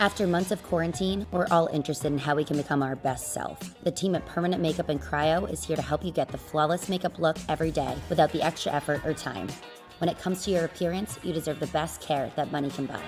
After months of quarantine, we're all interested in how we can become our best self. The team at Permanent Makeup and Cryo is here to help you get the flawless makeup look every day without the extra effort or time. When it comes to your appearance, you deserve the best care that money can buy.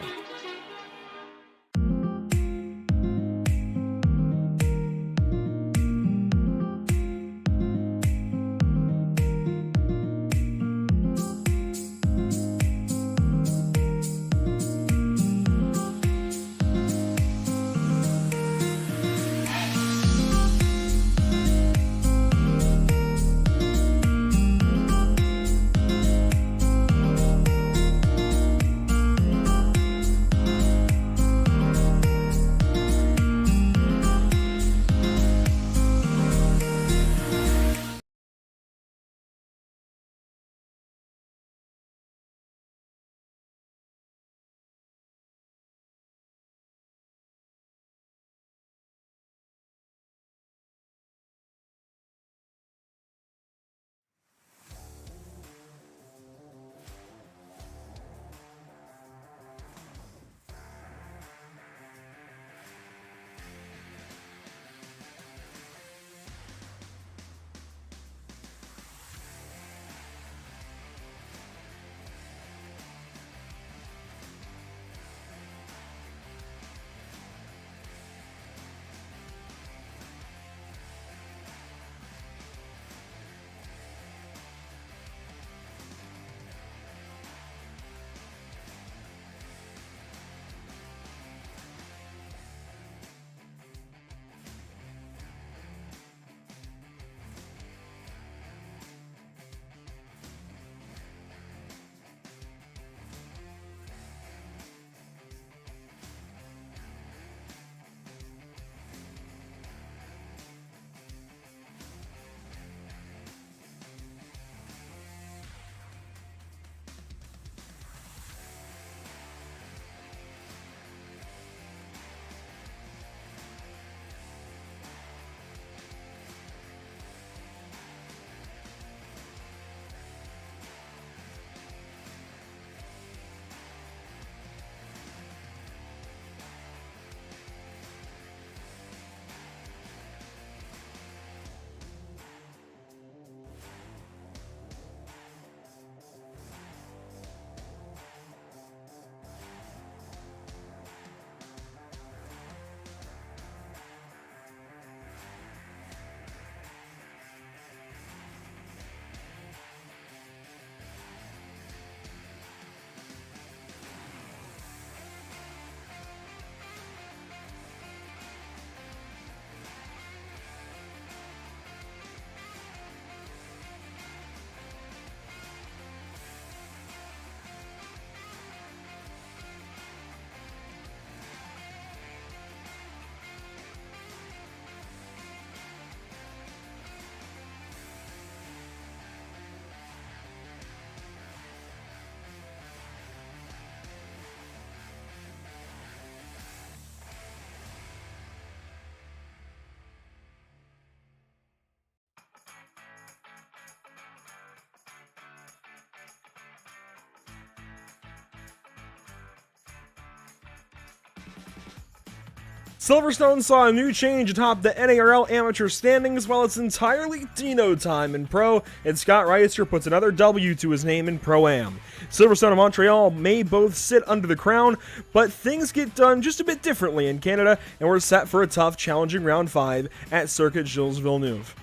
Silverstone saw a new change atop the NARL amateur standings. While it's entirely Dino time in Pro, and Scott Reister puts another W to his name in Pro-Am. Silverstone and Montreal may both sit under the crown, but things get done just a bit differently in Canada, and we're set for a tough, challenging Round 5 at Circuit Gilles Villeneuve.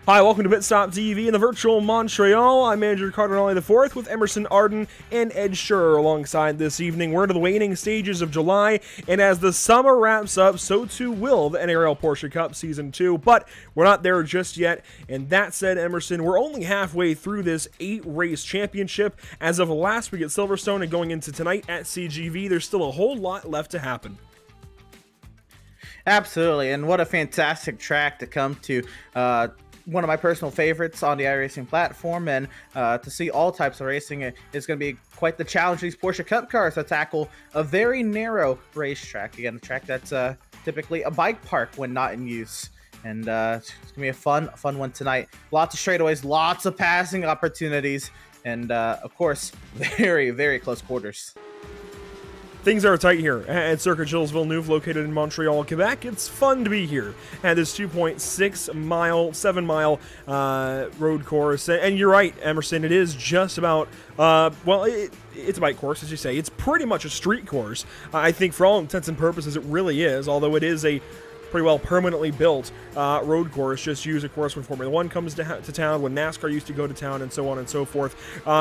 Hi, welcome to Pit Stop TV in the virtual Montreal. I'm Manager Cardinale IV with Emerson Arden and Ed Scherer alongside this evening. We're into the waning stages of July, and as the summer wraps up, so too will the NARL Porsche Cup Season 2, but we're not there just yet. And that said, Emerson, we're only halfway through this 8-race championship. As of last week at Silverstone and going into tonight at CGV, there's still a whole lot left to happen. Absolutely, and what a fantastic track to come to. One of my personal favorites on the iRacing platform, and to see all types of racing is going to be quite the challenge. These Porsche Cup cars to tackle a very narrow racetrack. Again, a track that's typically a bike park when not in use. And it's going to be a fun one tonight. Lots of straightaways, lots of passing opportunities, and of course, very, very close quarters. Things are tight here at Circuit Gilles Villeneuve, located in Montreal, Quebec. It's fun to be here at this 2.6 mile, 7 mile road course. And you're right, Emerson, it is just about, it's a bike course, as you say. It's pretty much a street course. I think for all intents and purposes, it really is, although it is a pretty well permanently built road course, just used, of course, when Formula 1 comes to town, when NASCAR used to go to town, and so on and so forth.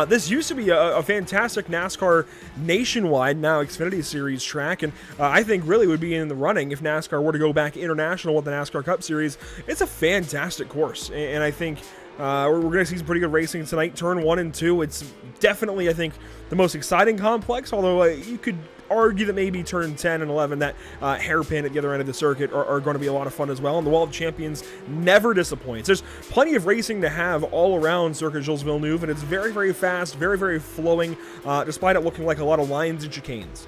This used to be a fantastic NASCAR nationwide, now Xfinity Series track, and I think really would be in the running if NASCAR were to go back international with the NASCAR Cup Series. It's a fantastic course, and I think we're going to see some pretty good racing tonight. Turn 1 and 2, it's definitely, I think, the most exciting complex, although you could argue that maybe turn 10 and 11, that hairpin at the other end of the circuit, are going to be a lot of fun as well. And the Wall of Champions never disappoints. There's plenty of racing to have all around Circuit Gilles Villeneuve, and it's very, very fast, very, very flowing, despite it looking like a lot of lines and chicanes.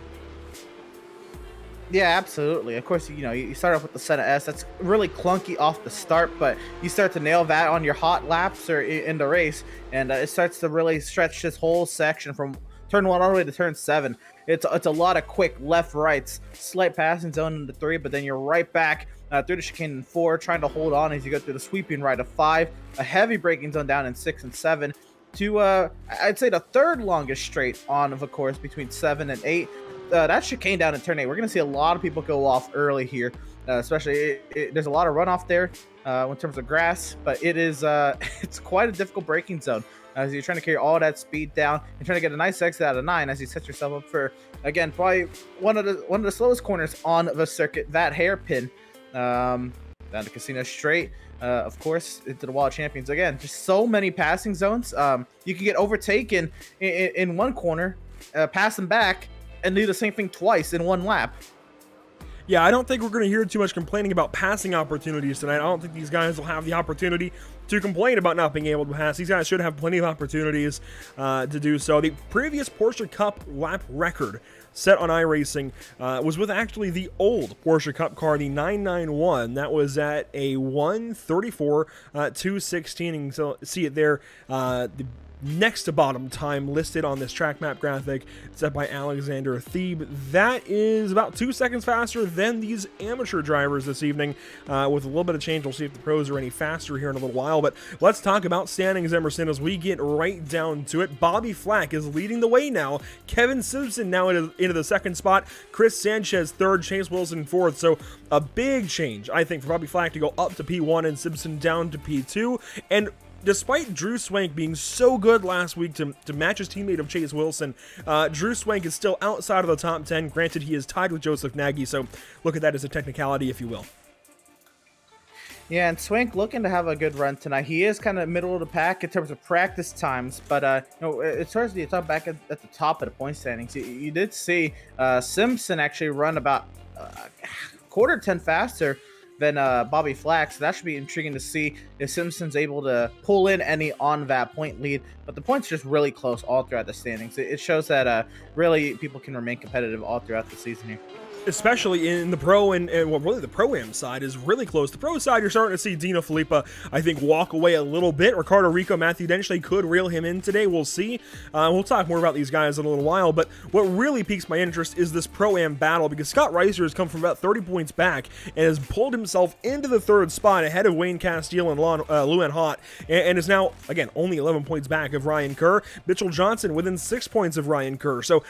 Yeah, absolutely. Of course, you start off with the Senna S. That's really clunky off the start, but you start to nail that on your hot laps or in the race, and it starts to really stretch this whole section from turn 1 all the way to turn 7. It's a lot of quick left rights, slight passing zone into 3, but then you're right back through the chicane in 4, trying to hold on as you go through the sweeping right of 5, a heavy braking zone down in 6 and 7, to I'd say the third longest straight on of a course between 7 and 8. That chicane down in turn 8, we're going to see a lot of people go off early here, especially there's a lot of runoff there in terms of grass, but it is it's quite a difficult braking zone as you're trying to carry all that speed down and trying to get a nice exit out of 9 as you set yourself up for, again, probably one of the slowest corners on the circuit, that hairpin down to Casino Straight, of course, into the Wall of Champions. Again, just so many passing zones. You can get overtaken in one corner, pass them back, and do the same thing twice in one lap. Yeah, I don't think we're going to hear too much complaining about passing opportunities tonight. I don't think these guys will have the opportunity to complain about not being able to pass. These guys should have plenty of opportunities to do so. The previous Porsche Cup lap record set on iRacing was with actually the old Porsche Cup car, the 991. That was at a 1:34.216. And so see it there. The next to bottom time listed on this track map graphic set by Alexander Thebe. That is about 2 seconds faster than these amateur drivers this evening. With a little bit of change, we'll see if the pros are any faster here in a little while. But let's talk about standings, Emerson, as we get right down to it. Bobby Flack is leading the way now. Kevin Simpson now into the second spot. Chris Sanchez third. Chase Wilson fourth. So a big change, I think, for Bobby Flack to go up to P1 and Simpson down to P2. And despite Drew Swank being so good last week to match his teammate of Chase Wilson, Drew Swank is still outside of the top 10. Granted, he is tied with Joseph Nagy, so look at that as a technicality, if you will. Yeah, and Swank looking to have a good run tonight. He is kind of middle of the pack in terms of practice times, but it's towards the top back at the top of the point standings. You did see Simpson actually run about quarter 10 faster than Bobby Flack, so that should be intriguing to see if Simpson's able to pull in any on that point lead. But the points are just really close all throughout the standings. It shows that really people can remain competitive all throughout the season here. Especially in the pro and well, really the pro-am side is really close. The pro side, you're starting to see Dino Filippa, I think, walk away a little bit. Ricardo Rico, Matthew Denchley could reel him in today. We'll see. We'll talk more about these guys in a little while, but what really piques my interest is this pro-am battle, because Scott Reiser has come from about 30 points back and has pulled himself into the third spot ahead of Wayne Castile and Luan Hott, and is now, again, only 11 points back of Ryan Kerr. Mitchell Johnson within 6 points of Ryan Kerr. So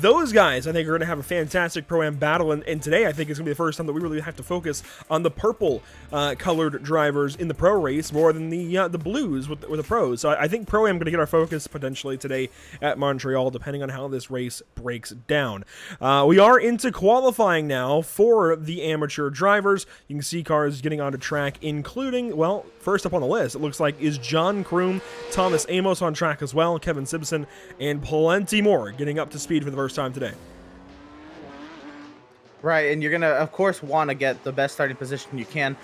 those guys, I think, are going to have a fantastic pro-am battle. And today I think is going to be the first time that we really have to focus on the purple colored drivers in the pro race more than the blues with the pros. So I think pro-am going to get our focus potentially today at Montreal, depending on how this race breaks down. We are into qualifying now for the amateur drivers. You can see cars getting onto track, including, well, first up on the list, it looks like is John Kroom, Thomas Amos on track as well, Kevin Simpson, and plenty more getting up to speed for the first time today. Right, and you're going to, of course, want to get the best starting position you can.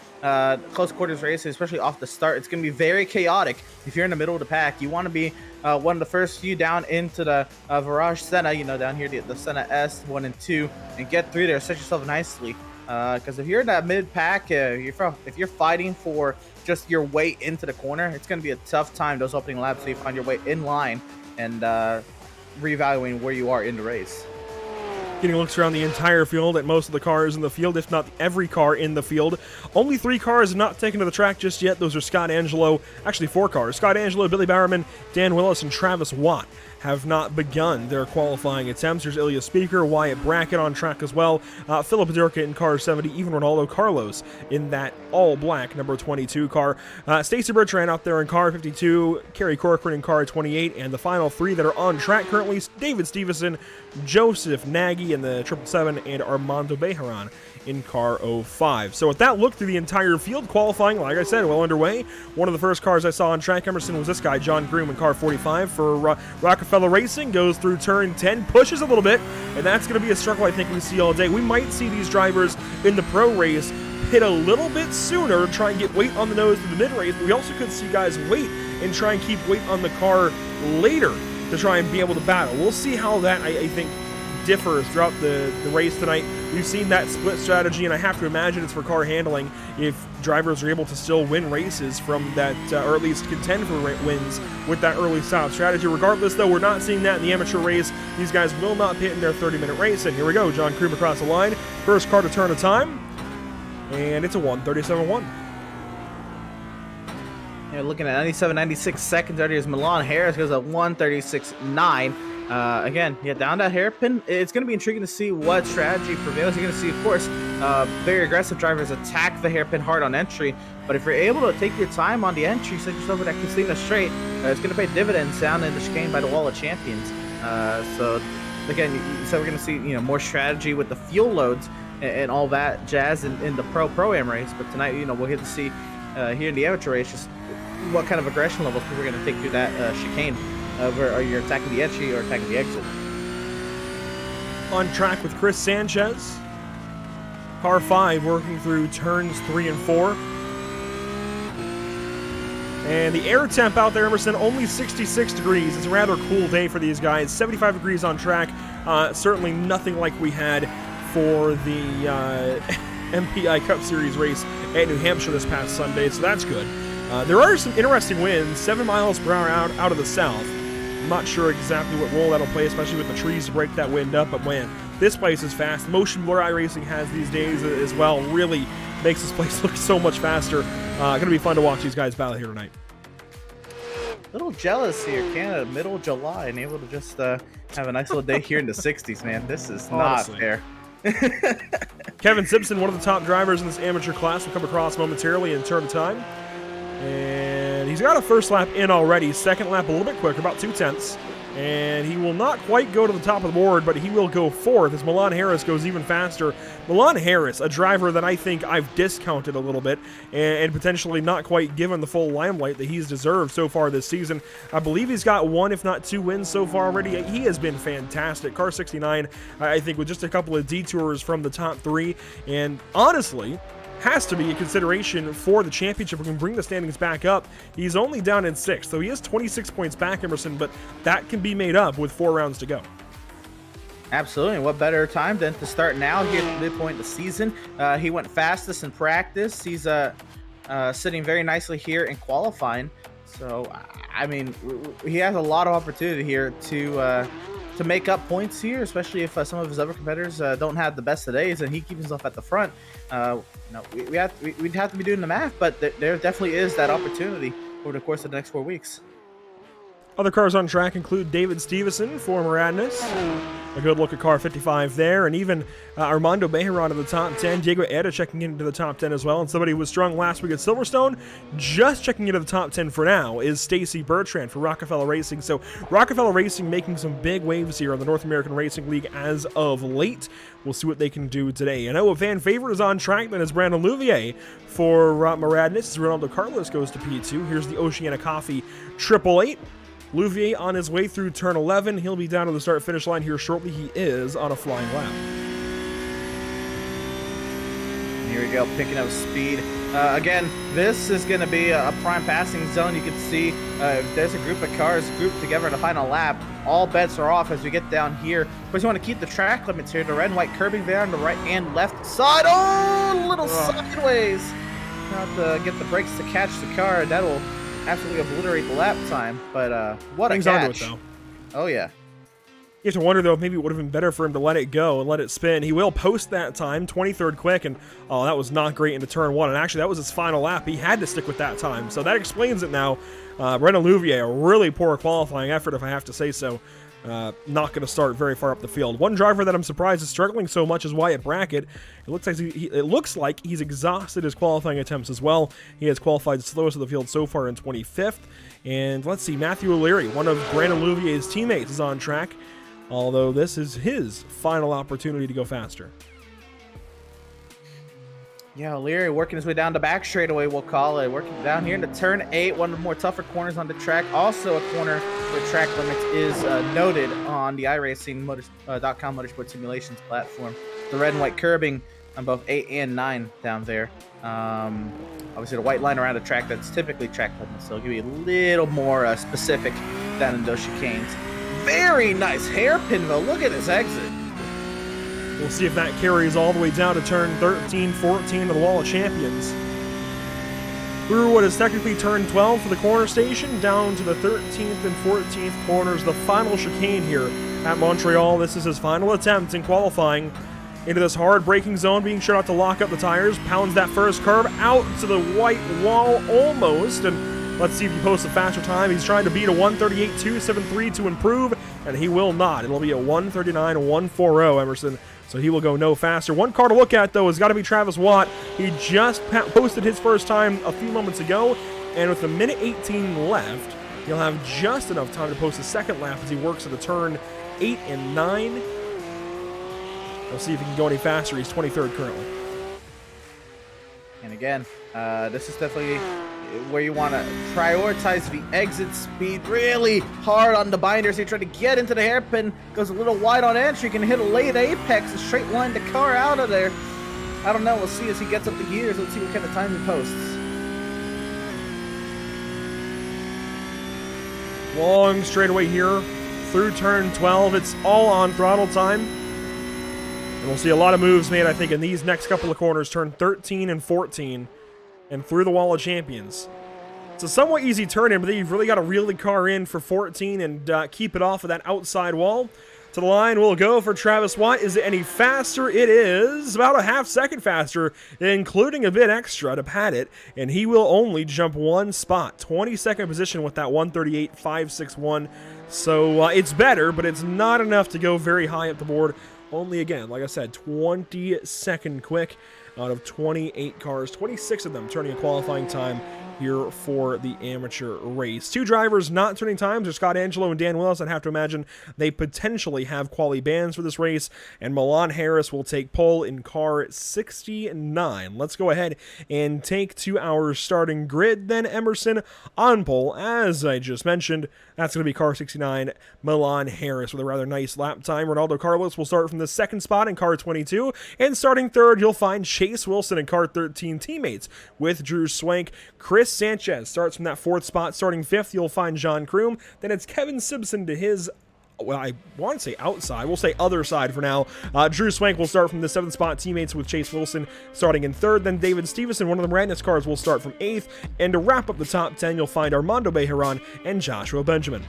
Close quarters races, especially off the start, it's going to be very chaotic. If you're in the middle of the pack, you want to be one of the first few down into the Virage Senna, down here, the Senna S 1 and 2, and get through there, set yourself nicely. Because if you're in that mid-pack, if you're fighting for just your way into the corner, it's going to be a tough time those opening laps, so you find your way in line and reevaluating where you are in the race. getting looks around the entire field at most of the cars in the field, if not every car in the field. Only 3 cars have not taken to the track just yet. Those are Scott Angelo, actually 4 cars. Scott Angelo, Billy Bowerman, Dan Willis, and Travis Watt have not begun their qualifying attempts. There's Ilya Speaker, Wyatt Brackett on track as well, Philip Durka in car 70, even Ronaldo Carlos in that all-black number 22 car. Stacy Bertrand out there in car 52, Kerry Corcoran in car 28, and the final 3 that are on track currently, David Stevenson, Joseph Nagy in the 777, and Armando Bejaran in car 05. So with that look through the entire field, qualifying, like I said, well underway. One of the first cars I saw on track, Emerson, was this guy, John Groom, in car 45 for Rockefeller Racing. Goes through turn 10, pushes a little bit, and that's going to be a struggle I think we see all day. We might see these drivers in the pro race hit a little bit sooner, try and get weight on the nose through the mid-race, but we also could see guys wait and try and keep weight on the car later to try and be able to battle. We'll see how that, I think, differs throughout the race tonight. We've seen that split strategy, and I have to imagine it's for car handling if drivers are able to still win races from that, or at least contend for wins with that early stop strategy. Regardless, though, we're not seeing that in the amateur race. These guys will not pit in their 30-minute race, and here we go. John Kroom across the line. First car to turn a time, and it's a 1:37.1. Yeah, looking at 97.96 seconds already as Milan Harris goes at 1:36.9. Again, yeah, down that hairpin. It's going to be intriguing to see what strategy prevails. You're going to see, of course, very aggressive drivers attack the hairpin hard on entry. But if you're able to take your time on the entry, set yourself in that Casino straight, it's going to pay dividends down in the chicane by the Wall of Champions. So, again, so we're going to see more strategy with the fuel loads and all that jazz in the Pro-Am race. But tonight, we'll get to see here in the amateur race just what kind of aggression levels people are going to take through that chicane. Where you're attacking the entry or attacking the exit. On track with Chris Sanchez. Car 5 working through turns 3 and 4. And the air temp out there, Emerson, only 66 degrees. It's a rather cool day for these guys. 75 degrees on track. Certainly nothing like we had for the MPI Cup Series race at New Hampshire this past Sunday, so that's good. There are some interesting winds, 7 miles per hour out of the south. I'm not sure exactly what role that'll play, especially with the trees to break that wind up, but man, this place is fast. The motion blur iRacing has these days as well really makes this place look so much faster. Going to be fun to watch these guys battle here tonight. A little jealous here, Canada, middle of July, and able to just have a nice little day here in the 60s, man. This is Honestly. not fair. Kevin Simpson, one of the top drivers in this amateur class, will come across momentarily in turn of time. And he's got a first lap in already. Second lap a little bit quicker, about 2/10. And he will not quite go to the top of the board, but he will go fourth as Milan Harris goes even faster. Milan Harris, a driver that I think I've discounted a little bit and potentially not quite given the full limelight that he's deserved so far this season. I believe he's got 1, if not 2 wins so far already. He has been fantastic. Car 69, I think, with just a couple of detours from the top 3. And honestly, has to be a consideration for the championship. We can bring the standings back up. He's only down in 6th, so he is 26 points back, Emerson, but that can be made up with 4 rounds to go. Absolutely. What better time than to start now here at the midpoint of the season? He went fastest in practice. He's sitting very nicely here in qualifying. So, I mean, he has a lot of opportunity here to make up points here, especially if some of his other competitors don't have the best of days and he keeps himself at the front. We'd have to be doing the math, but there definitely is that opportunity over the course of the next 4 weeks. Other cars on track include David Stevenson for Moradness. A good look at car 55 there, and even Armando Bejaran in the top 10. Diego Eda checking into the top 10 as well, and somebody who was strong last week at Silverstone, just checking into the top 10 for now, is Stacy Bertrand for Rockefeller Racing. So Rockefeller Racing making some big waves here on the North American Racing League as of late. We'll see what they can do today. I know a fan favorite is on track, then is Brandon Louvier for Moradness as Ronaldo Carlos goes to P2. Here's the Oceana Coffee 888. Louvier on his way through turn 11. He'll be down to the start-finish line here shortly. He is on a flying lap. Here we go, picking up speed. Again, this is going to be a prime passing zone. You can see there's a group of cars grouped together in the final lap. All bets are off as we get down here. Of course, you want to keep the track limits here. The red and white curbing there on the right and left side. Oh, a little sideways. Have to get the brakes to catch the car. That'll absolutely obliterate the lap time, but what a catch. Onto it, though. Oh yeah. You have to wonder, though, if maybe it would have been better for him to let it go and let it spin. He will post that time, 23rd quick, and oh, that was not great into turn 1. And actually, that was his final lap. He had to stick with that time, so that explains it now. Brendan Louvier, a really poor qualifying effort, if I have to say so. Not going to start very far up the field. One driver that I'm surprised is struggling so much is Wyatt Brackett. It looks like he's exhausted his qualifying attempts as well. He has qualified slowest of the field so far in 25th. And let's see, Matthew O'Leary, one of Brandon Louvier's teammates, is on track, although this is his final opportunity to go faster. Yeah, O'Leary working his way down the back straightaway, we'll call it. Working down here into turn 8, one of the more tougher corners on the track. Also a corner where track limits is noted on the iRacing.com Motorsport Simulations platform. The red and white curbing on both 8 and 9 down there. Obviously the white line around the track, that's typically track limits, so it'll give you a little more specific down in those chicanes. Very nice hairpin though. Look at this exit. We'll see if that carries all the way down to turn 13, 14 of the Wall of Champions. Through what is technically turn 12 for the corner station, down to the 13th and 14th corners, the final chicane here at Montreal. This is his final attempt in qualifying into this hard braking zone, being sure not to lock up the tires. Pounds that first curve out to the white wall almost, and let's see if he posts a faster time. He's trying to beat a 1:38.273 to improve, and he will not. It'll be a 1:39.140, Emerson. So he will go no faster. One car to look at, though, has got to be Travis Watt. He just posted his first time a few moments ago, and with a minute 18 left, he'll have just enough time to post a second lap as he works at the turn 8 and 9. We'll see if he can go any faster. He's 23rd currently. And again, this is definitely where you want to prioritize the exit speed really hard on the binders. You try to get into the hairpin, goes a little wide on entry, can hit a late apex, a straight line the car out of there. I don't know, we'll see as he gets up the gears. Let's see what kind of time he posts. Long straightaway here through turn 12. It's all on throttle time. And we'll see a lot of moves made, I think, in these next couple of corners, turn 13 and 14. And through the Wall of Champions. It's a somewhat easy turn in, but then you've really got to reel the car in for 14 and keep it off of that outside wall. To the line we'll go for Travis Watt. Is it any faster? It is about a half second faster, including a bit extra to pad it, and he will only jump one spot. 22nd position with that 1:38.561. So it's better, but it's not enough to go very high up the board. Only, again, like I said, 22nd quick out of 28 cars, 26 of them turning a qualifying time here for the amateur race. Two drivers not turning times are Scott Angelo and Dan Willis. I'd have to imagine they potentially have quali bans for this race, and Milan Harris will take pole in car 69. Let's go ahead and take to our starting grid then. Emerson on pole, as I just mentioned. That's going to be car 69, Milan Harris, with a rather nice lap time. Ronaldo Carlos will start from the second spot in car 22, and starting third, you'll find Chase Wilson in car 13, teammates with Drew Swank. Chris Sanchez starts from that fourth spot. Starting fifth, you'll find John Kroom. Then it's Kevin Simpson to his, well, I want to say outside. We'll say other side for now. Drew Swank will start from the seventh spot, teammates with Chase Wilson starting in third. Then David Stevenson, one of the Radness cars, will start from eighth. And to wrap up the top 10, you'll find Armando Bejaran and Joshua Benjamin.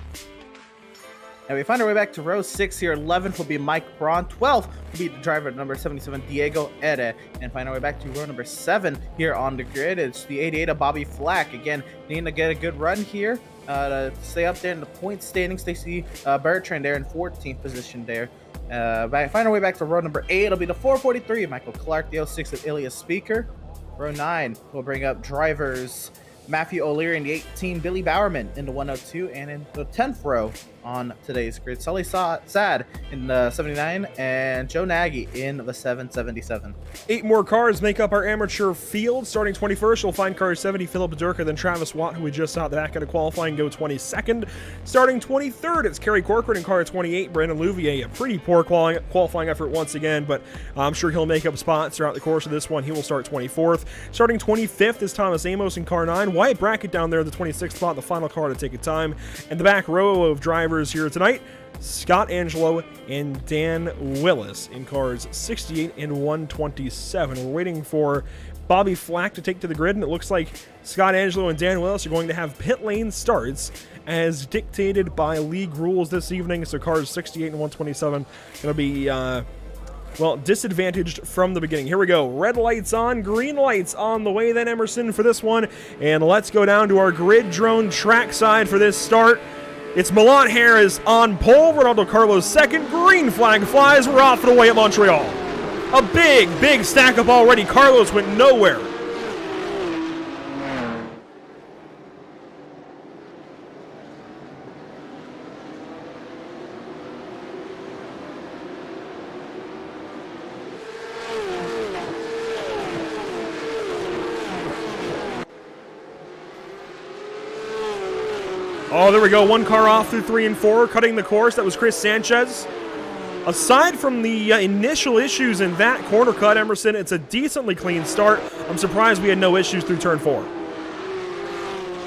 And we find our way back to row 6 here. 11th will be Mike Braun. 12th will be the driver number 77, Diego Ere. And find our way back to row number 7 here on the grid. It's the 88 of Bobby Flack. Again, needing to get a good run here to stay up there in the point standings. Stacey Bertrand there in 14th position there. Find our way back to row number 8. It'll be the 443, Michael Clark. The 06 of Ilya Speaker. Row 9 will bring up drivers Matthew O'Leary in the 18, Billy Bowerman in the 102, and in the 10th row on today's grid, Sully Sad in the 79, and Joe Nagy in the 777. 8 more cars make up our amateur field. Starting 21st, you'll find car 70, Philip Durka, then Travis Watt, who we just saw at the back end of qualifying, go 22nd. Starting 23rd, it's Kerry Corcoran in car 28, Brandon Louvier. A pretty poor qualifying effort once again, but I'm sure he'll make up spots throughout the course of this one. He will start 24th. Starting 25th is Thomas Amos in car 9. Wyatt Brackett down there, the 26th spot, the final car to take a time. And the back row of drivers here tonight, Scott Angelo and Dan Willis in cars 68 and 127. We're waiting for Bobby Flack to take to the grid, and it looks like Scott Angelo and Dan Willis are going to have pit lane starts as dictated by league rules this evening. So cars 68 and 127 going to be, disadvantaged from the beginning. Here we go. Red lights on, green lights on the way then, Emerson, for this one. And let's go down to our grid drone trackside for this start. It's Milan Harris on pole, Ronaldo Carlos second, green flag flies, we're off and away at Montreal. A big stack up already. Carlos went nowhere. Oh, there we go. One car off through 3 and 4, cutting the course. That was Chris Sanchez. Aside from the initial issues in that corner cut, Emerson, it's a decently clean start. I'm surprised we had no issues through turn 4.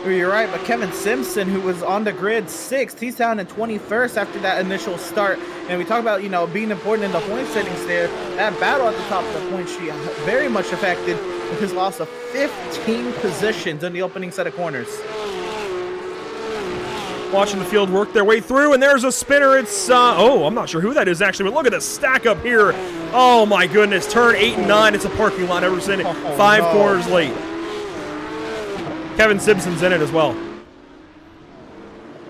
You're right, but Kevin Simpson, who was on the grid 6th, he's down in 21st after that initial start. And we talk about, being important in the point settings there. That battle at the top of the point sheet very much affected with his loss of 15 positions in the opening set of corners. Watching the field work their way through, and there's a spinner. It's, I'm not sure who that is actually, but look at the stack up here. Oh my goodness, turn 8 and 9. It's a parking lot, Emerson. 5 corners late. Kevin Simpson's in it as well.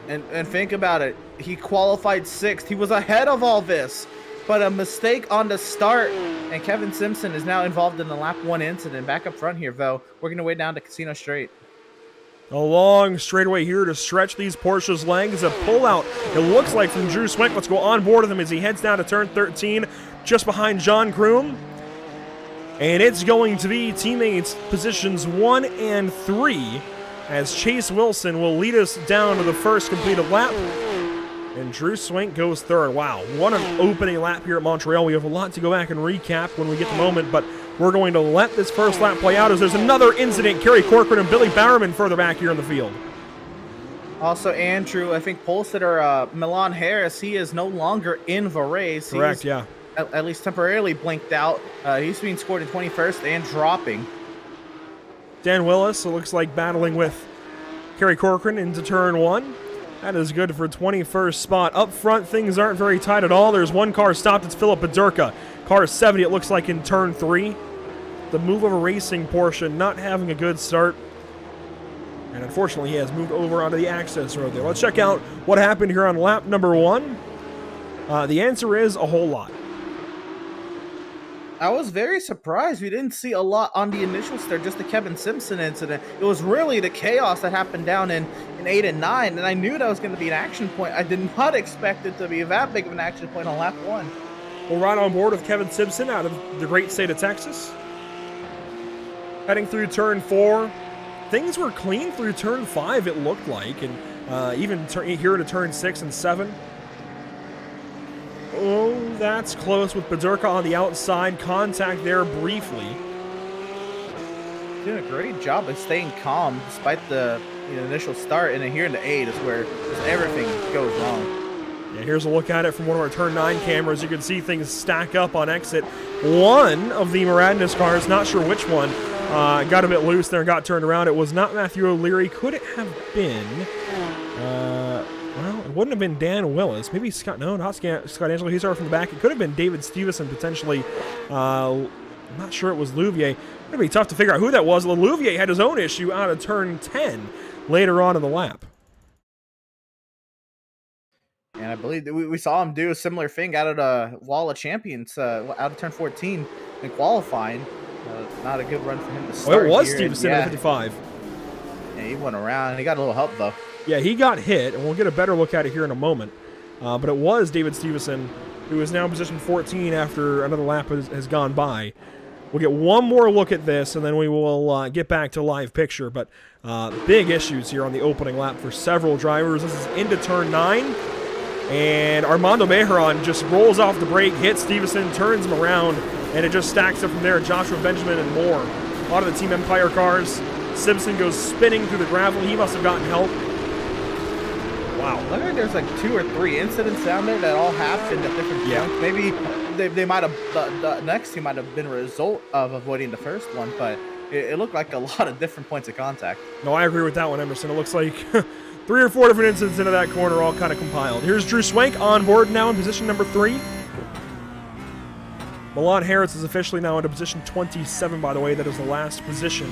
And think about it. He qualified 6th. He was ahead of all this, but a mistake on the start, and Kevin Simpson is now involved in the lap 1 incident. Back up front here, though, working their way down to Casino Straight. A long straightaway here to stretch these Porsche's legs. A pullout, it looks like, from Drew Swank. Let's go on board with him as he heads down to turn 13, just behind John Kroom. And it's going to be teammates positions 1 and 3 as Chase Wilson will lead us down to the first completed lap. And Drew Swank goes third. Wow, what an opening lap here at Montreal. We have a lot to go back and recap when we get the moment, but we're going to let this first lap play out as there's another incident. Kerry Corcoran and Billy Bowerman further back here in the field. Also, Andrew, I think pole sitter Milan Harris, he is no longer in the race. Correct, yeah. At least temporarily blinked out. He's being scored in 21st and dropping. Dan Willis, it looks like, battling with Kerry Corcoran into turn 1. That is good for 21st spot. Up front, things aren't very tight at all. There's one car stopped. It's Philip Bedurka. Car 70, it looks like, in turn 3. The Move Over Racing Porsche not having a good start. And unfortunately, he has moved over onto the access road there. Let's check out what happened here on lap number 1. The answer is a whole lot. I was very surprised we didn't see a lot on the initial start, just the Kevin Simpson incident. It was really the chaos that happened down in 8 and 9, and I knew that was going to be an action point. I did not expect it to be that big of an action point on lap 1. We're right on board with Kevin Simpson out of the great state of Texas. Heading through turn 4. Things were clean through turn 5, it looked like, and even here to turn 6 and 7. Oh, that's close with Bedurka on the outside. Contact there briefly. Doing a great job of staying calm despite the initial start, and then here in the 8 is where everything goes wrong. Yeah, here's a look at it from one of our turn 9 cameras. You can see things stack up on exit 1 of the Miranda's cars. Not sure which one. Got a bit loose there and got turned around. It was not Matthew O'Leary. Could it have been? Well, it wouldn't have been Dan Willis. Maybe Scott. No, not Scott Angelo. He started from the back. It could have been David Stevenson potentially. I'm not sure it was Louvier. It'd be tough to figure out who that was. Louvier had his own issue out of turn 10 later on in the lap. And I believe that we saw him do a similar thing out of the Wall of Champions, out of turn 14 in qualifying. Not a good run for him to start. Well, it was here. Stevenson at 55. Yeah, he went around. He got a little help, though. Yeah, he got hit, and we'll get a better look at it here in a moment. But it was David Stevenson, who is now in position 14 after another lap has gone by. We'll get one more look at this, and then we will get back to live picture. But big issues here on the opening lap for several drivers. This is into turn 9, and Armando Mejeron just rolls off the brake, hits Stevenson, turns him around, and it just stacks up from there. Joshua Benjamin and more. A lot of the Team Empire cars. Simpson goes spinning through the gravel. He must have gotten help. Wow. Look like there's like 2 or 3 incidents down there that all happened at different points. Maybe they might have, the next team might have been a result of avoiding the first one, but it looked like a lot of different points of contact. No, I agree with that one, Emerson. It looks like 3 or 4 different incidents into that corner all kind of compiled. Here's Drew Swank on board now in position number 3. Milan Harris is officially now into position 27, by the way. That is the last position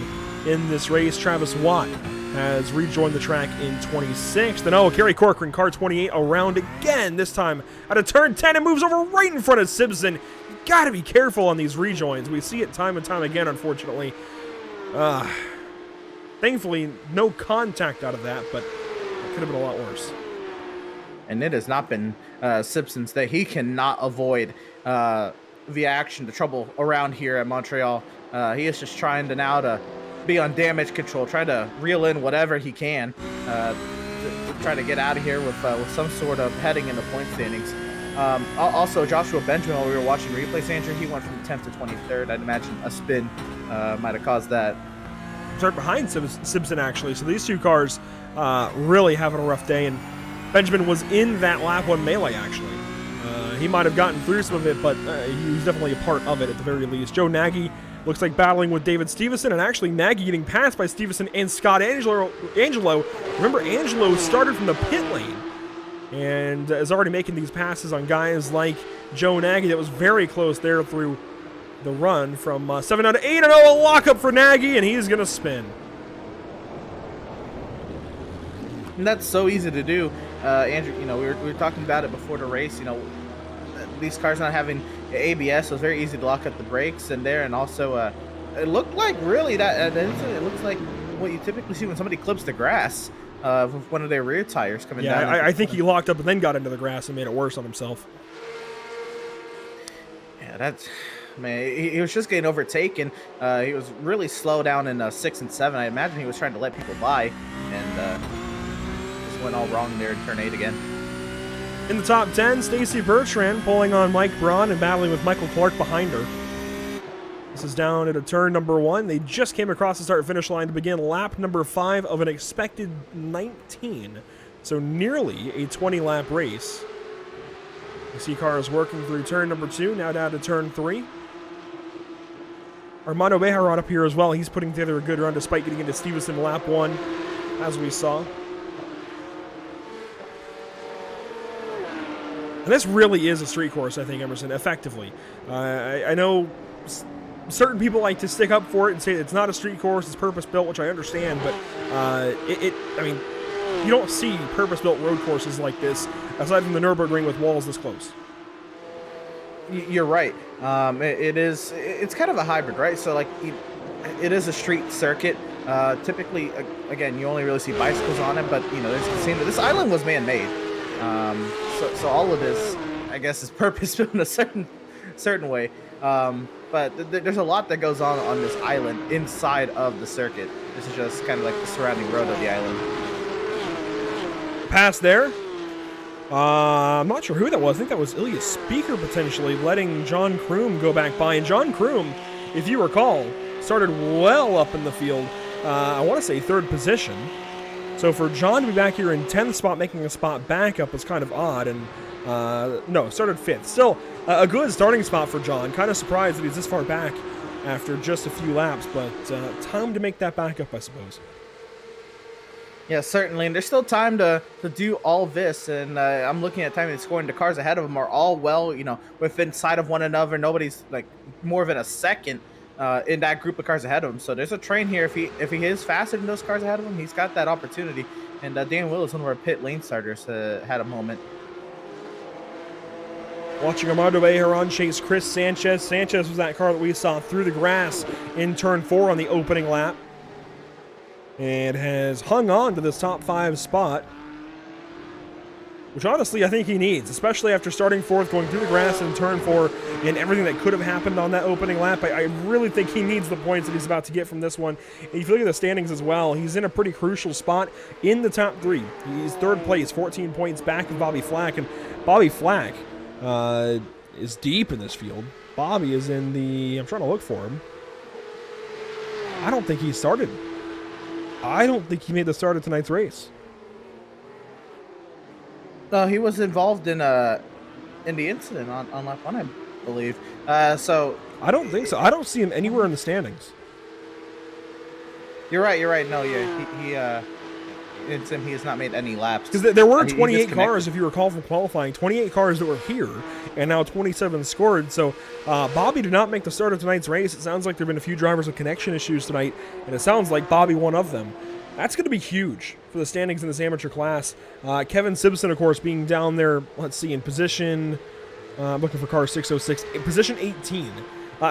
in this race. Travis Watt has rejoined the track in 26th. And Kerry Corcoran, car 28, around again, this time at a turn 10 and moves over right in front of Simpson. You got to be careful on these rejoins. We see it time and time again, unfortunately. Thankfully, no contact out of that, but it could have been a lot worse. And it has not been Simpson's that he cannot avoid the action, the trouble around here at Montreal. He is just trying to be on damage control, trying to reel in whatever he can to try to get out of here with some sort of heading in the point standings. Also, Joshua Benjamin, while we were watching replays, Andrew, he went from 10th to 23rd. I'd imagine a spin might have caused that. Start behind Simpson, actually. So these two cars really having a rough day, and Benjamin was in that lap 1 melee, actually. He might have gotten through some of it, but he was definitely a part of it at the very least. Joe Nagy looks like battling with David Stevenson, and actually Nagy getting passed by Stevenson and Scott Angelo. Remember, Angelo started from the pit lane and is already making these passes on guys like Joe Nagy. That was very close there through the run from 7 down to 8, and a lockup for Nagy, and he's going to spin. And that's so easy to do, Andrew. We were talking about it before the race. These cars not having ABS, so it's very easy to lock up the brakes in there. And also, it looked like really that it looks like what you typically see when somebody clips the grass with one of their rear tires coming down. Yeah, I think he locked up and then got into the grass and made it worse on himself. Yeah, that's. Man, he was just getting overtaken. He was really slow down in 6 and 7. I imagine he was trying to let people by, and just went all wrong there in turn 8 again. In the top 10, Stacy Bertrand pulling on Mike Braun and battling with Michael Clark behind her. This is down at a turn number 1. They just came across the start-finish line to begin lap number 5 of an expected 19. So nearly a 20-lap race. You see cars working through turn number 2, now down to turn 3. Armando Bejarano up here as well. He's putting together a good run despite getting into Stevenson lap 1, as we saw. And this really is a street course, I think, Emerson, effectively. I know certain people like to stick up for it and say it's not a street course, it's purpose-built, which I understand, but I mean, you don't see purpose-built road courses like this, aside from the Nürburgring with walls this close. You're right. It's kind of a hybrid, right? So, like, it is a street circuit. Typically, again, you only really see bicycles on it, but, this island was man-made. So all of this, I guess, is purpose-built in a certain way. But there's a lot that goes on this island inside of the circuit. This is just kind of like the surrounding road of the island. Pass there. I'm not sure who that was. I think that was Ilya Speaker potentially letting John Kroom go back by. And John Kroom, if you recall, started well up in the field. I want to say 3rd position. So for John to be back here in 10th spot, making a spot back up was kind of odd. And no, started 5th. Still a good starting spot for John. Kind of surprised that he's this far back after just a few laps. But time to make that back up, I suppose. Yeah, certainly, and there's still time to do all this, and I'm looking at time and scoring. The cars ahead of them are all well, within sight of one another. Nobody's like more than a second in that group of cars ahead of him. So there's a train here. If he is faster than those cars ahead of him, he's got that opportunity. And Dan Willis, one of our pit lane starters, had a moment. Watching Armando Bejarano chase Chris Sanchez. Sanchez was that car that we saw through the grass in turn 4 on the opening lap. And has hung on to this top 5 spot, which honestly I think he needs, especially after starting 4th, going through the grass in turn 4, and everything that could have happened on that opening lap. I really think he needs the points that he's about to get from this one. And if you look at the standings as well, he's in a pretty crucial spot in the top 3. He's 3rd place, 14 points back of Bobby Flack, and Bobby Flack is deep in this field. Bobby is in the, I'm trying to look for him. I don't think he started. I don't think he made the start of tonight's race. No, he was involved in the incident on lap 1, I believe. So I don't think so. I don't see him anywhere in the standings. You're right. No, yeah, he has not made any laps. Because there were 28 cars, if you recall from qualifying, 28 cars that were here, and now 27 scored. So Bobby did not make the start of tonight's race. It sounds like there have been a few drivers with connection issues tonight, and it sounds like Bobby one of them. That's going to be huge for the standings in this amateur class. Kevin Simpson, of course, being down there, let's see, in position, I'm looking for car 606, in position 18.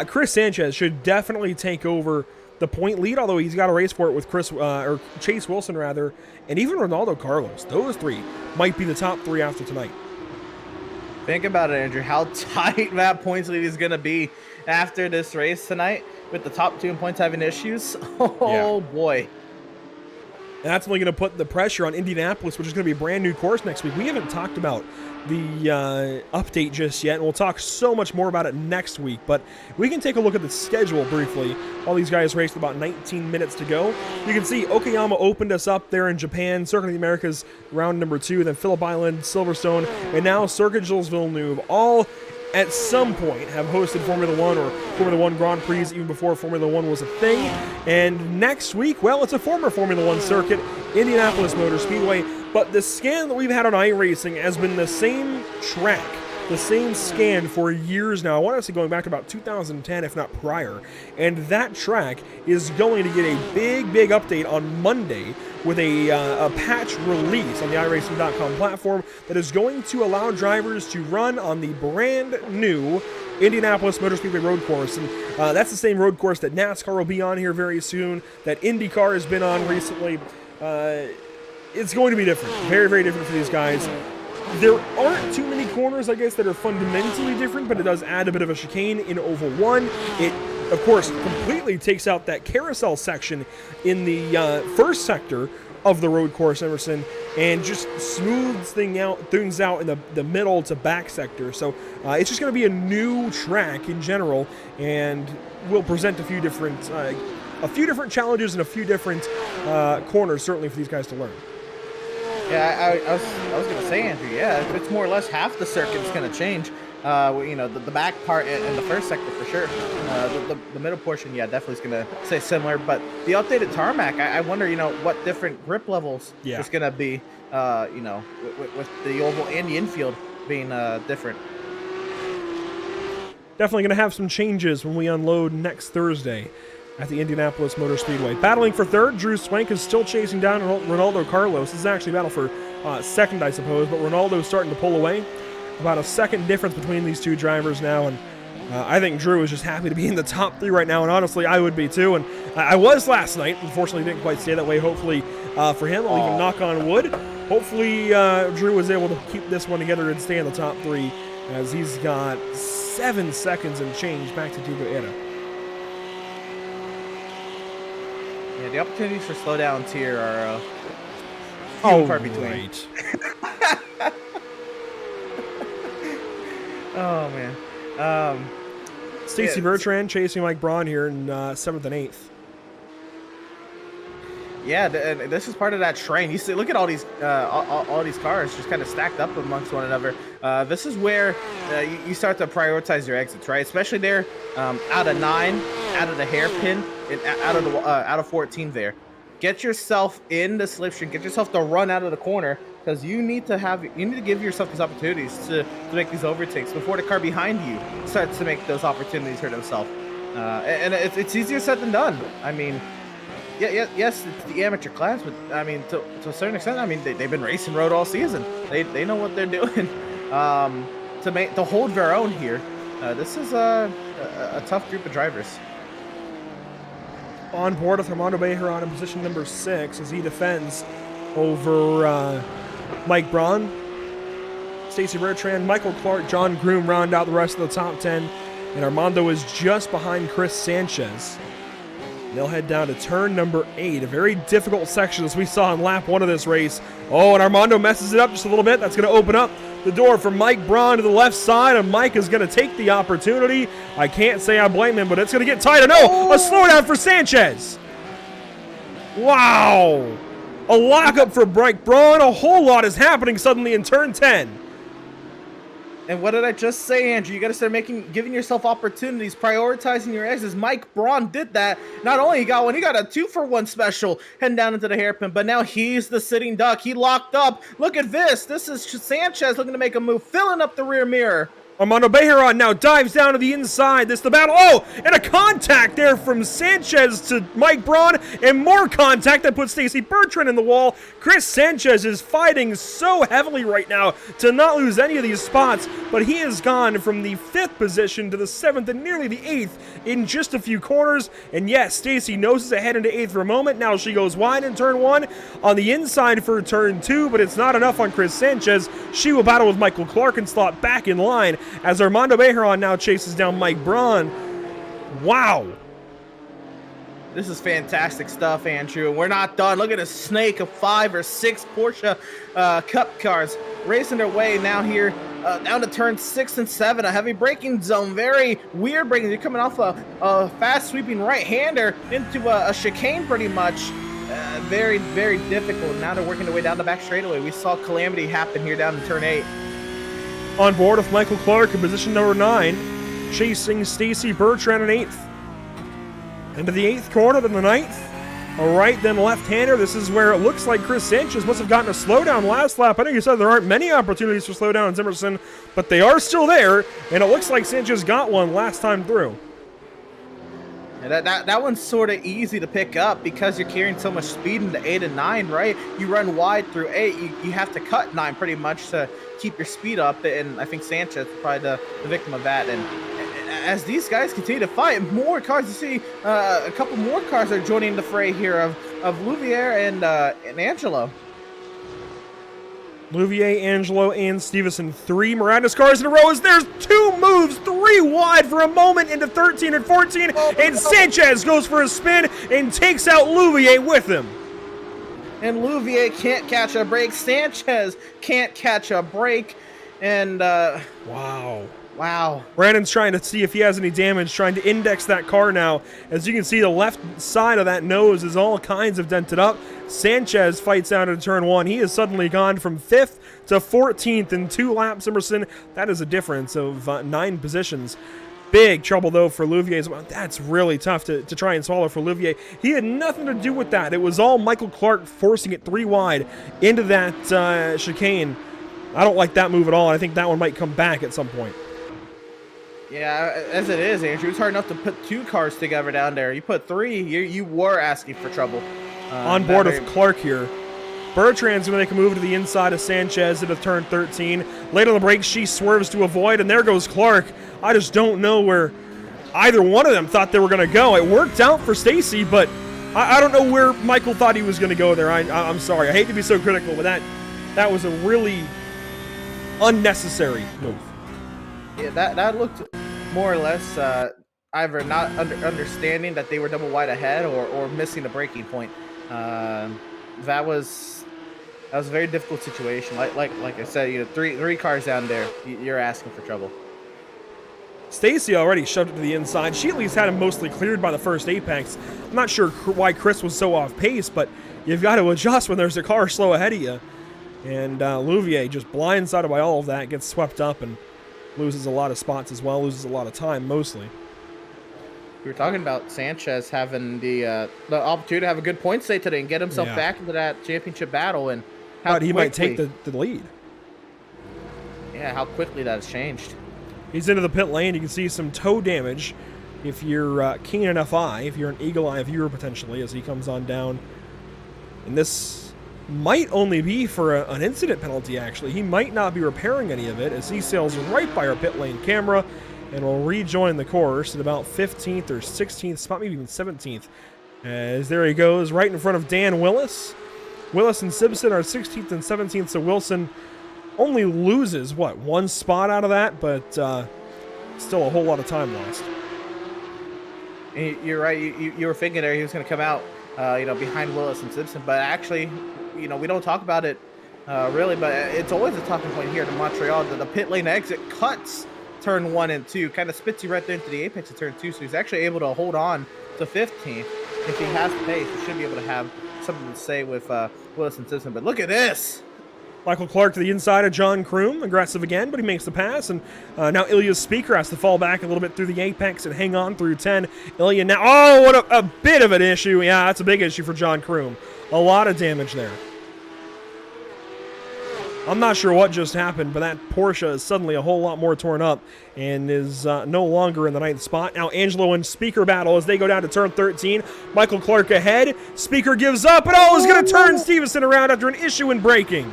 Chris Sanchez should definitely take over the point lead, although he's got a race for it with Chase Wilson, rather, and even Ronaldo Carlos. Those three might be the top three after tonight. Think about it, Andrew, how tight that points lead is going to be after this race tonight with the top two in points having issues. Boy. And that's only going to put the pressure on Indianapolis, which is going to be a brand new course next week. We haven't talked about the update just yet, and we'll talk so much more about it next week. But we can take a look at the schedule briefly. All these guys raced about 19 minutes to go. You can see Okayama opened us up there in Japan, Circuit of the Americas round number 2, then Phillip Island, Silverstone, and now Circuit Gilles Villeneuve, all at some point have hosted Formula One or Formula One Grand Prix even before Formula One was a thing. And next week, well, it's a former Formula One circuit, Indianapolis Motor Speedway, but the scan that we've had on iRacing has been the same track, the same scan for years now. I want to say going back to about 2010, if not prior. And that track is going to get a big update on Monday with a patch release on the iRacing.com platform that is going to allow drivers to run on the brand new Indianapolis Motor Speedway road course. And that's the same road course that NASCAR will be on here very soon, that IndyCar has been on recently. It's going to be different. Very different for these guys. There aren't too many corners, I guess, that are fundamentally different, but it does add a bit of a chicane in Oval 1. It, of course, completely takes out that carousel section in the first sector of the road course, Emerson, and just smooths things out in the middle to back sector. So it's just going to be a new track in general, and will present a few different challenges and a few different corners, certainly for these guys to learn. Yeah, I was going to say, Andrew, yeah, it's more or less half the circuit's going to change. The back part and the first sector for sure. The middle portion, yeah, definitely is going to stay similar. But the updated tarmac, I wonder, what different grip levels it's going to be, with the oval and the infield being different. Definitely going to have some changes when we unload next Thursday at the Indianapolis Motor Speedway. Battling for third, Drew Swank is still chasing down Ronaldo Carlos. This is actually a battle for second, I suppose, but Ronaldo's starting to pull away. About a second difference between these two drivers now, and I think Drew is just happy to be in the top three right now, and honestly, I would be too. And I was last night. Unfortunately, didn't quite stay that way. Hopefully, for him, I'll even knock on wood. Hopefully, Drew was able to keep this one together and stay in the top three, as he's got 7 seconds and change back to Diego Era. Yeah, the opportunities for slowdowns here are few and far between. Right. Oh man. Stacy Bertrand chasing Mike Braun here in 7th and 8th. Yeah, and this is part of that train. You see, look at all these cars just kind of stacked up amongst one another. This is where you start to prioritize your exits, right? Especially there, out of 9, out of the hairpin, and out of 14 there. Get yourself in the slipstream. Get yourself to run out of the corner, because you need to give yourself these opportunities to make these overtakes before the car behind you starts to make those opportunities for themselves. And it's easier said than done. I mean, yes, it's the amateur class, but I mean, to a certain extent, I mean, they've been racing road all season. They know what they're doing. To hold their own here, this is a tough group of drivers. On board with Armando Bejeron in position number 6 as he defends over Mike Braun. Stacy Bertrand, Michael Clark, John Groom round out the rest of the top 10, and Armando is just behind Chris Sanchez. They'll head down to turn number 8, a very difficult section as we saw in lap 1 of this race. Oh, and Armando messes it up just a little bit. That's going to open up the door for Mike Braun to the left side, and Mike is going to take the opportunity. I can't say I blame him, but it's going to get tight. A slowdown for Sanchez. Wow. A lockup for Mike Braun. A whole lot is happening suddenly in turn 10. And what did I just say, Andrew? You got to start giving yourself opportunities, prioritizing your exits. Mike Braun did that. Not only he got one, he got a 2-for-1 special heading down into the hairpin, but now he's the sitting duck. He locked up. Look at this. This is Sanchez looking to make a move, filling up the rear mirror. Armando Bejeron now dives down to the inside. This the battle. Oh, and a contact there from Sanchez to Mike Braun, and more contact that puts Stacy Bertrand in the wall. Chris Sanchez is fighting so heavily right now to not lose any of these spots, but he has gone from the 5th position to the 7th and nearly the 8th in just a few corners. And yes, Stacy noses ahead into 8th for a moment. Now she goes wide in turn 1, on the inside for turn 2, but it's not enough on Chris Sanchez. She will battle with Michael Clark and slot back in line as Armando Bejeron now chases down Mike Braun. Wow. This is fantastic stuff, Andrew, and we're not done. Look at a snake of 5 or 6 Porsche Cup cars racing their way now here down to turn 6 and 7. A heavy braking zone, very weird braking. They're coming off a fast sweeping right-hander into a chicane pretty much. Very, very difficult. Now they're working their way down the back straightaway. We saw calamity happen here down in turn 8. On board with Michael Clark in position number 9, chasing Stacy Bertrand in 8th. Into the 8th corner, then the 9th. A right, then left-hander. This is where it looks like Chris Sanchez must have gotten a slowdown last lap. I know you said there aren't many opportunities for slowdown in Emerson, but they are still there, and it looks like Sanchez got one last time through. Yeah, that one's sort of easy to pick up because you're carrying so much speed into 8 and 9, right? You run wide through 8, you have to cut 9 pretty much to keep your speed up, and I think Sanchez is probably the victim of that. And as these guys continue to fight, more cars, you see a couple more cars are joining the fray here of Louvier and Angelo. Louvier, Angelo, and Stevenson. 3 Miranda's cars in a row as there's 2 moves, 3 wide for a moment into 13 and 14, and Sanchez goes for a spin and takes out Louvier with him. And Louvier can't catch a break. Sanchez can't catch a break. And, Wow. Brandon's trying to see if he has any damage, trying to index that car now. As you can see, the left side of that nose is all kinds of dented up. Sanchez fights out into turn 1. He has suddenly gone from 5th to 14th in 2 laps, Emerson. That is a difference of 9 positions. Big trouble, though, for Louvier. Well, that's really tough to try and swallow for Louvier. He had nothing to do with that. It was all Michael Clark forcing it 3 wide into that chicane. I don't like that move at all. I think that one might come back at some point. Yeah, as it is, Andrew, it's hard enough to put 2 cars together down there. You put 3, you were asking for trouble. On board with Clark here. Bertrand's going to make a move to the inside of Sanchez into turn 13. Late on the brakes, she swerves to avoid, and there goes Clark. I just don't know where either one of them thought they were going to go. It worked out for Stacy, but I don't know where Michael thought he was going to go there. I'm sorry. I hate to be so critical, but that was a really unnecessary move. Yeah, that looked more or less either not understanding that they were double wide ahead or missing a braking point. That was a very difficult situation. Like I said, three cars down there, you're asking for trouble. Stacy already shoved it to the inside. She at least had him mostly cleared by the first apex. I'm not sure why Chris was so off pace, but you've got to adjust when there's a car slow ahead of you. And Louvier, just blindsided by all of that, gets swept up and loses a lot of spots as well, loses a lot of time mostly. We were talking about Sanchez having the opportunity to have a good point state today and get himself back into that championship battle, and how he might take the lead. Yeah, how quickly that has changed. He's into the pit lane. You can see some toe damage if you're keen enough eye, if you're an eagle eye viewer potentially, as he comes on down. And this might only be for an incident penalty, actually. He might not be repairing any of it, as he sails right by our pit lane camera and will rejoin the course at about 15th or 16th spot, maybe even 17th. As there he goes, right in front of Dan Willis. Willis and Simpson are 16th and 17th, so Wilson only loses, one spot out of that, but still a whole lot of time lost. You're right. You were thinking there he was going to come out, behind Willis and Simpson, but actually, we don't talk about it really, but it's always a talking point here in Montreal. The pit lane exit cuts turn 1 and 2, kind of spits you right there into the apex of turn 2, so he's actually able to hold on to 15th. If he has the pace, he should be able to have something to say with Wilson Simpson. But look at this. Michael Clark to the inside of John Kroom, aggressive again, but he makes the pass, and now Ilya's Speaker has to fall back a little bit through the apex and hang on through 10. Ilya now, oh, what a bit of an issue. Yeah, that's a big issue for John Kroom. A lot of damage there. I'm not sure what just happened, but that Porsche is suddenly a whole lot more torn up and is no longer in the 9th spot. Now Angelo and Speaker battle as they go down to turn 13. Michael Clark ahead. Speaker gives up, and is going to turn Stevenson around after an issue in braking.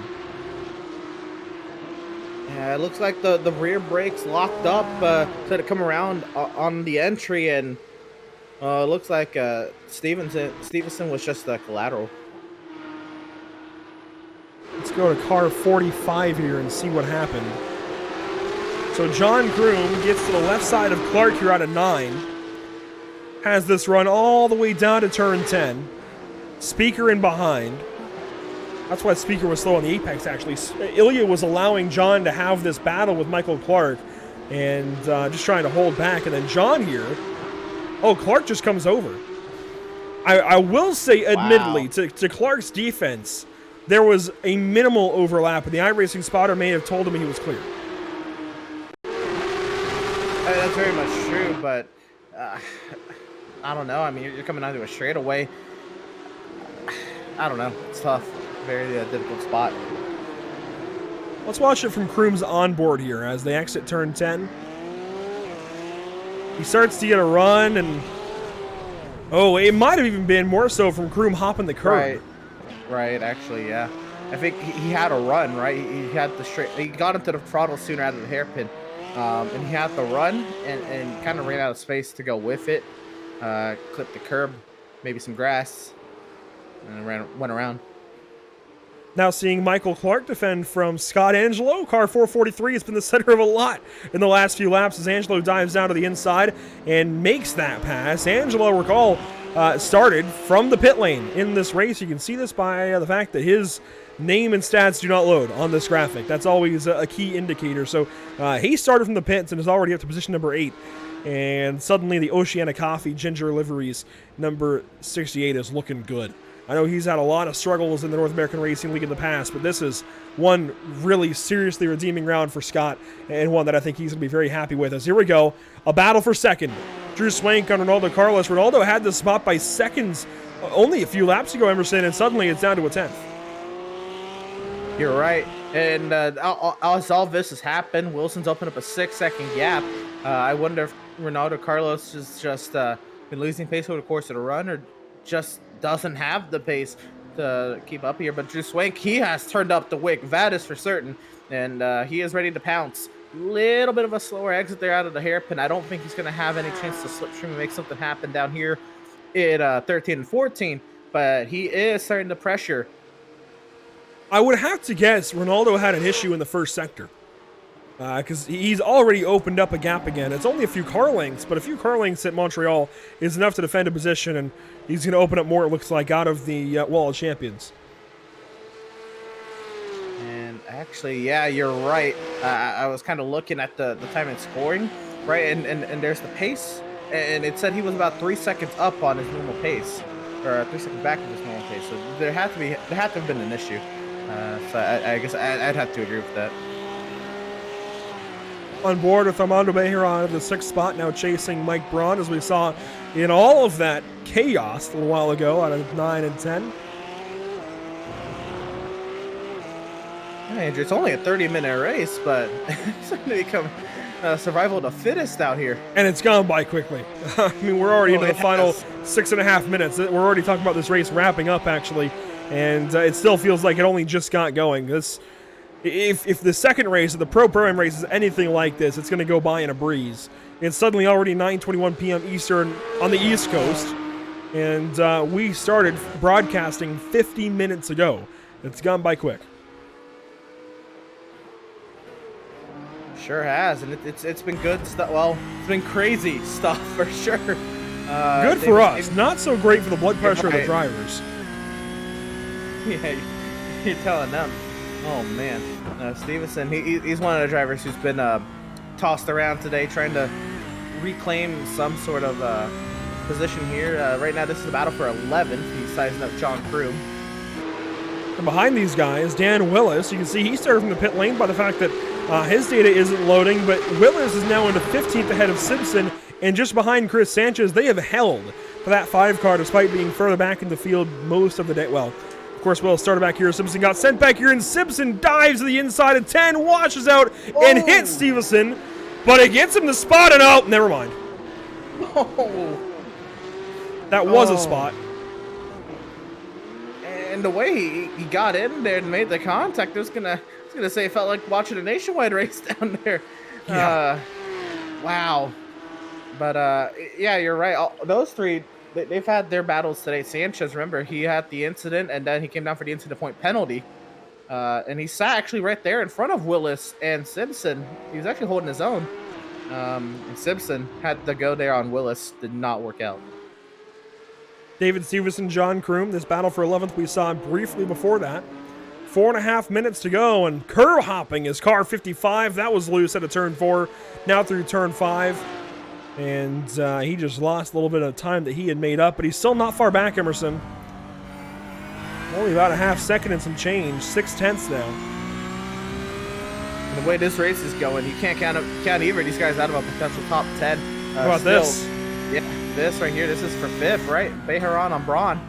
Yeah, it looks like the rear brakes locked up to come around on the entry, and it looks like Stevenson was just a collateral. Let's go to car 45 here and see what happened. So John Kroom gets to the left side of Clark here out of 9. Has this run all the way down to turn 10. Speaker in behind. That's why Speaker was slow on the apex, actually. Ilya was allowing John to have this battle with Michael Clark and just trying to hold back. And then John here, Clark just comes over. I will say, admittedly, to Clark's defense, there was a minimal overlap, and the iRacing spotter may have told him he was clear. That's very much true, but I don't know. I mean, you're coming onto a straightaway. I don't know. It's tough. Very difficult spot. Let's watch it from Kroom's onboard here as they exit turn 10. He starts to get a run, and it might have even been more so from Kroom hopping the curb. Right. Actually, yeah. I think he had a run, right? He had he got into the throttle sooner out of the hairpin, and he had the run and kind of ran out of space to go with it. Clipped the curb, maybe some grass, and went around. Now seeing Michael Clark defend from Scott Angelo. Car 443 has been the center of a lot in the last few laps as Angelo dives down to the inside and makes that pass. Angelo, recall, started from the pit lane in this race. You can see this by the fact that his name and stats do not load on this graphic. That's always a key indicator. So he started from the pits and is already up to position number 8. And suddenly the Oceana Coffee Ginger Liveries number 68 is looking good. I know he's had a lot of struggles in the North American Racing League in the past, but this is one really seriously redeeming round for Scott, and one that I think he's going to be very happy with. As here we go, a battle for second. Drew Swank on Ronaldo Carlos. Ronaldo had this spot by seconds only a few laps ago, Emerson, and suddenly it's down to a 10th. You're right. And as all this has happened, Wilson's opened up a 6-second gap. I wonder if Ronaldo Carlos has just been losing pace over the course of the run, or just doesn't have the pace to keep up here. But Drew Swank, he has turned up the wick. That is for certain. And he is ready to pounce. Little bit of a slower exit there out of the hairpin. I don't think he's going to have any chance to slipstream and make something happen down here at 13 and 14. But he is starting to pressure. I would have to guess Ronaldo had an issue in the first sector. Because he's already opened up a gap again. It's only a few car lengths, but a few car lengths at Montreal is enough to defend a position, and he's going to open up more, it looks like, out of the Wall of Champions. And actually, yeah, you're right. I was kind of looking at the time and scoring, right? And there's the pace, and it said he was about 3 seconds up on his normal pace, or 3 seconds back of his normal pace. So there had to have been an issue. So I guess I'd have to agree with that. On board with Armando Bejeron of the 6th spot, now chasing Mike Braun, as we saw in all of that chaos a little while ago out of 9 and 10. Yeah, Andrew, it's only a 30-minute race, but it's going to become survival of the fittest out here. And it's gone by quickly. I mean, we're already into the final 6.5 minutes. We're already talking about this race wrapping up, actually, and it still feels like it only just got going. If the second race, the Pro-Am race, is anything like this, it's going to go by in a breeze. It's suddenly already 9:21 p.m. Eastern on the East Coast, and we started broadcasting 50 minutes ago. It's gone by quick. Sure has, and it's been good stuff. Well, it's been crazy stuff for sure. Good for us. Not so great for the blood pressure of the drivers. Yeah, you're telling them. Oh man, Stevenson, he's one of the drivers who's been tossed around today, trying to reclaim some sort of position here. Right now, this is a battle for 11th. He's sizing up John Kroom. And behind these guys, Dan Willis, you can see he started from the pit lane by the fact that his data isn't loading, but Willis is now into 15th ahead of Simpson, and just behind Chris Sanchez. They have held for that 5 car despite being further back in the field most of the day. Well, of course, Willis started back here. Simpson got sent back here, and Simpson dives to the inside of 10, washes out, and hits Stevenson, but it gets him the spot, and oh, never mind. That was a spot. And the way he got in there and made the contact, I was gonna say it felt like watching a nationwide race down there. Yeah. Wow. But yeah, you're right. Those three, they've had their battles today. Sanchez, remember, he had the incident, and then he came down for the incident point penalty. And he sat actually right there in front of Willis and Simpson. He was actually holding his own. And Simpson had to go there on Willis. Did not work out. David Stevenson, John Kroom. This battle for 11th we saw briefly before that. 4.5 minutes to go, and curb hopping is car 55. That was loose at a turn 4, now through turn 5. And he just lost a little bit of time that he had made up, but he's still not far back, Emerson. Only about a half second and some change, 6/10 now. And the way this race is going, you can't count either of these guys out of a potential top 10. How about this? Yeah, this right here, this is for 5th, right? Bejaran on Braun.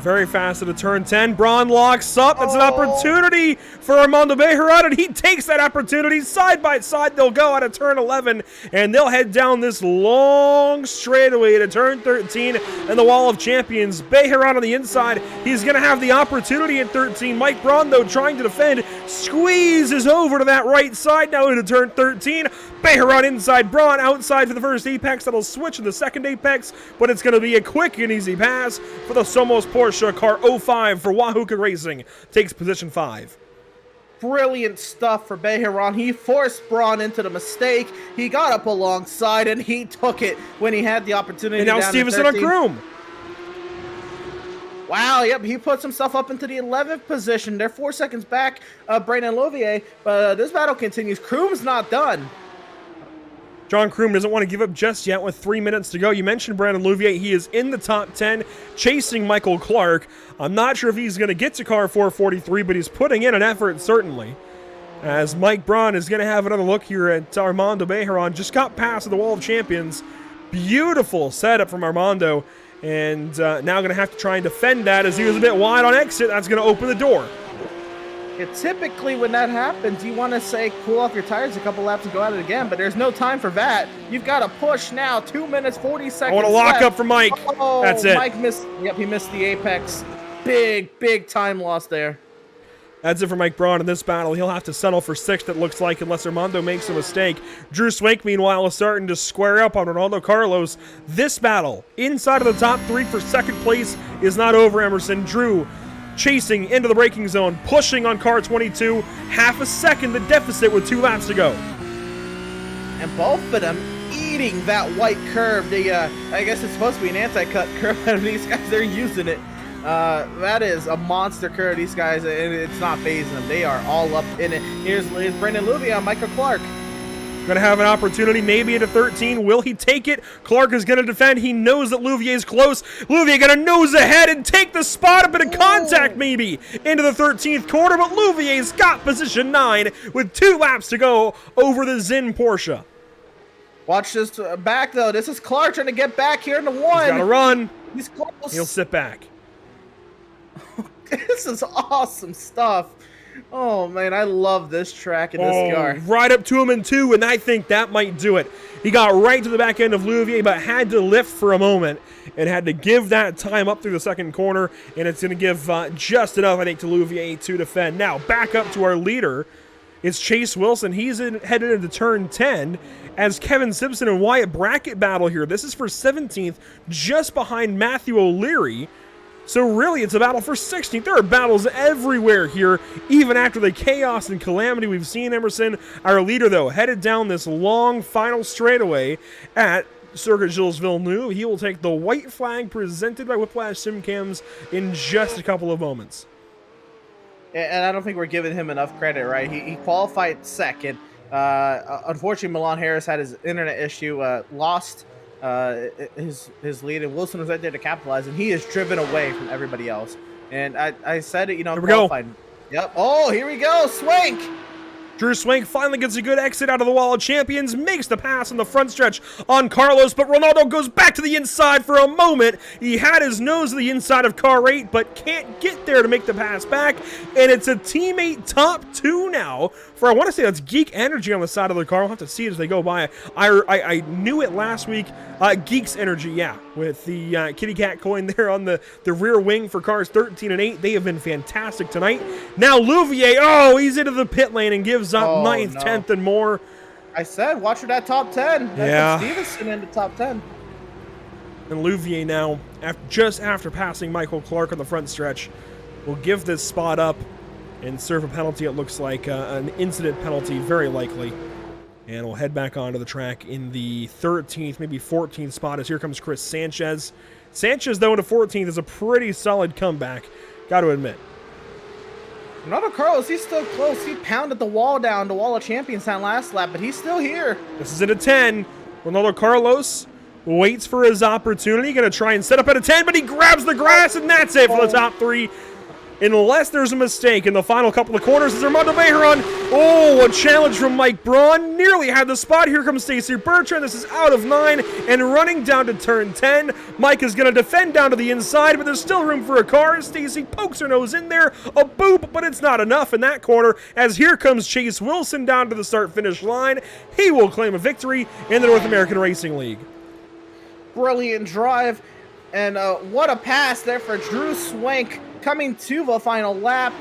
Very fast at a turn 10. Braun locks up. That's an opportunity for Armando Bejarano, and he takes that opportunity. Side by side, they'll go out of turn 11, and they'll head down this long straightaway to turn 13 and the Wall of Champions. Bejarano on the inside. He's going to have the opportunity at 13. Mike Braun, though, trying to defend, squeezes over to that right side now into turn 13. Bejarano inside, Braun outside for the first apex. That'll switch in the second apex, but it's going to be a quick and easy pass for the Somos Porsche car 05 for Wahooka Racing. Takes position 5. Brilliant stuff for Bejaran. He forced Braun into the mistake. He got up alongside, and he took it when he had the opportunity. And now Stevenson on Kroom. Wow, yep, he puts himself up into the 11th position. They're 4 seconds back of Brandon Louvier, but this battle continues. Kroom's not done. John Kroom doesn't want to give up just yet with 3 minutes to go. You mentioned Brandon Louvier. He is in the top 10, chasing Michael Clark. I'm not sure if he's going to get to car 443, but he's putting in an effort, certainly. As Mike Braun is going to have another look here at Armando Bejarano. Just got past the Wall of Champions. Beautiful setup from Armando. And now going to have to try and defend that as he was a bit wide on exit. That's going to open the door. Yeah, typically when that happens, you want to say cool off your tires a couple laps and go at it again, but there's no time for that. You've got to push now. 2 minutes, 40 seconds I want to lock left. up for Mike. Oh, that's it. Mike missed. Yep, he missed the apex. Big time loss there. That's it for Mike Braun in this battle. He'll have to settle for 6th, it looks like, unless Armando makes a mistake. Drew Swank, meanwhile, is starting to square up on Ronaldo Carlos. This battle, inside of the top 3 for 2nd place, is not over, Emerson. Drew chasing into the braking zone, pushing on car 22, half a second the deficit with 2 laps to go. And both of them eating that white curve. I guess it's supposed to be an anti-cut curve, and these guys, they're using it. That is a monster curve, these guys, and it's not phasing them. They are all up in it. Here's Brandon Louvier on Michael Clark. Going to have an opportunity, maybe into 13. Will he take it? Clark is going to defend. He knows that Louvier is close. Louvier going to nose ahead and take the spot. A bit of contact, maybe, into the 13th corner, but Louvier's got position 9 with 2 laps to go over the Zin Porsche. Watch this back, though. This is Clark trying to get back here in the 1. He's got to run. He's close. He'll sit back. This is awesome stuff. Oh, man, I love this track in this car. Right up to him in 2, and I think that might do it. He got right to the back end of Louvier, but had to lift for a moment and had to give that time up through the 2nd corner, and it's going to give just enough, I think, to Louvier to defend. Now, back up to our leader. It's Chase Wilson. He's headed into turn 10 as Kevin Simpson and Wyatt bracket battle here. This is for 17th, just behind Matthew O'Leary. So really, it's a battle for 16th. There are battles everywhere here, even after the chaos and calamity we've seen, Emerson. Our leader, though, headed down this long final straightaway at Circuit Gilles Villeneuve. He will take the white flag presented by Whiplash Simcams in just a couple of moments. And I don't think we're giving him enough credit, right? He qualified 2nd. Unfortunately, Milan Harris had his internet issue, lost his lead, and Wilson was right there to capitalize, and he is driven away from everybody else. And I said it, Here we go. Yep. Oh, here we go. Swank. Drew Swank finally gets a good exit out of the Wall of Champions, makes the pass on the front stretch on Carlos, but Ronaldo goes back to the inside for a moment. He had his nose to the inside of car 8, but can't get there to make the pass back, and it's a teammate top 2 now for, I want to say that's Geek Energy on the side of the car. We'll have to see it as they go by. I knew it last week. Geek's Energy, yeah, with the kitty cat coin there on the rear wing for cars 13 and 8. They have been fantastic tonight. Now Louvier, he's into the pit lane and gives up 9th, 10th, and more. I said, watch for that top 10. Yeah. Stevenson in the top 10. And Louvier now, just after passing Michael Clark on the front stretch, will give this spot up and serve a penalty. It looks like an incident penalty, very likely. And we'll head back onto the track in the 13th, maybe 14th spot as here comes Chris Sanchez. Sanchez, though, into 14th is a pretty solid comeback, got to admit. Ronaldo Carlos, he's still close. He pounded the wall down, the Wall of Champions down last lap, but he's still here. This is at a 10. Ronaldo Carlos waits for his opportunity. Going to try and set up at a 10, but he grabs the grass, and that's it for the top 3. Unless there's a mistake in the final couple of corners, is Armando Bejaron. Oh, a challenge from Mike Braun. Nearly had the spot. Here comes Stacy Bertrand. This is out of 9 and running down to turn 10. Mike is going to defend down to the inside, but there's still room for a car. Stacy pokes her nose in there. A boop, but it's not enough in that corner as here comes Chase Wilson down to the start-finish line. He will claim a victory in the North American Racing League. Brilliant drive, and what a pass there for Drew Swank. Coming to the final lap,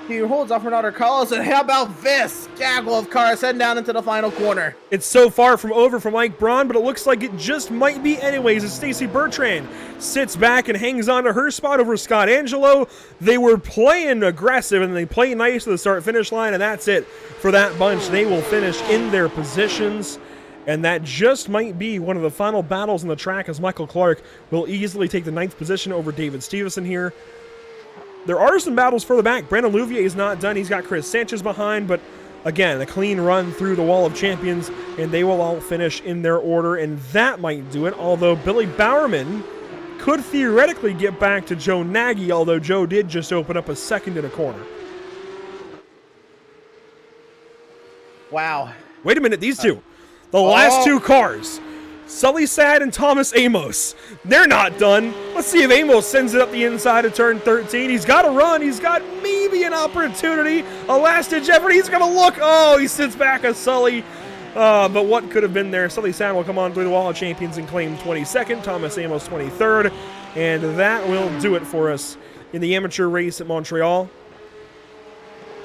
he holds off Ronaldo Carlos, and how about this? Gaggle of cars heading down into the final corner. It's so far from over for Mike Braun, but it looks like it just might be anyways as Stacy Bertrand sits back and hangs on to her spot over Scott Angelo. They were playing aggressive, and they play nice to the start-finish line, and that's it for that bunch. They will finish in their positions. And that just might be one of the final battles on the track as Michael Clark will easily take the 9th position over David Stevenson here. There are some battles further back. Brandon Louvier is not done. He's got Chris Sanchez behind, but again, a clean run through the Wall of Champions, and they will all finish in their order, and that might do it, although Billy Bowerman could theoretically get back to Joe Nagy, although Joe did just open up a second in a corner. Wow. Wait a minute, these two. The last 2 cars. Sully Sad and Thomas Amos. They're not done. Let's see if Amos sends it up the inside of turn 13. He's got to run. He's got maybe an opportunity. A last-ditch effort. He's going to look. Oh, he sits back as Sully. But what could have been there? Sully Sad will come on through the Wall of Champions and claim 22nd. Thomas Amos 23rd. And that will do it for us in the amateur race at Montreal.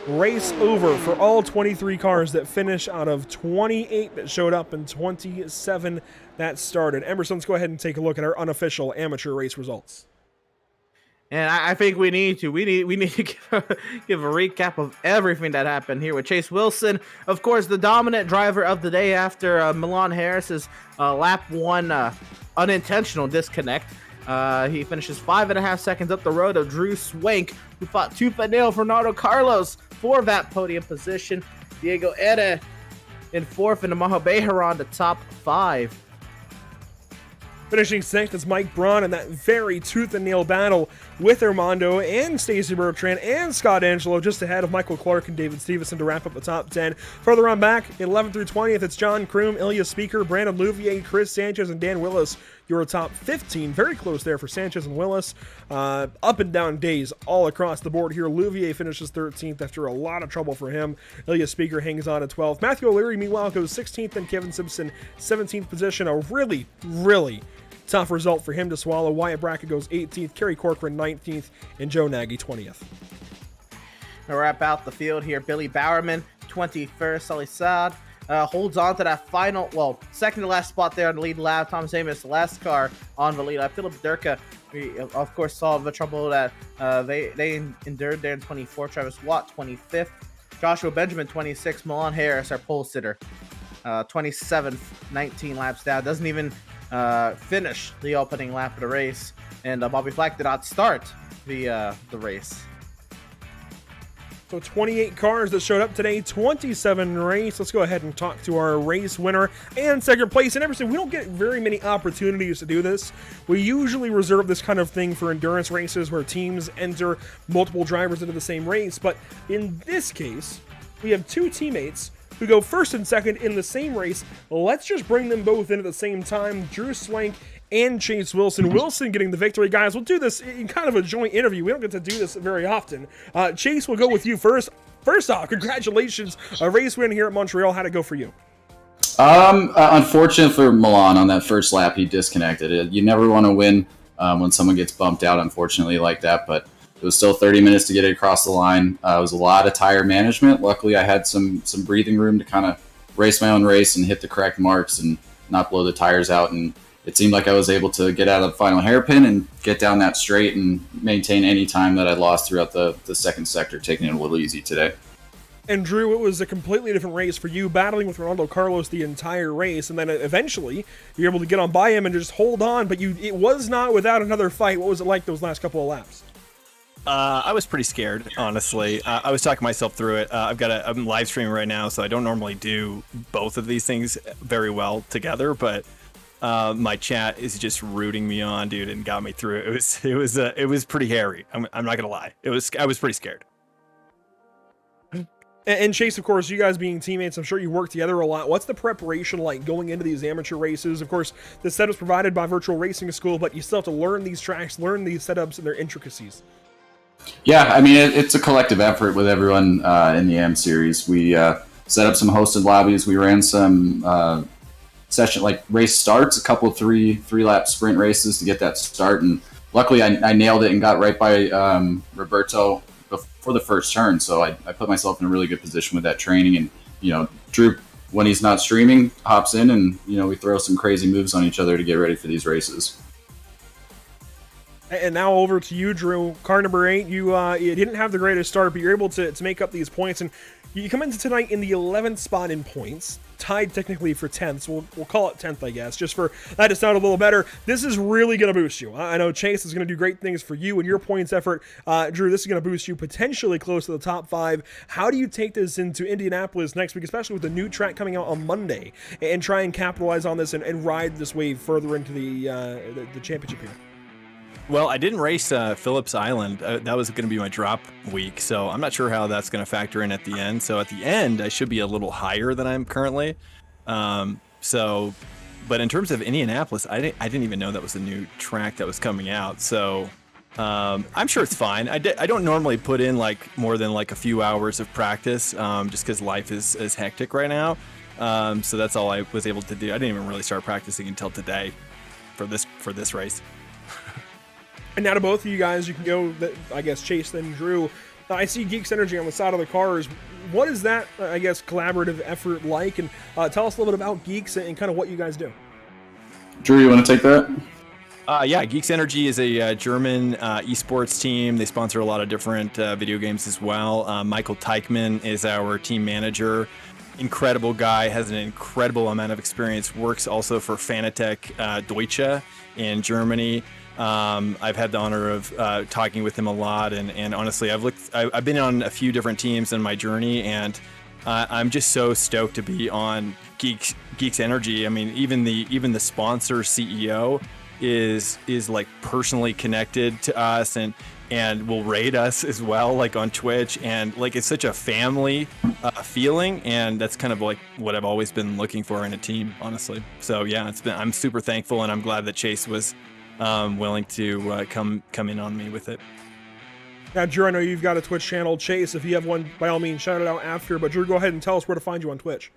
Race over for all 23 cars that finish out of 28 that showed up and 27 that started. Emerson, let's go ahead and take a look at our unofficial amateur race results. And I think we need to give a recap of everything that happened here with Chase Wilson. Of course, the dominant driver of the day after Milan Harris's lap 1 unintentional disconnect. He finishes 5.5 seconds up the road of Drew Swank, who fought tooth and nail for Ronaldo Carlos for that podium position. Diego Eda in 4th, and Armando Bejaron the top 5. Finishing 6th is Mike Braun in that very tooth and nail battle with Armando and Stacy Bertrand and Scott Angelo, just ahead of Michael Clark and David Stevenson to wrap up the top 10. Further on back, 11th through 20th, it's John Kroom, Ilya Speaker, Brandon Louvier, Chris Sanchez, and Dan Willis. Your top 15, very close there for Sanchez and Willis. Up and down days all across the board here. Louvier finishes 13th after a lot of trouble for him. Ilya Speaker hangs on at 12th. Matthew O'Leary, meanwhile, goes 16th, and Kevin Simpson, 17th position. A really, really tough result for him to swallow. Wyatt Brackett goes 18th, Kerry Corcoran 19th, and Joe Nagy 20th. To wrap out the field here, Billy Bowerman, 21st, Sully Saad. Holds on to that final, second to last spot there on the lead lap. Thomas Amos, the last car on the lead. Philip Durka, we of course saw the trouble that they endured there in 24th. Travis Watt, 25th. Joshua Benjamin, 26th. Milan Harris, our pole sitter, 27th, 19 laps down. Doesn't even finish the opening lap of the race. And Bobby Flack did not start the race. So 28 cars that showed up today, 27 race. Let's go ahead and talk to our race winner and second place. And Emerson, we don't get very many opportunities to do this. We usually reserve this kind of thing for endurance races where teams enter multiple drivers into the same race. But in this case, we have two teammates who go first and second in the same race. Let's just bring them both in at the same time. Drew Swank and Chase Wilson. Wilson getting the victory. Guys, we'll do this in kind of a joint interview. We don't get to do this very often. Chase, we'll go with you first. First off, congratulations. A race win here at Montreal. How'd it go for you? Unfortunate for Milan on that first lap, he disconnected. You never want to win when someone gets bumped out, unfortunately, like that. But it was still 30 minutes to get it across the line. It was a lot of tire management. Luckily, I had some breathing room to kind of race my own race and hit the correct marks and not blow the tires out. And it seemed like I was able to get out of the final hairpin and get down that straight and maintain any time that I lost throughout the second sector, taking it a little easy today. And Drew, it was a completely different race for you, battling with Ronaldo Carlos the entire race, and then eventually you're able to get on by him and just hold on, but it was not without another fight. What was it like those last couple of laps? I was pretty scared, honestly. I was talking myself through it. I'm live streaming right now, so I don't normally do both of these things very well together, but my chat is just rooting me on, dude, and got me through it. It was pretty hairy. I'm not gonna lie. I was pretty scared. And Chase, of course, you guys being teammates, I'm sure you work together a lot. What's the preparation like going into these amateur races? Of course, the setup's provided by Virtual Racing School, but you still have to learn these tracks, learn these setups and their intricacies. Yeah, I mean, it's a collective effort with everyone in the AM series. We set up some hosted lobbies. We ran some session, like race starts, a couple of three-lap sprint races to get that start. And luckily, I nailed it and got right by Roberto before the first turn. So I put myself in a really good position with that training. And, Drew, when he's not streaming, hops in and, we throw some crazy moves on each other to get ready for these races. And now over to you, Drew. Car number 8, you didn't have the greatest start, but you're able to make up these points. And you come into tonight in the 11th spot in points, tied technically for 10th. So we'll call it 10th, I guess, just for that to sound a little better. This is really going to boost you. I know Chase is going to do great things for you and your points effort. Drew, this is going to boost you potentially close to the top 5. How do you take this into Indianapolis next week, especially with the new track coming out on Monday, and try and capitalize on this and ride this wave further into the championship here? Well, I didn't race Phillips Island. That was going to be my drop week, so I'm not sure how that's going to factor in at the end. So at the end, I should be a little higher than I'm currently. But in terms of Indianapolis, I didn't even know that was a new track that was coming out. So I'm sure it's fine. I don't normally put in more than a few hours of practice, just because life is hectic right now. So that's all I was able to do. I didn't even really start practicing until today for this race. And now to both of you guys, you can go, I guess, Chase, then Drew. I see Geeks Energy on the side of the cars. What is that, I guess, collaborative effort like? And tell us a little bit about Geeks and kind of what you guys do. Drew, you want to take that? Yeah, Geeks Energy is a German esports team. They sponsor a lot of different video games as well. Michael Teichmann is our team manager. Incredible guy, has an incredible amount of experience, works also for Fanatec Deutsche in Germany. I've had the honor of talking with him a lot, and honestly, I've been on a few different teams in my journey, and I'm just so stoked to be on Geeks Energy. I mean, even the sponsor CEO is personally connected to us and will raid us as well, on Twitch, and it's such a family feeling, and that's kind of what I've always been looking for in a team, honestly. So yeah, I'm super thankful, and I'm glad that Chase was willing to come in on me with it. Now, Drew, I know you've got a Twitch channel. Chase, if you have one, by all means, shout it out after. But Drew, go ahead and tell us where to find you on Twitch.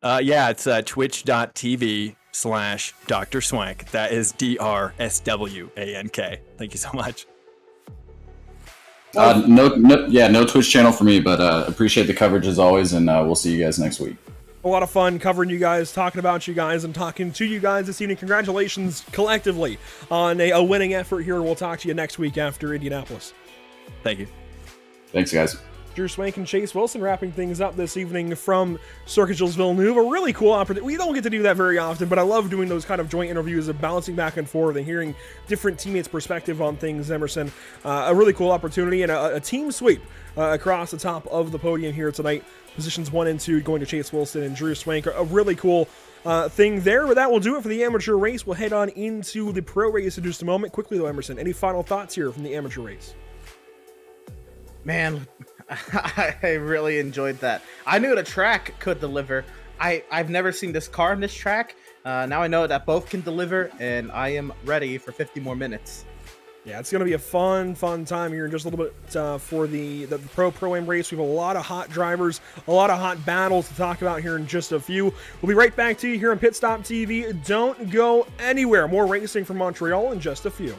Yeah, it's twitch.tv/Dr. Swank. That is DRSWANK. Thank you so much. No Twitch channel for me, but appreciate the coverage as always, and we'll see you guys next week. A lot of fun covering you guys, talking about you guys, and talking to you guys this evening. Congratulations collectively on a winning effort here, and we'll talk to you next week after Indianapolis. Thank you. Thanks, guys. Drew Swank and Chase Wilson wrapping things up this evening from Circuit Gilles Villeneuve. A really cool opportunity. We don't get to do that very often, but I love doing those kind of joint interviews of bouncing back and forth and hearing different teammates' perspective on things, Emerson. A really cool opportunity and a team sweep across the top of the podium here tonight. Positions 1 and 2 going to Chase Wilson and Drew Swank. A really cool thing there, but that will do it for the amateur race. We'll head on into the pro race in just a moment. Quickly though, Emerson, any final thoughts here from the amateur race? Man, I really enjoyed that. I knew the track could deliver. I've never seen this car on this track. Now I know that both can deliver, and I am ready for 50 more minutes. Yeah, it's going to be a fun time here in just a little bit for the Pro-Am race. We have a lot of hot drivers, a lot of hot battles to talk about here in just a few. We'll be right back to you here on Pit Stop TV. Don't go anywhere. More racing from Montreal in just a few.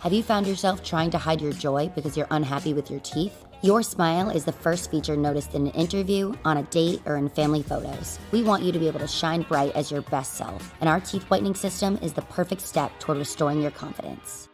Have you found yourself trying to hide your joy because you're unhappy with your teeth? Your smile is the first feature noticed in an interview, on a date, or in family photos. We want you to be able to shine bright as your best self, and our teeth whitening system is the perfect step toward restoring your confidence.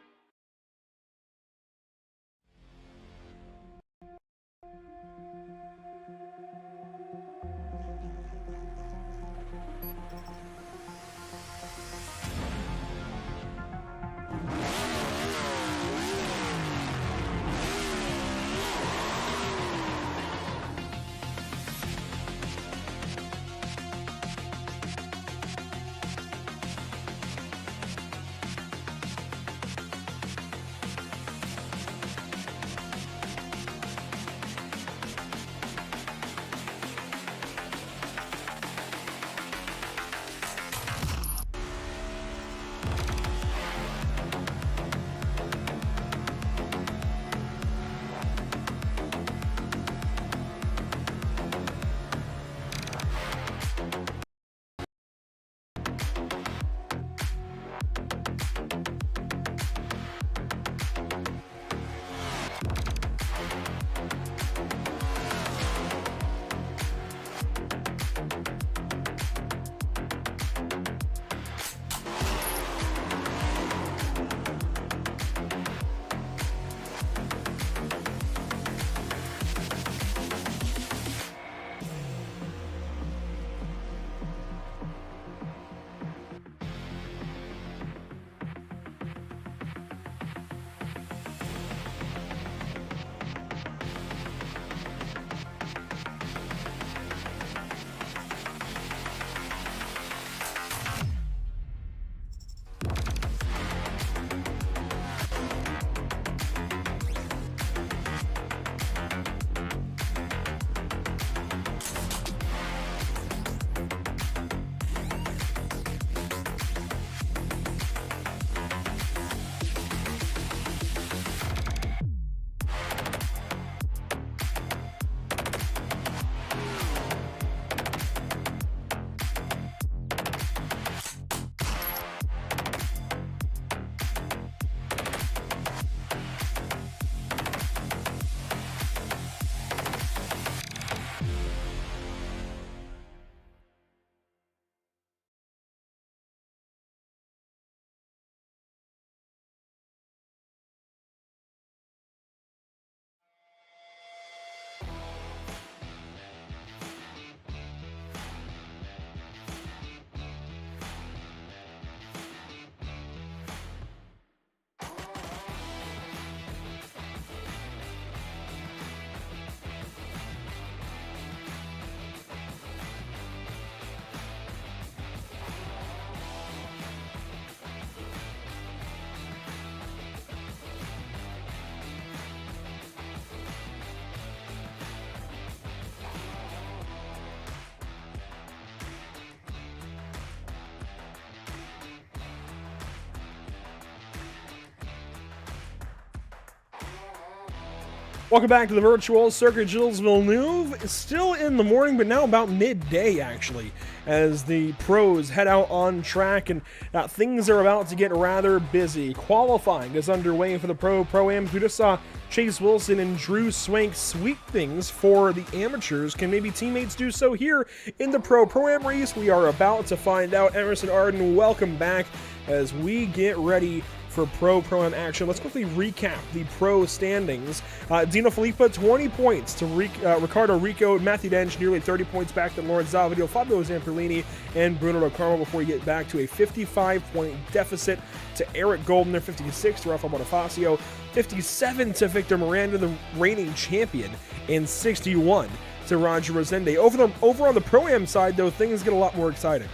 Welcome back to the virtual circuit. Gilles Villeneuve is still in the morning, but now about midday, actually, as the pros head out on track, and things are about to get rather busy. Qualifying is underway for the Pro-Am. We just saw Chase Wilson and Drew Swank sweep things for the amateurs. Can maybe teammates do so here in the Pro-Am race? We are about to find out. Emerson Arden, welcome back as we get ready for Pro-Am action. Let's quickly recap the pro standings. Dino Filippa, 20 points to Ricardo Rico, Matthew Dench, nearly 30 points back to Lawrence Zavadio, Fabio Zamperlini, and Bruno Del Carmo before we get back to a 55-point deficit to Eric Goldner, 56 to Rafael Bonifacio, 57 to Victor Miranda, the reigning champion, and 61 to Roger Rosende. Over on the Pro-Am side, though, things get a lot more exciting.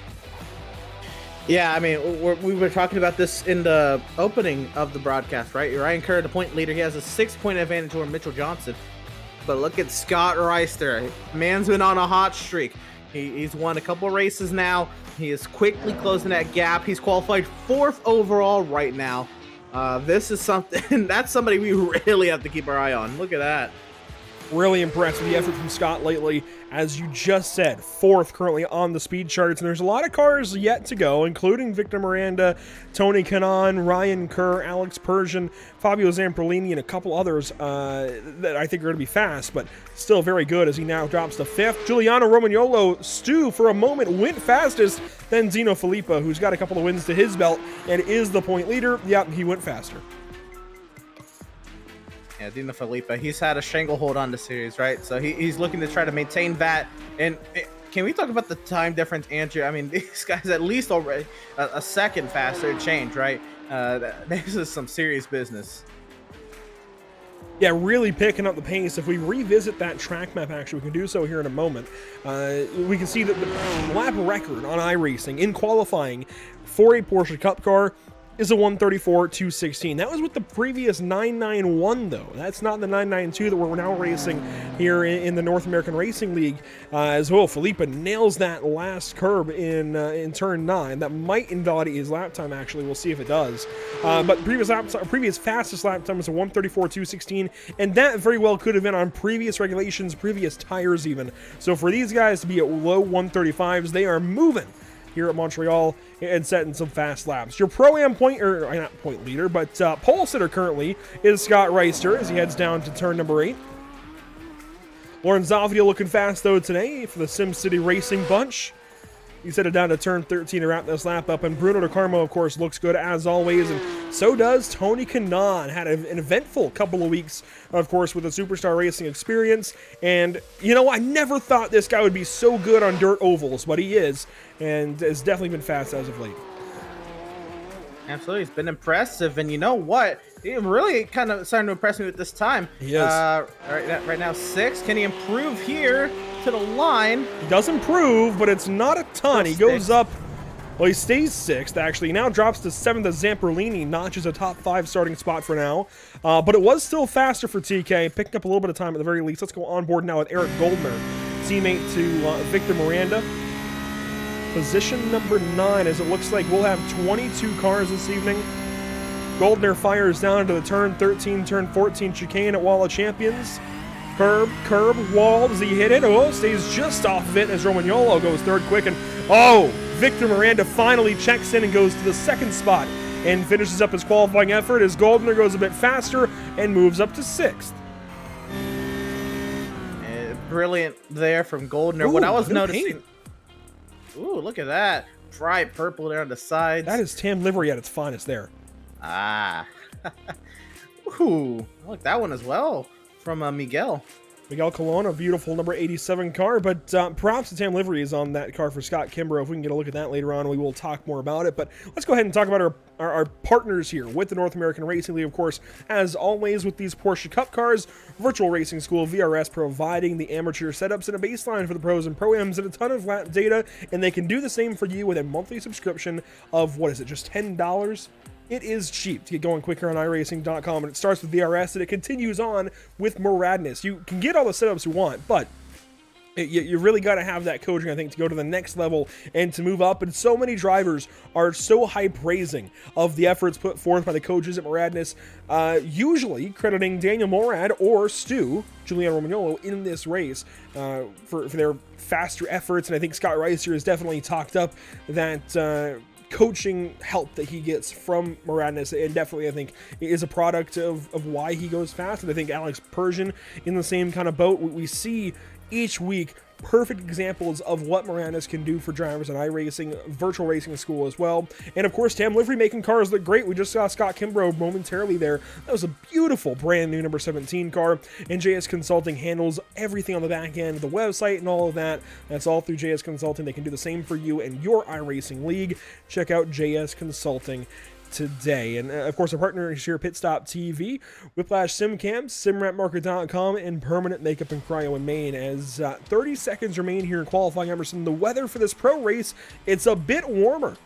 Yeah, I mean, we were talking about this in the opening of the broadcast, right? Ryan Kerr, the point leader, he has a 6-point advantage over Mitchell Johnson. But look at Scott Reister. Man's been on a hot streak. He's won a couple races now. He is quickly closing that gap. He's qualified 4th overall right now. This is something, that's somebody we really have to keep our eye on. Look at that. Really impressed with the effort from Scott lately. As you just said, 4th currently on the speed charts, and there's a lot of cars yet to go, including Victor Miranda, Tony Kanaan, Ryan Kerr, Alex Persian, Fabio Zamperlini, and a couple others that I think are going to be fast, but still very good as he now drops to 5th. Giuliano Romagnolo, Stu, for a moment, went fastest, then Dino Filippa, who's got a couple of wins to his belt and is the point leader. Yep, he went faster. Yeah, Dino Filippa, he's had a stranglehold on the series, right? So he's looking to try to maintain that. And can we talk about the time difference, Andrew? I mean, these guys at least already a second faster change, right? This is some serious business. Yeah, really picking up the pace. If we revisit that track map, actually, we can do so here in a moment. We can see that the lap record on iRacing in qualifying for a Porsche Cup car is a 134.216. That was with the previous 991, though. That's not the 992 that we're now racing here in the North American Racing League as well. Filippa nails that last curb in turn 9. That might invalidate his lap time, actually. We'll see if it does. But previous fastest lap time was a 134.216, and that very well could have been on previous regulations, previous tires even. So for these guys to be at low 135s, they are moving here at Montreal and setting some fast laps. Your Pro-Am not point leader, but pole sitter currently is Scott Reister as he heads down to turn number 8. Lawrence Zavadio looking fast though today for the SimCity Racing bunch. He's headed down to turn 13 to wrap this lap up, and Bruno Del Carmo, of course, looks good as always, and so does Tony Kanaan. Had an eventful couple of weeks, of course, with a Superstar Racing experience, and, you know, I never thought this guy would be so good on dirt ovals, but he is, and has definitely been fast as of late. Absolutely, he's been impressive, and you know what? He really kind of starting to impress me with this time. He is. Right now, 6. Can he improve here to the line? He does improve, but it's not a ton. He goes up. Well, he stays 6th, actually. He now drops to 7th as Zamperlini notches a top 5 starting spot for now. But it was still faster for TK, picking up a little bit of time at the very least. Let's go on board now with Eric Goldner, teammate to Victor Miranda. Position number 9, as it looks like we'll have 22 cars this evening. Goldner fires down into the turn 13, turn 14 chicane at Wall of Champions. Curb, wall, does he hit it? Oh, stays just off of it as Romagnolo goes 3rd quick, and oh, Victor Miranda finally checks in and goes to the 2nd spot and finishes up his qualifying effort as Goldner goes a bit faster and moves up to 6th. Brilliant there from Goldner. Ooh, what I was new noticing... paint. Ooh, look at that. Bright purple there on the sides. That is Tam livery at its finest there. Ah. Ooh, I like that one as well from Miguel. Miguel Colon, a beautiful number 87 car, but props to Tam livery is on that car for Scott Kimbrough. If we can get a look at that later on, we will talk more about it. But let's go ahead and talk about our partners here with the North American Racing League, of course, as always with these Porsche Cup cars. Virtual Racing School, VRS, providing the amateur setups and a baseline for the pros and pro-ams and a ton of lap data, and they can do the same for you with a monthly subscription of, what is it, just $10? It is cheap to get going quicker on iRacing.com, and it starts with VRS, and it continues on with more radness. You can get all the setups you want, but You really got to have that coaching, I think, to go to the next level and to move up. And so many drivers are so high praising of the efforts put forth by the coaches at Moradness, usually crediting Daniel Morad or Stu, Giuliano Romagnolo, in this race for their faster efforts. And I think Scott Reiser has definitely talked up that coaching help that he gets from Moradness, and definitely I think is a product of why he goes fast. And I think Alex Persian in the same kind of boat. We see each week perfect examples of what Moradness can do for drivers in iRacing, virtual racing school as well. And of course, Tam Livery making cars look great. We just saw Scott Kimbrough momentarily there. That was a beautiful brand new number 17 car, and JS Consulting handles everything on the back end, the website and all of that. That's all through JS Consulting. They can do the same for you and your iRacing league. Check out JS Consulting today. And of course, our partners here, Pit Stop TV, Whiplash SimCam, SimRapMarket.com, and Permanent Makeup and Cryo in Maine. As 30 seconds remain here in qualifying, Emerson, the weather for this pro race, it's a bit warmer.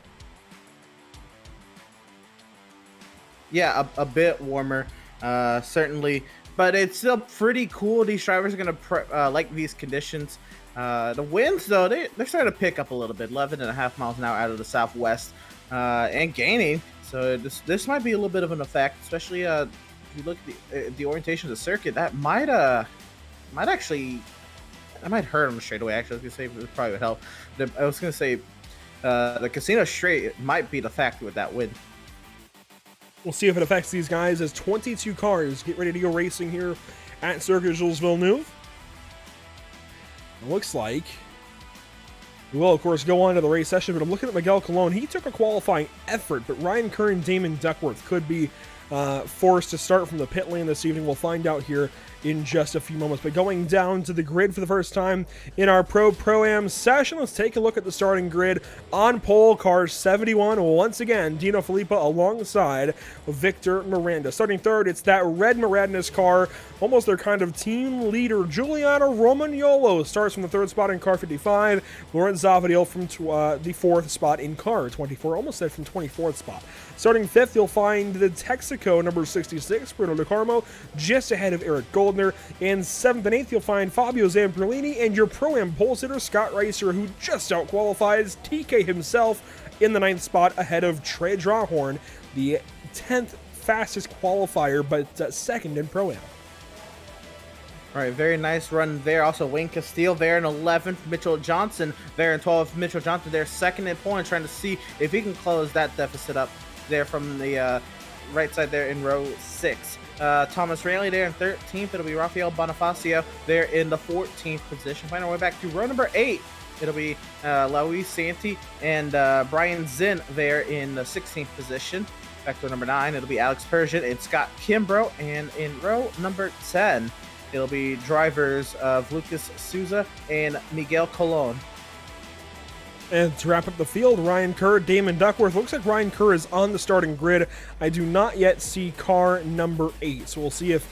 Yeah, a bit warmer, certainly, but it's still pretty cool. These drivers are going to like these conditions. The winds, though, they're starting to pick up a little bit, 11.5 miles an hour out of the southwest, and gaining. So this might be a little bit of an effect, especially if you look at the orientation of the circuit. That might hurt him straight away. Actually, I was gonna say it probably would help. I was gonna say the Casino Straight might be the factor with that wind. We'll see if it affects these guys as 22 cars get ready to go racing here at Circuit Jules Villeneuve. It looks like we will, of course, go on to the race session, but I'm looking at Miguel Colon. He took a qualifying effort, but Ryan Kerr and Damon Duckworth could be forced to start from the pit lane this evening. We'll find out here in just a few moments. But going down to the grid for the first time in our Pro-Am session, let's take a look at the starting grid. On pole, car 71, once again, Dino Filippa alongside Victor Miranda. Starting third, it's that red Moradness car, almost their kind of team leader. Giuliano Romagnolo starts from the third spot in car 55. Lawrence Zavadil from the fourth spot in car 24, almost said from 24th spot. Starting fifth, you'll find the Texaco number 66, Bruno De Carmo, just ahead of Eric Goldner. And seventh and eighth, you'll find Fabio Zamperlini and your Pro-Am pole sitter, Scott Reiser, who just out-qualifies TK himself in the ninth spot ahead of Trey Drawhorn, the 10th fastest qualifier, but second in Pro-Am. All right, very nice run there. Also, Wayne Castile there in 11th. Mitchell Johnson there in 12th. Mitchell Johnson there second in point, trying to see if he can close that deficit up there from the right side there in row 6. Thomas Rayleigh there in 13th. It'll be Rafael Bonifacio there in the 14th position. Find our way back to row number 8. It'll be Luis Santi and Brian Zinn there in the 16th position. Back to row number 9. It'll be Alex Persian and Scott Kimbrough. And in row number 10, it'll be drivers of Lucas Souza and Miguel Colon. And to wrap up the field, Ryan Kerr, Damon Duckworth. Looks like Ryan Kerr is on the starting grid. I do not yet see car number 8, so we'll see if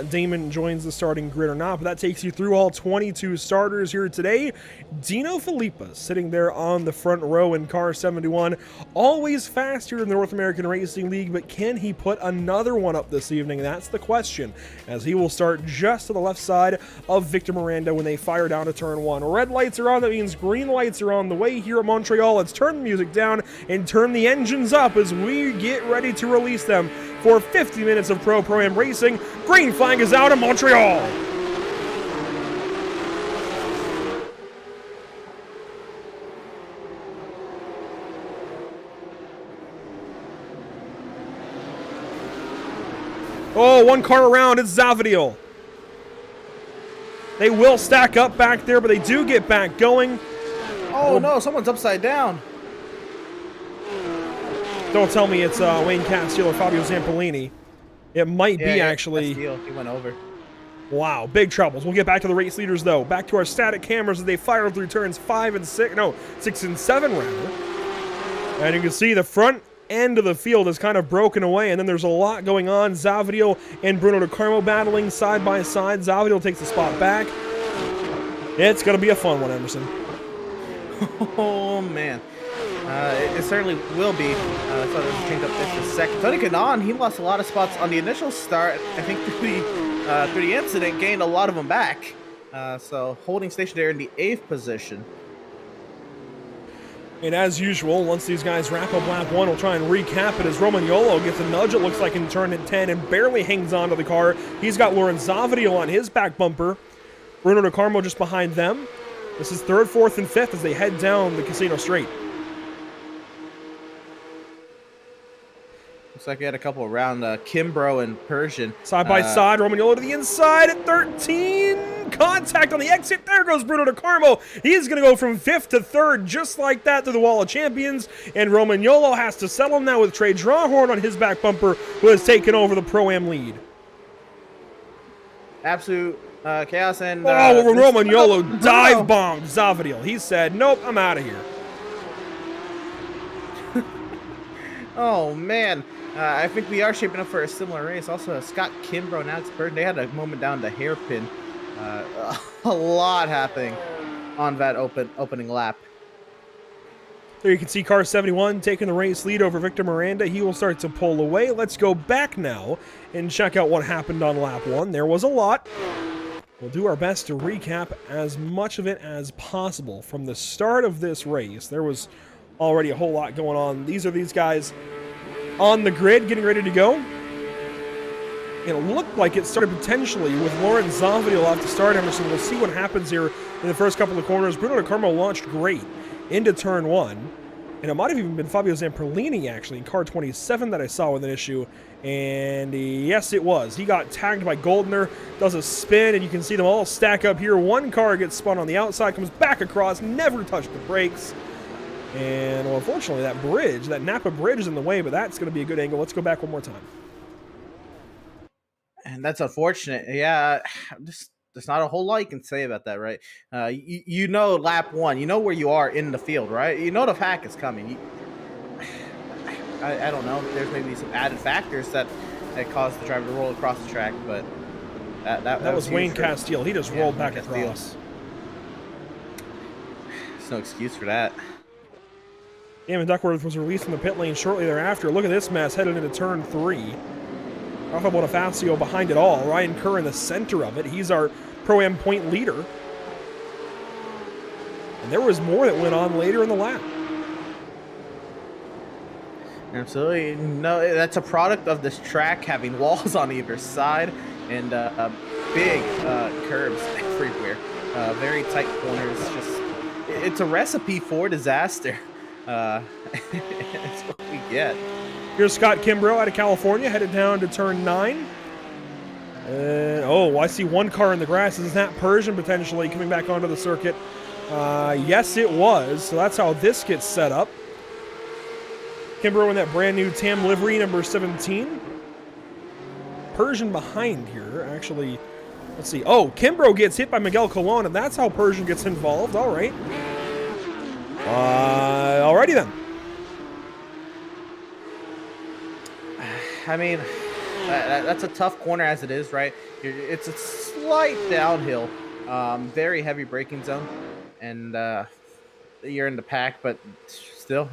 Damon joins the starting grid or not, but that takes you through all 22 starters here today. Dino Filippa sitting there on the front row in car 71, always faster in the North American Racing League, but can he put another one up this evening? That's the question, as he will start just to the left side of Victor Miranda when they fire down to turn 1. Red lights are on, that means green lights are on the way here at Montreal. Let's turn the music down and turn the engines up as we get ready to release them for 50 minutes of Pro-Am racing. Green flag is out of Montreal. Oh, one car around, it's Zavadil. They will stack up back there, but they do get back going. Oh no, someone's upside down. Don't tell me it's Wayne Castile or Fabio Zamperlini. It might be, actually. Castile. He went over. Wow, big troubles. We'll get back to the race leaders, though. Back to our static cameras as they fire through turns 6 and 7, rather. And you can see the front end of the field is kind of broken away, and then there's a lot going on. Zavadil and Bruno De Carmo battling side by side. Zavadil takes the spot back. It's going to be a fun one, Emerson. Oh, man. It certainly will be. I thought it was changed up just a second. Tony Kanaan, he lost a lot of spots on the initial start. I think through the incident, gained a lot of them back. So holding station there in the 8th position. And as usual, once these guys wrap up lap 1, we'll try and recap it as Romagnolo gets a nudge, it looks like, in turn at 10 and barely hangs on to the car. He's got Lorenz Zavadio on his back bumper. Bruno De Carmo just behind them. This is 3rd, 4th, and 5th as they head down the Casino Straight. Looks like we had a couple around Kimbrough and Persian. Side by side, Romagnolo to the inside at 13. Contact on the exit. There goes Bruno De Carmo. He's going to go from 5th to 3rd just like that to the Wall of Champions. And Romagnolo has to settle now with Trey Drawhorn on his back bumper, who has taken over the Pro-Am lead. Absolute chaos. And Romagnolo dive bombed Zavadio. He said, nope, I'm out of here. Oh, man. I think we are shaping up for a similar race. Also, Scott Kimbrough and Alex Bird, they had a moment down the hairpin. A lot happening on that opening lap. There you can see car 71 taking the race lead over Victor Miranda. He will start to pull away. Let's go back now and check out what happened on lap 1. There was a lot. We'll do our best to recap as much of it as possible. From the start of this race, there was already a whole lot going on. These are these guys on the grid getting ready to go. And it looked like it started potentially with Lorenz Zavadio off to start, Emerson. We'll see what happens here in the first couple of corners. Bruno De Carmo launched great into turn 1. And it might have even been Fabio Zamperlini, actually, in car 27 that I saw with an issue. And yes, it was. He got tagged by Goldner, does a spin, and you can see them all stack up here. One car gets spun on the outside, comes back across, never touched the brakes. And, well, unfortunately, that bridge, that Napa bridge is in the way, but that's going to be a good angle. Let's go back one more time. And that's unfortunate. Yeah, there's not a whole lot you can say about that, right? You know lap 1. You know where you are in the field, right? You know the pack is coming. I don't know. There's maybe some added factors that caused the driver to roll across the track, but that was Wayne Castile. He just rolled back across. There's no excuse for that. Damon Duckworth was released from the pit lane shortly thereafter. Look at this mess headed into turn 3. Rafa Bonifacio behind it all. Ryan Kerr in the center of it. He's our Pro-Am point leader. And there was more that went on later in the lap. Absolutely. No, that's a product of this track having walls on either side and big curbs everywhere. Very tight corners. It's a recipe for disaster. That's what we get. Here's Scott Kimbrough out of California, headed down to turn 9. I see one car in the grass. Is that Persian potentially coming back onto the circuit? Yes, it was. So that's how this gets set up. Kimbrough in that brand new TAM livery, number 17. Persian behind here, actually. Let's see. Oh, Kimbrough gets hit by Miguel Colon, and that's how Persian gets involved. All right. Alrighty then. I mean, that's a tough corner as it is, right? It's a slight downhill, very heavy braking zone, and you're in the pack, but still,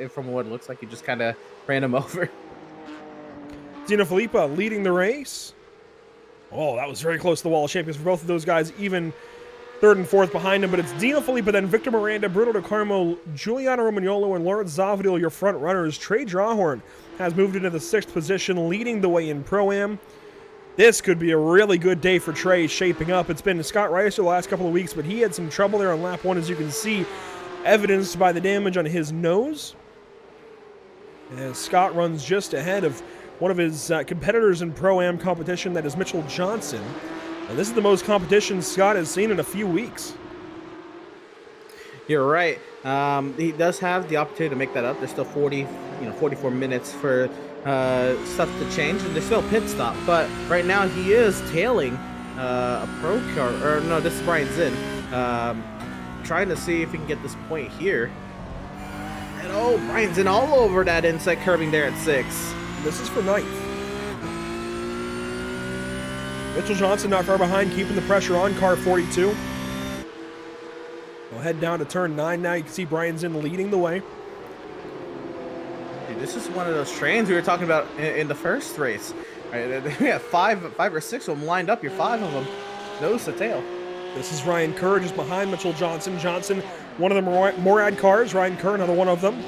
from what it looks like, you just kind of ran him over. Dino Filippa leading the race. Oh, that was very close to the Wall of Champions for both of those guys, even 3rd and 4th behind him, but it's Dino Filippa, then Victor Miranda, Bruno De Carmo, Giuliano Romagnolo, and Lorenz Zavadio, your front runners. Trey Drawhorn has moved into the 6th position, leading the way in Pro-Am. This could be a really good day for Trey shaping up. It's been Scott Reiser the last couple of weeks, but he had some trouble there on lap 1, as you can see, evidenced by the damage on his nose. As Scott runs just ahead of one of his competitors in Pro-Am competition, that is Mitchell Johnson. And this is the most competition Scott has seen in a few weeks. You're right. He does have the opportunity to make that up. There's still 44 minutes for stuff to change, and there's still a pit stop. But right now he is tailing a pro car. Or no, this is Brian Zinn. Trying to see if he can get this point here. And Brian Zinn all over that inside curbing there at 6. This is for 9th. Mitchell Johnson not far behind, keeping the pressure on car 42. We'll head down to turn 9 now. You can see Brian Zinn leading the way. Dude, this is one of those trains we were talking about in the first race. Right? We have five or six of them lined up. You're 5 of them. nose to tail. This is Ryan Kerr just behind Mitchell Johnson. Johnson, one of the Morad cars. Ryan Kerr, another one of them.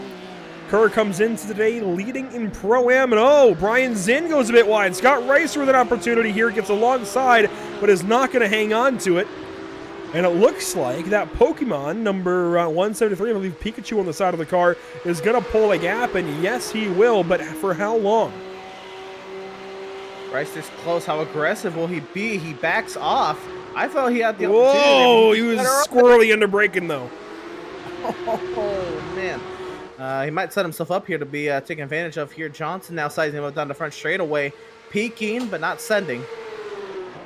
Kerr comes into today leading in Pro-Am, and Brian Zinn goes a bit wide. Scott Ricer with an opportunity here, gets alongside, but is not going to hang on to it. And it looks like that Pokemon, number 173, I believe Pikachu on the side of the car, is going to pull a gap, and yes, he will, but for how long? Ricer's close. How aggressive will he be? He backs off. I felt he had the opportunity. Whoa, he was squirrely into braking, though. Oh, man. He might set himself up here to be taken advantage of here. Johnson now sizing him up down the front straightaway. Peeking, but not sending.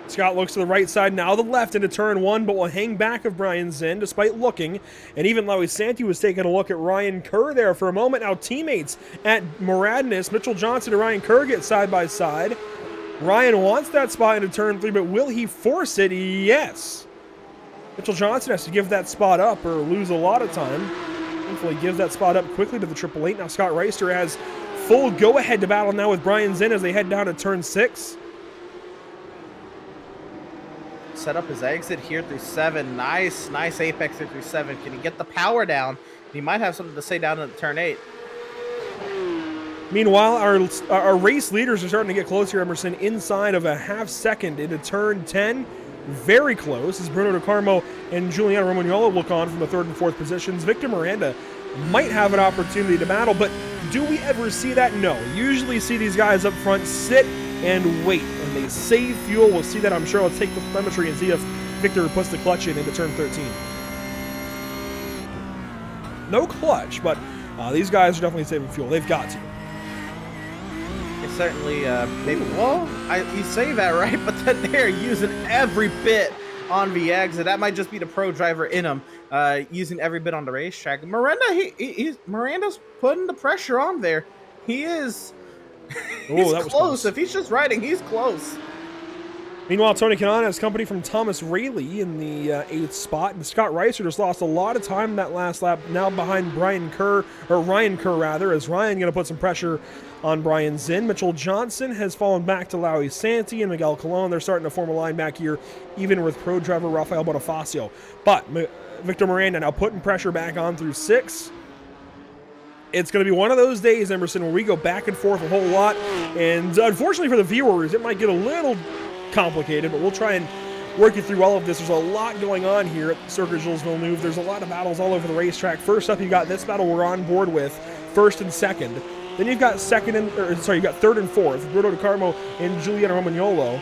Scott looks to the right side, now the left into turn one, but will hang back of Brian Zinn despite looking. And even Lowy Santi was taking a look at Ryan Kerr there for a moment. Now teammates at Moradness, Mitchell Johnson and Ryan Kerr get side by side. Ryan wants that spot into turn three, but will he force it? Yes. Mitchell Johnson has to give that spot up or lose a lot of time. Hopefully gives that spot up quickly to the 888. Now Scott Ricer has full go-ahead to battle now with Brian Zinn as they head down to turn 6. Set up his exit here through 7. Nice apex here through 7. Can he get the power down? He might have something to say down at turn 8. Meanwhile, our race leaders are starting to get closer, Emerson, inside of a half second into turn 10. Very close as Bruno DeCarmo and Giuliano Romagnolo look on from the 3rd and 4th positions. Victor Miranda might have an opportunity to battle, but do we ever see that? No. Usually see these guys up front sit and wait, and they save fuel. We'll see that, I'm sure. Let's take the telemetry and see if Victor puts the clutch in into turn 13. No clutch, but these guys are definitely saving fuel. They've got to. It's certainly, you say that right, but then they're using every bit on the exit. That might just be the pro driver in him, using every bit on the racetrack. Miranda's putting the pressure on there. He is. He's that was close. If he's just riding, he's close. Meanwhile, Tony Kanaan has company from Thomas Rayleigh in the 8th spot, and Scott Ricer just lost a lot of time in that last lap, now behind Ryan Kerr, as Ryan going to put some pressure on Brian Zinn. Mitchell Johnson has fallen back to Lowy Santi and Miguel Colon. They're starting to form a line back here, even with pro driver Rafael Bonifacio. But Victor Miranda now putting pressure back on through 6. It's going to be one of those days, Emerson, where we go back and forth a whole lot. And unfortunately for the viewers, it might get a little complicated, but we'll try and work you through all of this. There's a lot going on here at Circuit Gilles Villeneuve. There's a lot of battles all over the racetrack. First up, you've got this battle we're on board with, 1st and 2nd. Then you've got 3rd and 4th, Bruno DeCarmo and Giuliano Romagnolo.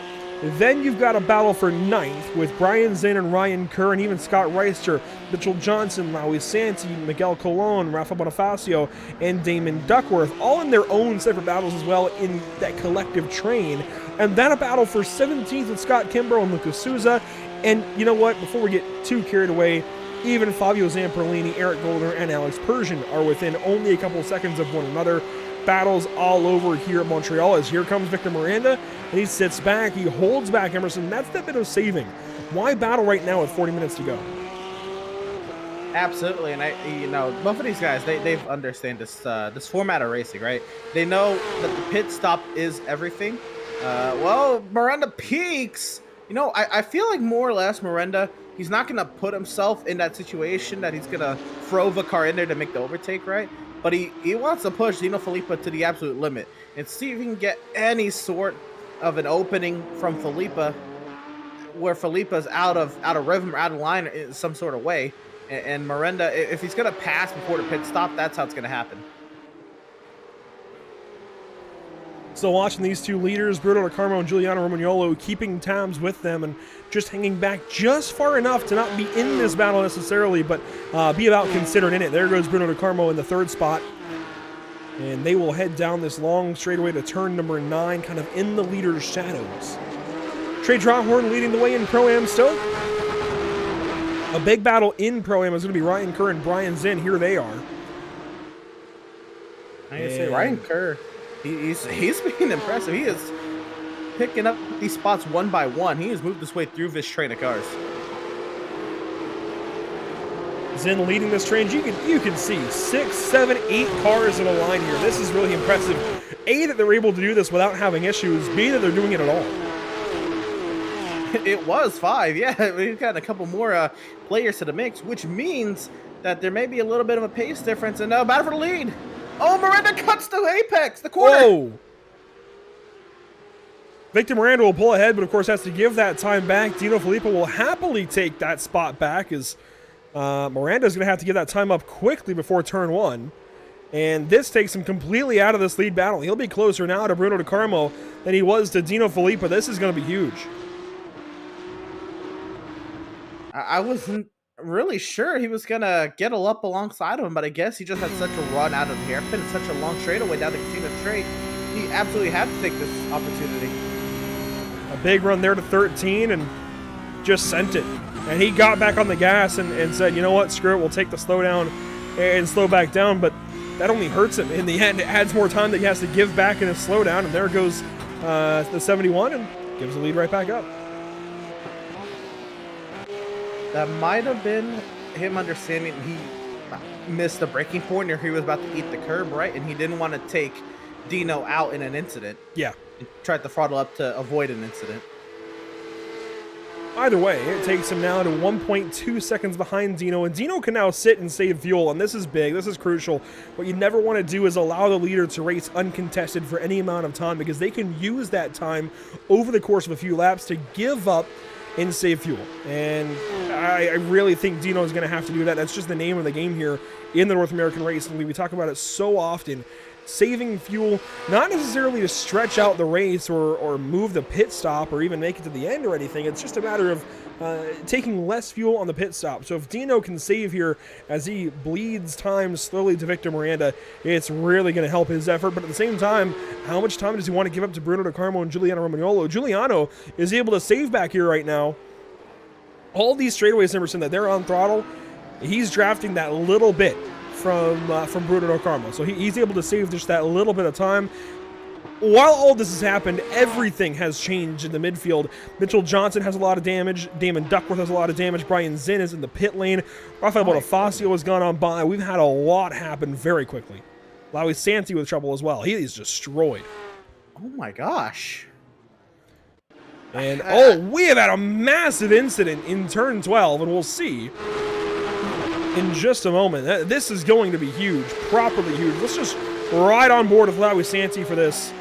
Then you've got a battle for 9th with Brian Zinn and Ryan Kerr and even Scott Ricer, Mitchell Johnson, Lowy Santi, Miguel Colon, Rafa Bonifacio, and Damon Duckworth, all in their own separate battles as well in that collective train. And then a battle for 17th with Scott Kimbrough and Lucas Souza. And you know what? Before we get too carried away, even Fabio Zamperlini, Eric Goldner, and Alex Persian are within only a couple seconds of one another. Battles all over here at Montreal as here comes Victor Miranda, and he sits back, he holds back Emerson. That's that bit of saving. Why battle right now with 40 minutes to go? Absolutely, and both of these guys, they understand this format of racing, right? They know that the pit stop is everything. Miranda peaks. I feel like more or less Miranda, he's not going to put himself in that situation that he's going to throw the car in there to make the overtake, right? But he wants to push Dino Filippa to the absolute limit and see if he can get any sort of an opening from Filippa where Filippa's out of rhythm or out of line in some sort of way. And Miranda, if he's going to pass before the pit stop, that's how it's going to happen. So watching these two leaders, Bruno DeCarmo and Giuliano Romagnolo, keeping tabs with them and just hanging back just far enough to not be in this battle necessarily, but be about considered in it. There goes Bruno DeCarmo in the 3rd spot. And they will head down this long straightaway to turn number 9, kind of in the leader's shadows. Trey Drawhorn leading the way in Pro-Am still. A big battle in Pro-Am is going to be Ryan Kerr and Brian Zinn. Here they are. I can say Ryan Kerr, he's being impressive. He is picking up these spots one by one. He has moved his way through this train of cars. Zinn leading this train. You can see 6, 7, 8 cars in a line here. This is really impressive. A, that they're able to do this without having issues. B, that they're doing it at all. It was 5, yeah. We've got a couple more players to the mix, which means that there may be a little bit of a pace difference. And now battle for the lead. Oh, Miranda cuts the apex, the corner. Whoa! Victor Miranda will pull ahead, but of course has to give that time back. Dino Filippo will happily take that spot back as Miranda's going to have to give that time up quickly before turn 1. And this takes him completely out of this lead battle. He'll be closer now to Bruno DeCarmo than he was to Dino Filippo. This is going to be huge. I wasn't really sure he was going to get up alongside of him, but I guess he just had such a run out of the hairpin, such a long straightaway down the Casino Straight. He absolutely had to take this opportunity. A big run there to 13 and just sent it. And he got back on the gas and said, you know what, screw it, we'll take the slowdown and slow back down. But that only hurts him. In the end, it adds more time that he has to give back in his slowdown. And there goes the 71 and gives the lead right back up. That might have been him understanding he missed the breaking point, or he was about to eat the curb, right? And he didn't want to take Dino out in an incident. Yeah. He tried to throttle up to avoid an incident. Either way, it takes him now to 1.2 seconds behind Dino, and Dino can now sit and save fuel, and this is big, this is crucial. What you never want to do is allow the leader to race uncontested for any amount of time, because they can use that time over the course of a few laps to give up and save fuel. And I really think Dino is going to have to do that. That's just the name of the game here in the North American Racing League. We talk about it so often. Saving fuel, not necessarily to stretch out the race or move the pit stop or even make it to the end or anything. It's just a matter of taking less fuel on the pit stop. So if Dino can save here as he bleeds time slowly to Victor Miranda, it's really going to help his effort. But at the same time, how much time does he want to give up to Bruno DeCarmo and Giuliano Romagnolo? Giuliano is able to save back here right now. All these straightaways, Emerson, that they're on throttle, he's drafting that little bit from Bruno DeCarmo. So he's able to save just that little bit of time. While all this has happened, everything has changed in the midfield. Mitchell Johnson has a lot of damage. Damon Duckworth has a lot of damage. Brian Zinn is in the pit lane. Rafael Bonifacio has gone on by. We've had a lot happen very quickly. Lowy Santi with trouble as well. He is destroyed. Oh my gosh. And we have had a massive incident in turn 12, and we'll see in just a moment. This is going to be huge, properly huge. Let's just ride on board with Lowy Santi for this.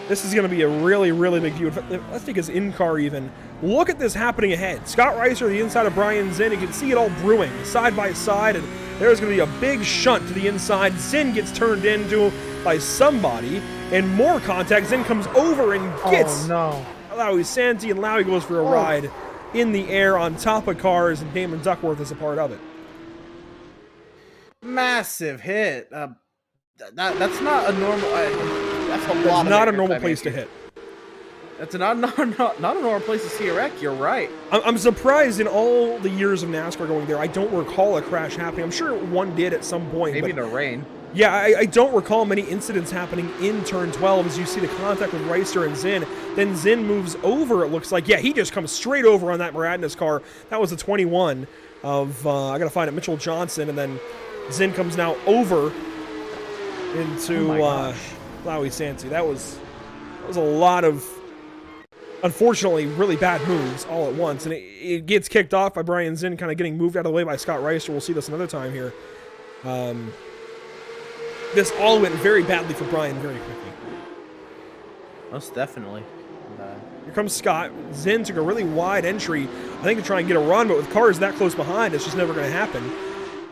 This is going to be a really, really big view. Let's take his in-car even. Look at this happening ahead. Scott Reiser, the inside of Brian Zinn. You can see it all brewing side by side, and there's going to be a big shunt to the inside. Zinn gets turned into by somebody, and more contact. Zinn comes over and gets Lowy Santi, and Lowy goes for a ride in the air on top of cars, and Damon Duckworth is a part of it. Massive hit. That's not a normal. That's a lot. That's not a normal place to hit. That's not a normal place to see a wreck. You're right. I'm surprised in all the years of NASCAR going there, I don't recall a crash happening. I'm sure one did at some point. Maybe in the rain. Yeah, I don't recall many incidents happening in turn 12 as you see the contact with Reister and Zinn. Then Zinn moves over, it looks like. Yeah, he just comes straight over on that Miranda's car. That was the 21 of, I got to find it, Mitchell Johnson. And then Zinn comes now over into Lowy Santi. That was a lot of, unfortunately, really bad moves all at once. And it gets kicked off by Brian Zinn, kind of getting moved out of the way by Scott Reister. We'll see this another time here. This all went very badly for Brian very quickly. Most definitely. Here comes Scott. Zinn took a really wide entry, I think, to try and get a run, but with cars that close behind, it's just never going to happen.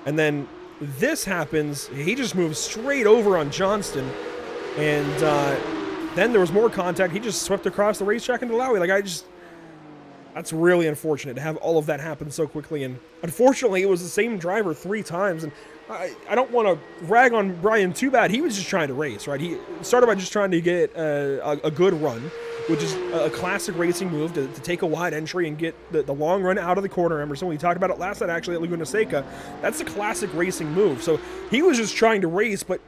And then this happens. He just moves straight over on Johnston, and then there was more contact. He just swept across the racetrack into Lowy. That's really unfortunate to have all of that happen so quickly. And unfortunately, it was the same driver 3 times. And I don't want to rag on Brian too bad. He was just trying to race, right? He started by just trying to get a good run, which is a classic racing move to take a wide entry and get the long run out of the corner. Emerson, we talked about it last night actually at Laguna Seca. That's a classic racing move. So he was just trying to race, but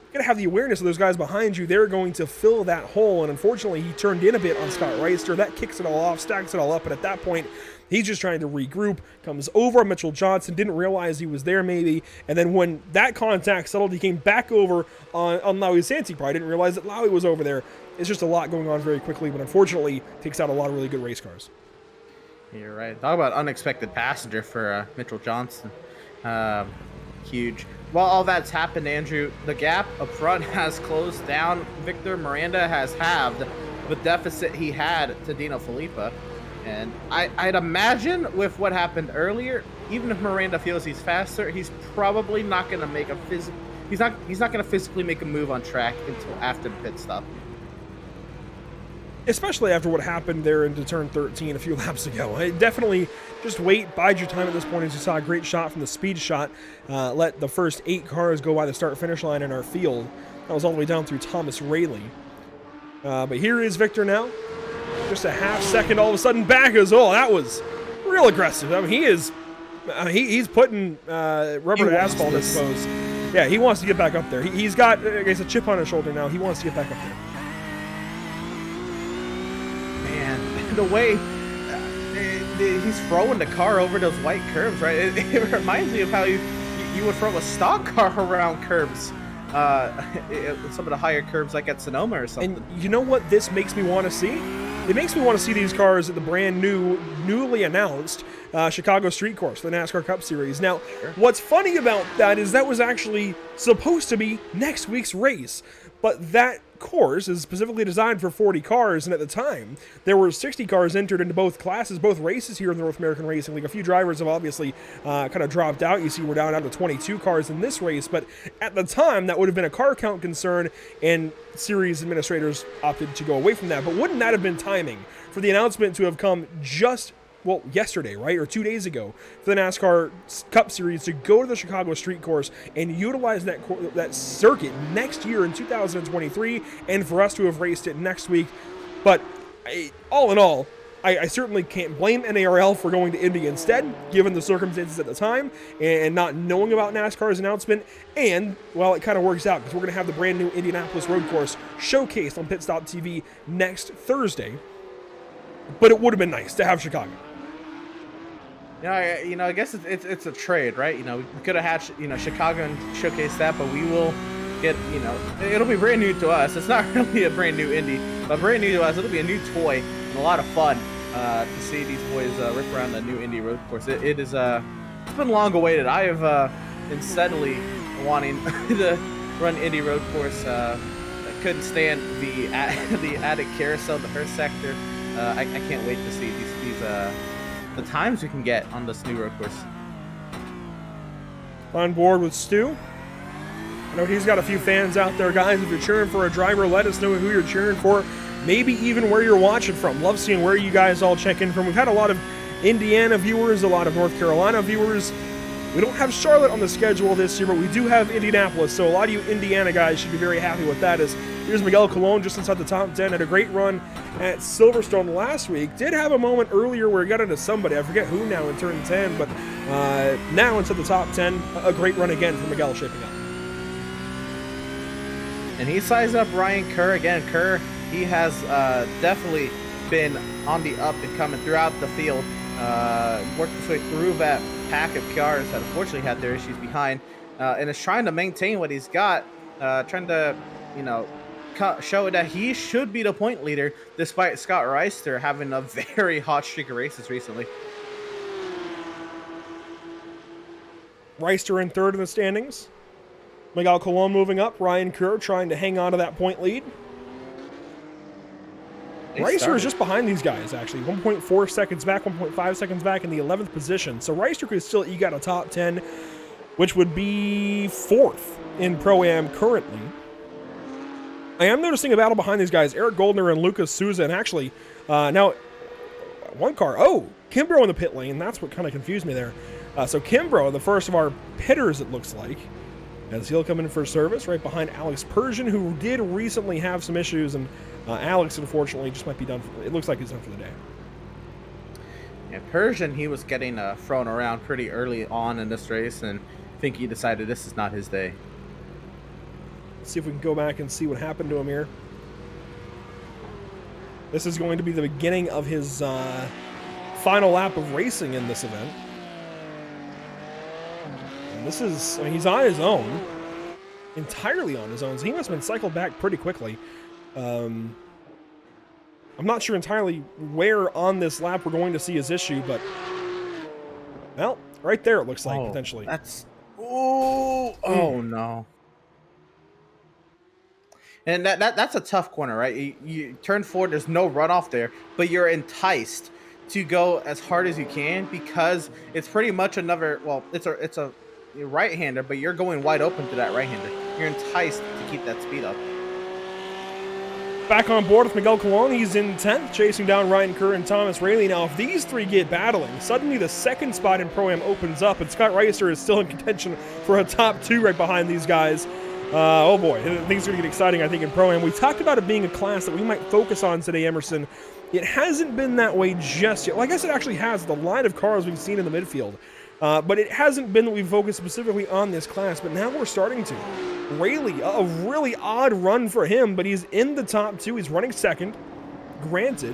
you gotta have the awareness of those guys behind you. They're going to fill that hole, and unfortunately he turned in a bit on Scott Reister. That kicks it all off, stacks it all up, and at that point he's just trying to regroup, comes over on Mitchell Johnson, didn't realize he was there maybe, and then when that contact settled, he came back over on Lowy Santi. Probably didn't realize that Lowy was over there, it's just a lot going on very quickly, but unfortunately takes out a lot of really good race cars. You're right. Talk about unexpected passenger for Mitchell Johnson. Huge. While all that's happened, Andrew, the gap up front has closed down. Victor Miranda has halved the deficit he had to Dino Filippa. And I'd imagine with what happened earlier, even if Miranda feels he's faster, he's probably not going to make a he's not going to physically make a move on track until after the pit stop. Especially after what happened there into turn 13 a few laps ago. Definitely just wait, bide your time at this point. As you saw a great shot from the speed shot. Let the first 8 cars go by the start-finish line in our field. That was all the way down through Thomas Rayleigh. But here is Victor now. Just a half second all of a sudden back as well. That was real aggressive. I mean, he's putting rubber to asphalt, I suppose. Yeah, he wants to get back up there. He's got, I guess, a chip on his shoulder now. He wants to get back up there. Man, the way he's throwing the car over those white curves, right? It reminds me of how you would throw a stock car around curves. Some of the higher curves like at Sonoma or something. And you know what this makes me want to see? It makes me want to see these cars at the brand new, newly announced Chicago Street Course, the NASCAR Cup Series. Now, What's funny about that is that was actually supposed to be next week's race, but that course is specifically designed for 40 cars, and at the time, there were 60 cars entered into both classes, both races here in the North American Racing League. A few drivers have obviously kind of dropped out. You see we're down to 22 cars in this race, but at the time, that would have been a car count concern, and series administrators opted to go away from that. But wouldn't that have been timing for the announcement to have come just, well, yesterday, right, or 2 days ago, for the NASCAR Cup Series to go to the Chicago Street Course and utilize that circuit next year in 2023, and for us to have raced it next week. But all in all, I certainly can't blame NARL for going to Indy instead, given the circumstances at the time and not knowing about NASCAR's announcement. And, well, it kind of works out because we're going to have the brand new Indianapolis Road Course showcased on Pit Stop TV next Thursday. But it would have been nice to have Chicago. I guess it's a trade, right? We could have had, Chicago and showcase that, but we will get, it'll be brand new to us. It's not really a brand new Indy, but brand new to us. It'll be a new toy and a lot of fun to see these boys rip around the new Indy road course. It is, it's been long awaited. I have been steadily wanting to run Indy road course. I couldn't stand the attic carousel, the first sector. I can't wait to see these the times we can get on this new road course. On board with Stu. I know he's got a few fans out there, guys. If you're cheering for a driver, let us know who you're cheering for. Maybe even where you're watching from. Love seeing where you guys all check in from. We've had a lot of Indiana viewers, a lot of North Carolina viewers. We don't have Charlotte on the schedule this year, but we do have Indianapolis, so a lot of you Indiana guys should be very happy with that. As here's Miguel Colon just inside the top 10, had a great run at Silverstone last week. Did have a moment earlier where he got into somebody, I forget who now, in turn 10, but now into the top 10, a great run again for Miguel shaping up. And he sized up Ryan Kerr again. Kerr, he has definitely been on the up and coming throughout the field, worked his way through that pack of cars that unfortunately had their issues behind, and is trying to maintain what he's got, trying to, show that he should be the point leader despite Scott Reister having a very hot streak of races recently. Reister in third in the standings. Miguel Colon moving up. Ryan Kerr trying to hang on to that point lead. Reister is just behind these guys, actually. 1.4 seconds back, 1.5 seconds back in the 11th position. So Reister could still eke out a top 10, which would be 4th in Pro-Am currently. I am noticing a battle behind these guys. Eric Goldner and Lucas Souza. And actually, now, one car. Oh, Kimbrough in the pit lane. That's what kind of confused me there. So Kimbrough, the first of our pitters, it looks like, as he'll come in for service right behind Alex Persian, who did recently have some issues, and Alex, unfortunately, just might be done. It looks like he's done for the day. Yeah, Persian, he was getting thrown around pretty early on in this race, and I think he decided this is not his day. Let's see if we can go back and see what happened to him here. This is going to be the beginning of his final lap of racing in this event. And this is, he's on his own, entirely on his own, so he must have been cycled back pretty quickly. I'm not sure entirely where on this lap we're going to see his issue, but, well, right there it looks like, potentially. That's... Oh, no. And that's a tough corner, right? You turn forward, there's no runoff there, but you're enticed to go as hard as you can because it's pretty much another, well, it's a right-hander, but you're going wide open to that right-hander. You're enticed to keep that speed up. Back on board with Miguel Colon, he's in 10th, chasing down Ryan Kerr and Thomas Rayleigh. Now, if these three get battling, suddenly the second spot in Pro-Am opens up, and Scott Reister is still in contention for a top 2 right behind these guys. Oh boy, things are going to get exciting, I think, in Pro-Am. We talked about it being a class that we might focus on today, Emerson. It hasn't been that way just yet. Well, I guess it actually has, the line of cars we've seen in the midfield. But it hasn't been that we've focused specifically on this class, but now we're starting to. Rayleigh, a really odd run for him, but he's in the top 2. He's running second. Granted,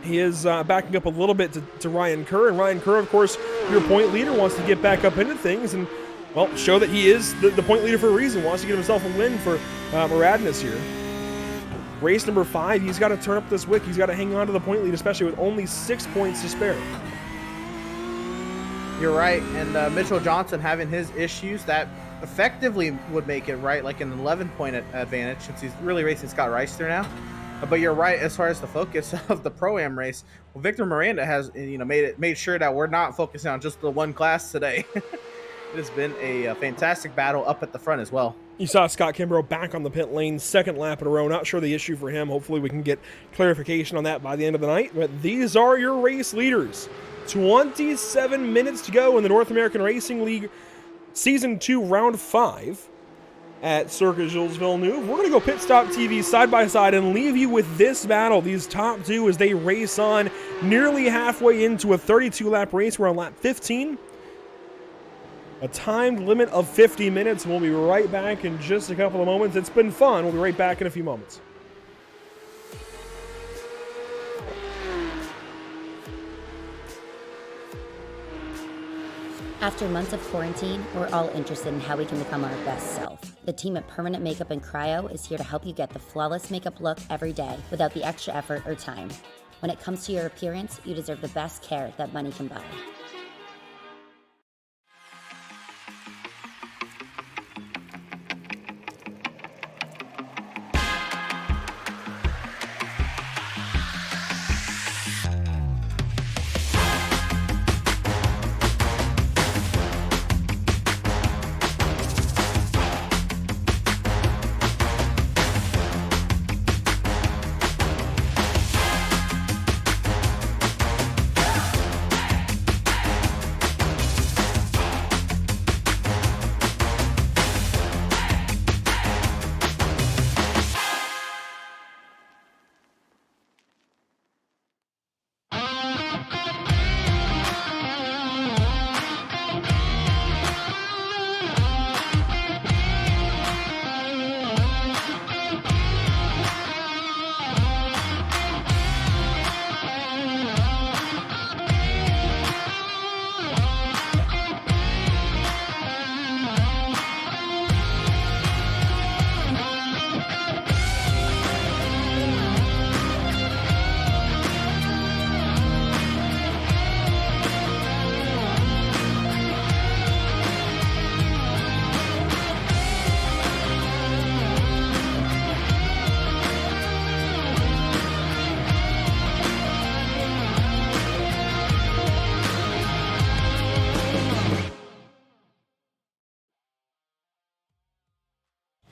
he is backing up a little bit to Ryan Kerr, and Ryan Kerr, of course, your point leader, wants to get back up into things and, well, show that he is the point leader for a reason, wants to get himself a win for Moradness here. Race number 5, he's got to turn up this wick. He's got to hang on to the point lead, especially with only 6 points to spare. You're right, and Mitchell Johnson having his issues, that effectively would make it right, like an 11-point advantage, since he's really racing Scott Reister now. But you're right, as far as the focus of the Pro-Am race, well, Victor Miranda has made sure that we're not focusing on just the one class today. It has been a fantastic battle up at the front as well. You saw Scott Kimbrough back on the pit lane, second lap in a row. Not sure the issue for him. Hopefully we can get clarification on that by the end of the night. But these are your race leaders. 27 minutes to go in the North American Racing League Season 2, Round 5 at Circuit Gilles Villeneuve. We're going to go Pit Stop TV side by side and leave you with this battle. These top 2 as they race on nearly halfway into a 32-lap race. We're on lap 15. A timed limit of 50 minutes. We'll be right back in just a couple of moments. It's been fun. We'll be right back in a few moments. After months of quarantine, we're all interested in how we can become our best self. The team at Permanent Makeup and Cryo is here to help you get the flawless makeup look every day without the extra effort or time. When it comes to your appearance, you deserve the best care that money can buy.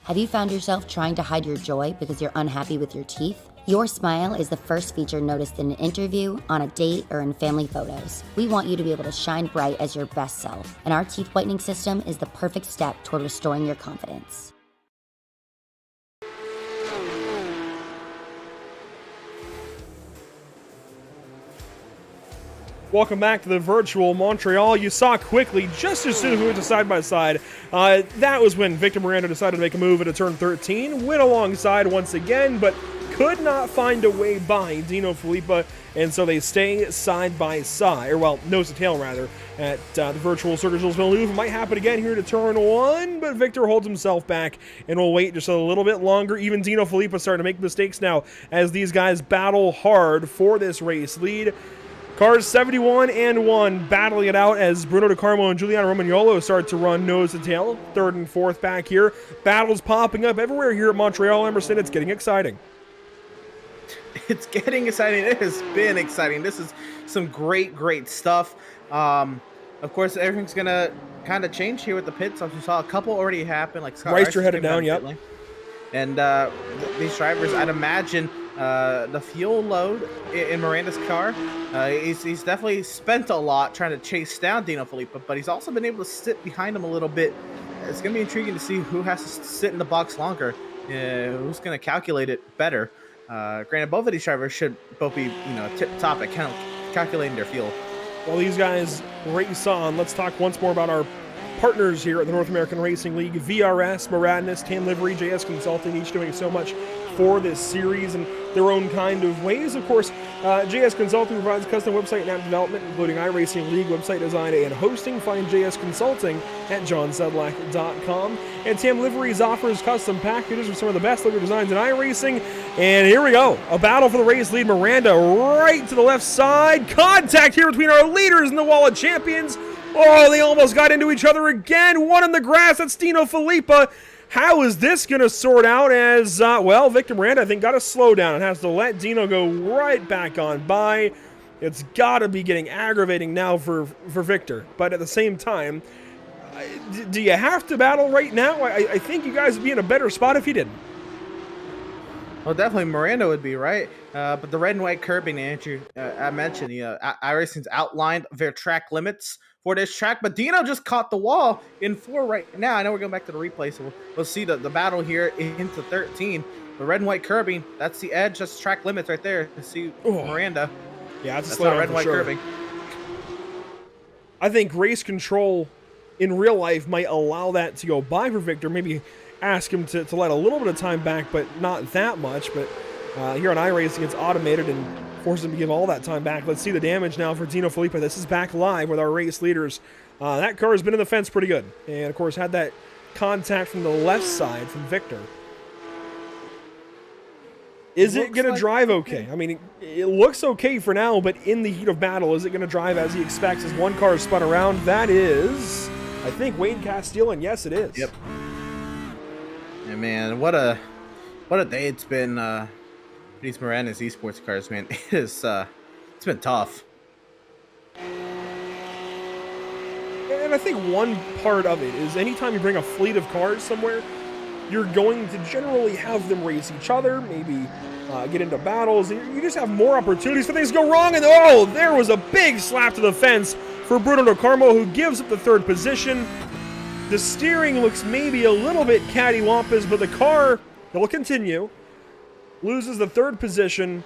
Have you found yourself trying to hide your joy because you're unhappy with your teeth? Your smile is the first feature noticed in an interview, on a date, or in family photos. We want you to be able to shine bright as your best self, and our teeth whitening system is the perfect step toward restoring your confidence. Welcome back to the virtual Montreal. You saw quickly, just as soon as we went to side-by-side, that was when Victor Miranda decided to make a move into turn 13, went alongside once again, but could not find a way by Dino Filippa, and so they stay side by side, or well, nose to tail rather, at the virtual Circus Villeneuve. It might happen again here to turn 1, but Victor holds himself back and will wait just a little bit longer. Even Dino Filippa starting to make mistakes now as these guys battle hard for this race lead. Cars 71 and 1 battling it out as Bruno DeCarmo and Giuliano Romagnolo start to run nose to tail. 3rd and 4th back here. Battles popping up everywhere here at Montreal, Emerson. It's getting exciting. It's getting exciting. It has been exciting. This is some great stuff. Of course, everything's going to kind of change here with the pits. We saw a couple already happen. Like Scott Reister headed down, yep. And these drivers, I'd imagine, the fuel load in Miranda's car, he's definitely spent a lot trying to chase down Dino Filippa, but he's also been able to sit behind him a little bit. It's going to be intriguing to see who has to sit in the box longer, who's going to calculate it better. Granted, both of these drivers should both be, tip top at calculating their fuel. While these guys race on, let's talk once more about our partners here at the North American Racing League. VRS, Moradness, Tam Livery, JS Consulting, each doing so much for this series in their own kind of ways. Of course, JS Consulting provides custom website and app development, including iRacing League website design and hosting. Find JS Consulting at johnsedlak.com. And Tam Liveries offers custom packages with some of the best livery designs in iRacing. And here we go. A battle for the race lead. Miranda right to the left side. Contact here between our leaders and the Wall of Champions. Oh, they almost got into each other again. One in the grass. That's Dino Filippa. How is this going to sort out as, Victor Miranda, I think, got to slow down and has to let Dino go right back on by. It's got to be getting aggravating now for Victor. But at the same time, do you have to battle right now? I think you guys would be in a better spot if you didn't. Well, definitely Miranda would be, right? But the red and white curbing, Andrew, I mentioned, iRacing's outlined their track limits for this track, but Dino just caught the wall in 4 right now. I know we're going back to the replay, so we'll see the battle here into 13. The red and white curbing, that's the edge, that's track limits right there. See Miranda. Yeah, that's not red and white curbing. I think race control in real life might allow that to go by for Victor. Maybe ask him to let a little bit of time back, but not that much. But here on iRacing, it's automated and forces him to give all that time back. Let's see the damage now for Dino Filippa. This is back live with our race leaders. That car has been in the fence pretty good. And, of course, had that contact from the left side from Victor. Is it going to drive okay? I mean, it looks okay for now, but in the heat of battle, is it going to drive as he expects as one car is spun around? That is, I think, Wayne Castile, and yes, it is. Yep. And, man, what a day it's been. These Miranda's esports cars, man, it's been tough. And I think one part of it is anytime you bring a fleet of cars somewhere, you're going to generally have them race each other, maybe get into battles. You just have more opportunities for things to go wrong. And there was a big slap to the fence for Bruno DeCarmo, who gives up the 3rd position. The steering looks maybe a little bit cattywampus, but the car will continue. Loses the 3rd position,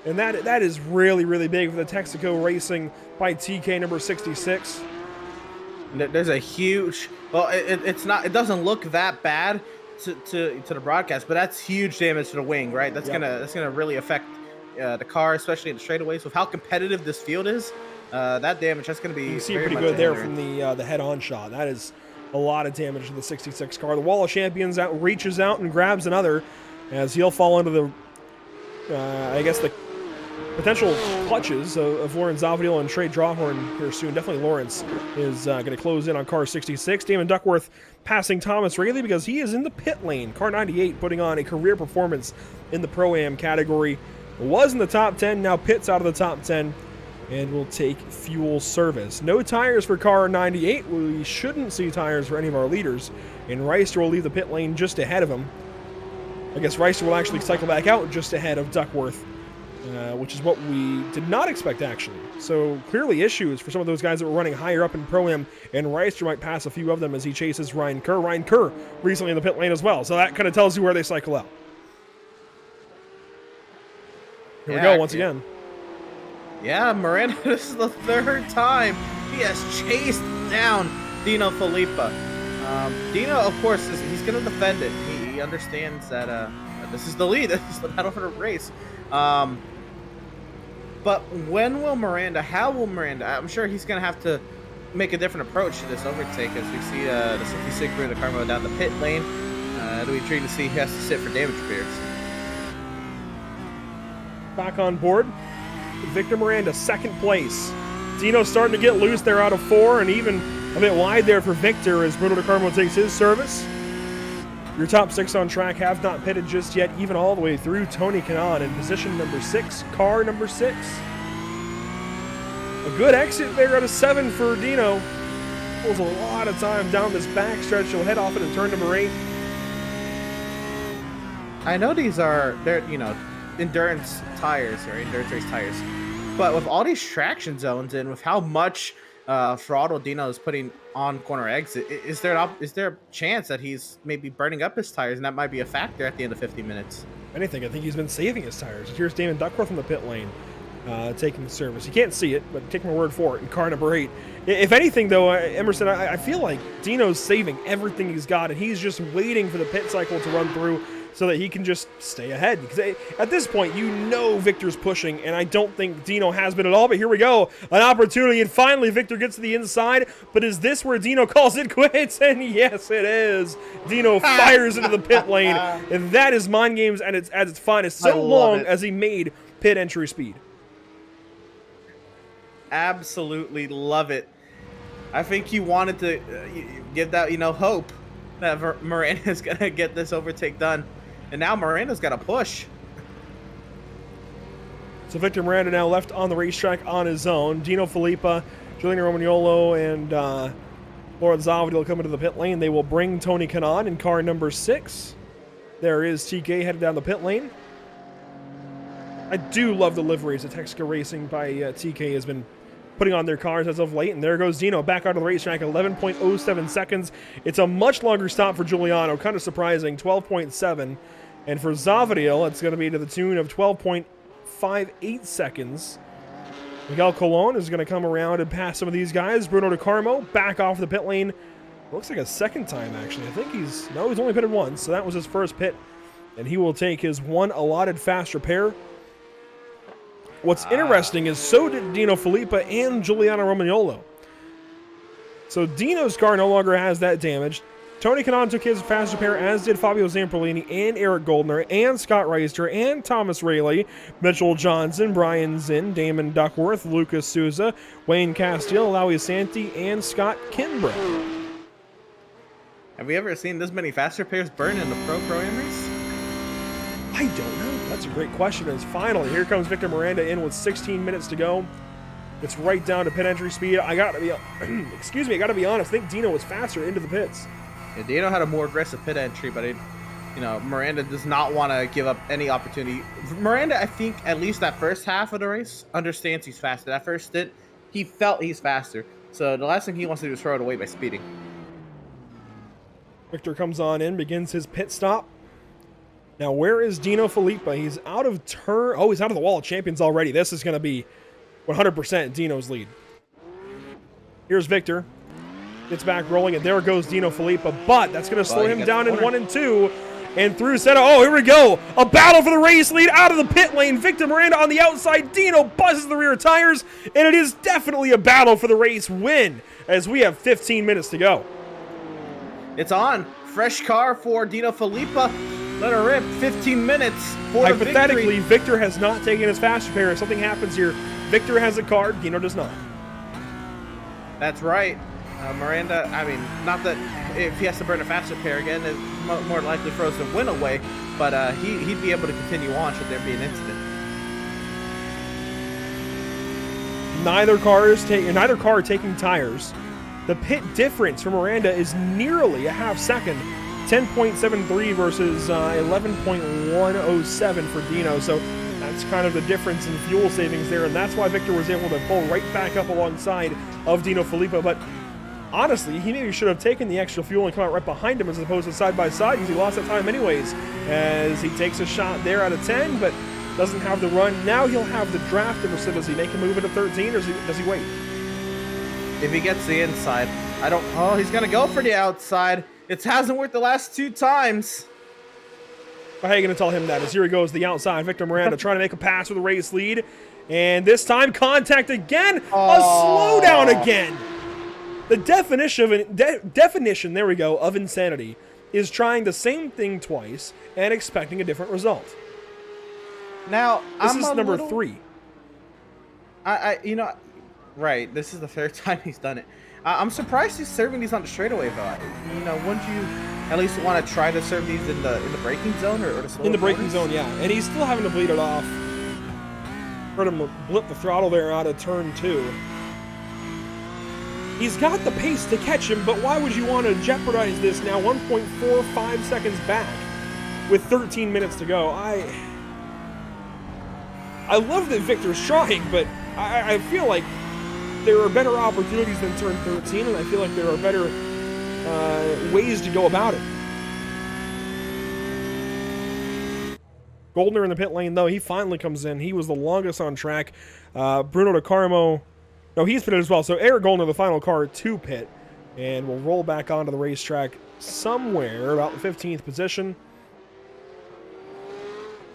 and that is really, really big for the Texaco Racing by TK number 66. There's a huge, well, it's not, it doesn't look that bad to the broadcast, but that's huge damage to the wing, right? That's gonna really affect the car, especially in the straightaways. With how competitive this field is, that damage, that's gonna be. You see it pretty good there from the head-on shot. That is a lot of damage to the 66 car. The Wall of Champions reaches out and grabs another, as he'll fall into the, the potential clutches of Lawrence Zavadil and Trey Drawhorn here soon. Definitely Lawrence is going to close in on car 66. Damon Duckworth passing Thomas Rayleigh because he is in the pit lane. Car 98 putting on a career performance in the Pro-Am category. Was in the top 10, now pits out of the top 10 and will take fuel service. No tires for car 98. We shouldn't see tires for any of our leaders. And Reister will leave the pit lane just ahead of him. I guess Reister will actually cycle back out just ahead of Duckworth, which is what we did not expect, actually. So clearly issues for some of those guys that were running higher up in Pro-Am, and Reister might pass a few of them as he chases Ryan Kerr. Ryan Kerr recently in the pit lane as well, so that kind of tells you where they cycle out. Here we go once again. Yeah, Miranda, this is the 3rd time he has chased down Dino Filippa. Dino, of course, he's going to defend it. He understands that This is the lead. This is the battle for the race. But when will how will Miranda, I'm sure he's going to have to make a different approach to this overtake as we see the 66 Bruno Carmo down the pit lane. Do we try to see he has to sit for damage repairs? Back on board, Victor Miranda, second place. Dino starting to get loose there out of 4, and even a bit wide there for Victor as Bruno Carmo takes his service. Your top 6 on track have not pitted just yet, even all the way through. Tony Kanaan in position number 6, car number 6. A good exit there out of 7 for Dino. Pulls a lot of time down this back stretch. He'll head off into turn number 8. I know they're endurance tires or endurance race tires, but with all these traction zones and with how much throttle Dino is putting on corner exit, is there a chance that he's maybe burning up his tires, and that might be a factor at the end of 50 minutes? Anything, I think he's been saving his tires. Here's Damon Duckworth in the pit lane. Taking the service. You can't see it, but take my word for it in car number 8. If anything, though, Emerson, I feel like Dino's saving everything he's got, and he's just waiting for the pit cycle to run through so that he can just stay ahead. Because at this point, Victor's pushing, and I don't think Dino has been at all. But here we go, an opportunity, and finally Victor gets to the inside. But is this where Dino calls it quits? And yes, it is. Dino fires into the pit lane, and that is mind games at its finest. So long as he made pit entry speed. Absolutely love it. I think he wanted to give that, hope that Miranda's going to get this overtake done. And now Miranda's got to push. So Victor Miranda now left on the racetrack on his own. Dino Filippa, Julian Romagnolo, and Laura Zavadi will come into the pit lane. They will bring Tony Kanaan in car number 6. There is TK headed down the pit lane. I do love the liveries that Texaco Racing by TK has been putting on their cars as of late. And there goes Dino back out of the racetrack, 11.07 seconds. It's a much longer stop for Giuliano, kind of surprising, 12.7. And for Zavadiel, it's going to be to the tune of 12.58 seconds. Miguel Colon is going to come around and pass some of these guys. Bruno De Carmo back off the pit lane. Looks like a second time, actually. I think he's only pitted once, so that was his first pit. And he will take his one allotted fast repair. What's interesting is so did Dino Filippa and Giuliano Romagnolo. So Dino's car no longer has that damage. Tony Kanaan took his fast repair, as did Fabio Zamperlini and Eric Goldner and Scott Reister and Thomas Rayleigh, Mitchell Johnson, Brian Zinn, Damon Duckworth, Lucas Souza, Wayne Castile, Laui Santi, and Scott Kimbrough. Have we ever seen this many fast repairs burn in the Pro-Am race? I don't know. That's a great question. As finally, here comes Victor Miranda in with 16 minutes to go. It's right down to pit entry speed. I gotta be, I gotta be honest. I think Dino was faster into the pits. Yeah, Dino had a more aggressive pit entry, but Miranda does not want to give up any opportunity. Miranda, I think, at least that first half of the race, understands he's faster. That first stint, he felt he's faster. So the last thing he wants to do is throw it away by speeding. Victor comes on in, begins his pit stop. Now, where is Dino Filippa? He's out of turn. Oh, he's out of the wall of champions already. This is going to be 100% Dino's lead. Here's Victor. Gets back rolling, and there goes Dino Filippa. But that's going to slow him down in 1 and 2. And through center. Oh, here we go. A battle for the race lead out of the pit lane. Victor Miranda on the outside. Dino buzzes the rear tires. And it is definitely a battle for the race win as we have 15 minutes to go. It's on. Fresh car for Dino Filippa. Let her rip. 15 minutes for the victory. Hypothetically, Victor has not taken his fast repair. If something happens here, Victor has a car, Dino does not. That's right. Miranda, not that if he has to burn a fast repair again, it more likely throws the win away, but he'd be able to continue on should there be an incident. Neither car taking tires. The pit difference for Miranda is nearly a half second. 10.73 versus 11.107 for Dino. So that's kind of the difference in fuel savings there. And that's why Victor was able to pull right back up alongside of Dino Filippa. But honestly, he maybe should have taken the extra fuel and come out right behind him as opposed to side by side, because he lost that time anyways. As he takes a shot there out of 10, but doesn't have the run. Now he'll have the draft. So does he make a move into 13 or does he wait? If he gets the inside, he's going to go for the outside. It hasn't worked the last 2 times. How are you going to tell him that? As here he goes, the outside. Victor Miranda trying to make a pass with a race lead. And this time, contact again. A slowdown again. The definition, there we go, of insanity is trying the same thing twice and expecting a different result. Now, this is number 3. Right. This is the third time he's done it. I'm surprised he's serving these on the straightaway, though. Wouldn't you at least want to try to serve these in the braking zone or the slow in the braking zone? Yeah, and he's still having to bleed it off. Heard him blip the throttle there out of turn 2. He's got the pace to catch him, but why would you want to jeopardize this now? 1.45 seconds back with 13 minutes to go. I love that Victor's trying, but I feel like there are better opportunities than turn 13, and I feel like there are better ways to go about it. Goldner in the pit lane, though, he finally comes in. He was the longest on track. Bruno DeCarmo, no, he's pitted as well. So Eric Goldner, the final car to pit, and we'll roll back onto the racetrack somewhere about the 15th position.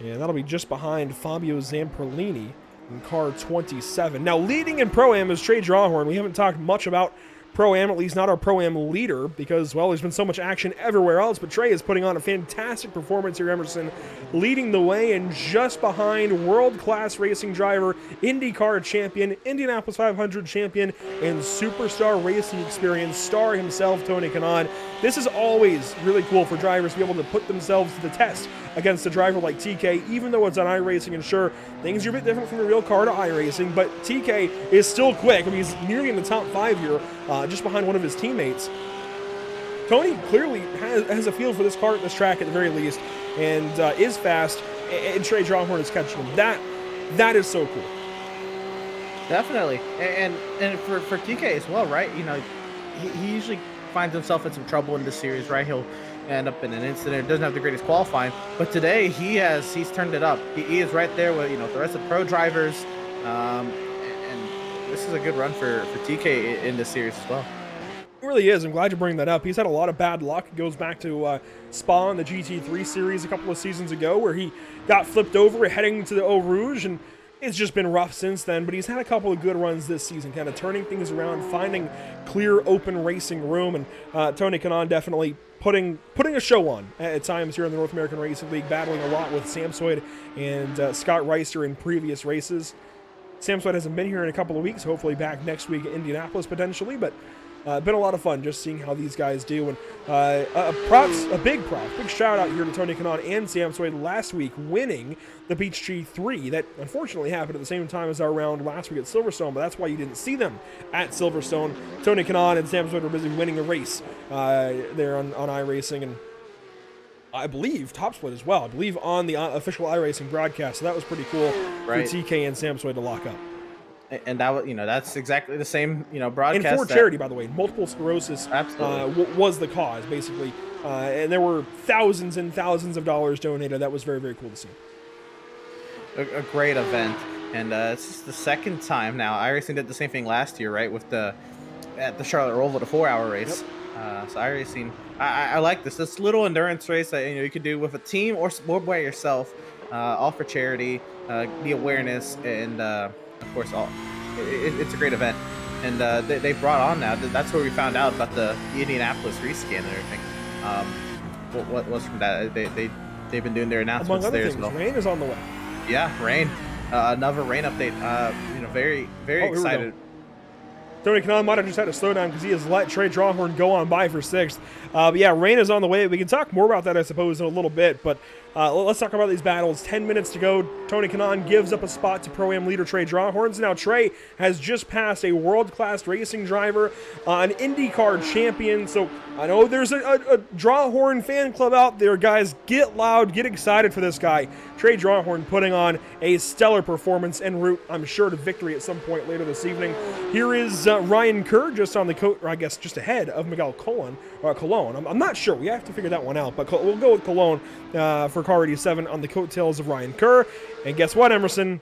And that'll be just behind Fabio Zamperlini in car 27. Now, leading in Pro-Am is Trey Drawhorn. We haven't talked much about Pro-Am, at least not our Pro-Am leader, because, well, there's been so much action everywhere else, but Trey is putting on a fantastic performance here, Emerson, leading the way and just behind world-class racing driver, IndyCar champion, Indianapolis 500 champion, and superstar racing experience star himself, Tony Kanaan. This is always really cool for drivers to be able to put themselves to the test against a driver like TK, even though it's on iRacing, and sure, things are a bit different from the real car to iRacing, but TK is still quick. I mean, he's nearly in the top 5 here, just behind one of his teammates. Tony clearly has a feel for this car at this track at the very least, and is fast, and Trey Drawhorn is catching him. That is so cool. Definitely, and for TK as well, right? He usually finds himself in some trouble in this series, right? He'll end up in an incident, doesn't have the greatest qualifying, but today he's turned it up. He is right there with the rest of the pro drivers, and this is a good run for TK in this series as well. It really is. I'm glad you bring that up. He's had a lot of bad luck. It goes back to Spa in the GT3 series a couple of seasons ago, where he got flipped over heading to the Eau Rouge, and it's just been rough since then, but he's had a couple of good runs this season, kind of turning things around, finding clear, open racing room, and Tony Kanaan definitely putting a show on at times here in the North American Racing League, battling a lot with Sam Swade and Scott Reister in previous races. Sam Swade hasn't been here in a couple of weeks, hopefully back next week at Indianapolis potentially, but been a lot of fun just seeing how these guys do. And a big shout out here to Tony Kanaan and Sam Swade last week winning the Peachtree 3. That unfortunately happened at the same time as our round last week at Silverstone, but that's why you didn't see them at Silverstone. Tony Kanaan and Sam Swade were busy winning a race there on iRacing, and I believe Top Split as well. I believe on the official iRacing broadcast. So that was pretty cool for TK and Sam Swade to lock up. And that was, that's exactly the same, broadcast. And for charity, by the way, multiple sclerosis was the cause, basically. And there were thousands and thousands of dollars donated. That was very, very cool to see. A great event. And it's just the second time now. iRacing did the same thing last year, right? At the Charlotte Roval, the 4-hour race. Yep. So iRacing, I like this. This little endurance race that you could do with a team or by yourself, all for charity, the awareness, and of course, it's a great event, and they brought on now. That's where we found out about the Indianapolis rescan and everything. What was from that? They've been doing their announcements there as well. Rain is on the way. Yeah, rain. Another rain update. Very excited. Tony Kanaan might have just had to slow down because he has let Trey Drawhorn go on by for 6th. But yeah, rain is on the way. We can talk more about that, I suppose, in a little bit. But let's talk about these battles. 10 minutes to go. Tony Kanaan gives up a spot to Pro-Am leader Trey Drawhorn. Now Trey has just passed a world-class racing driver, an IndyCar champion. So I know there's a Drawhorn fan club out there. Guys, get loud, get excited for this guy. Trey Drawhorn putting on a stellar performance en route, I'm sure, to victory at some point later this evening. Here is Ryan Kerr just on the coat, or I guess just ahead of Miguel Cologne. I'm not sure. We have to figure that one out, but we'll go with Cologne for car 87 on the coattails of Ryan Kerr. And guess what, Emerson?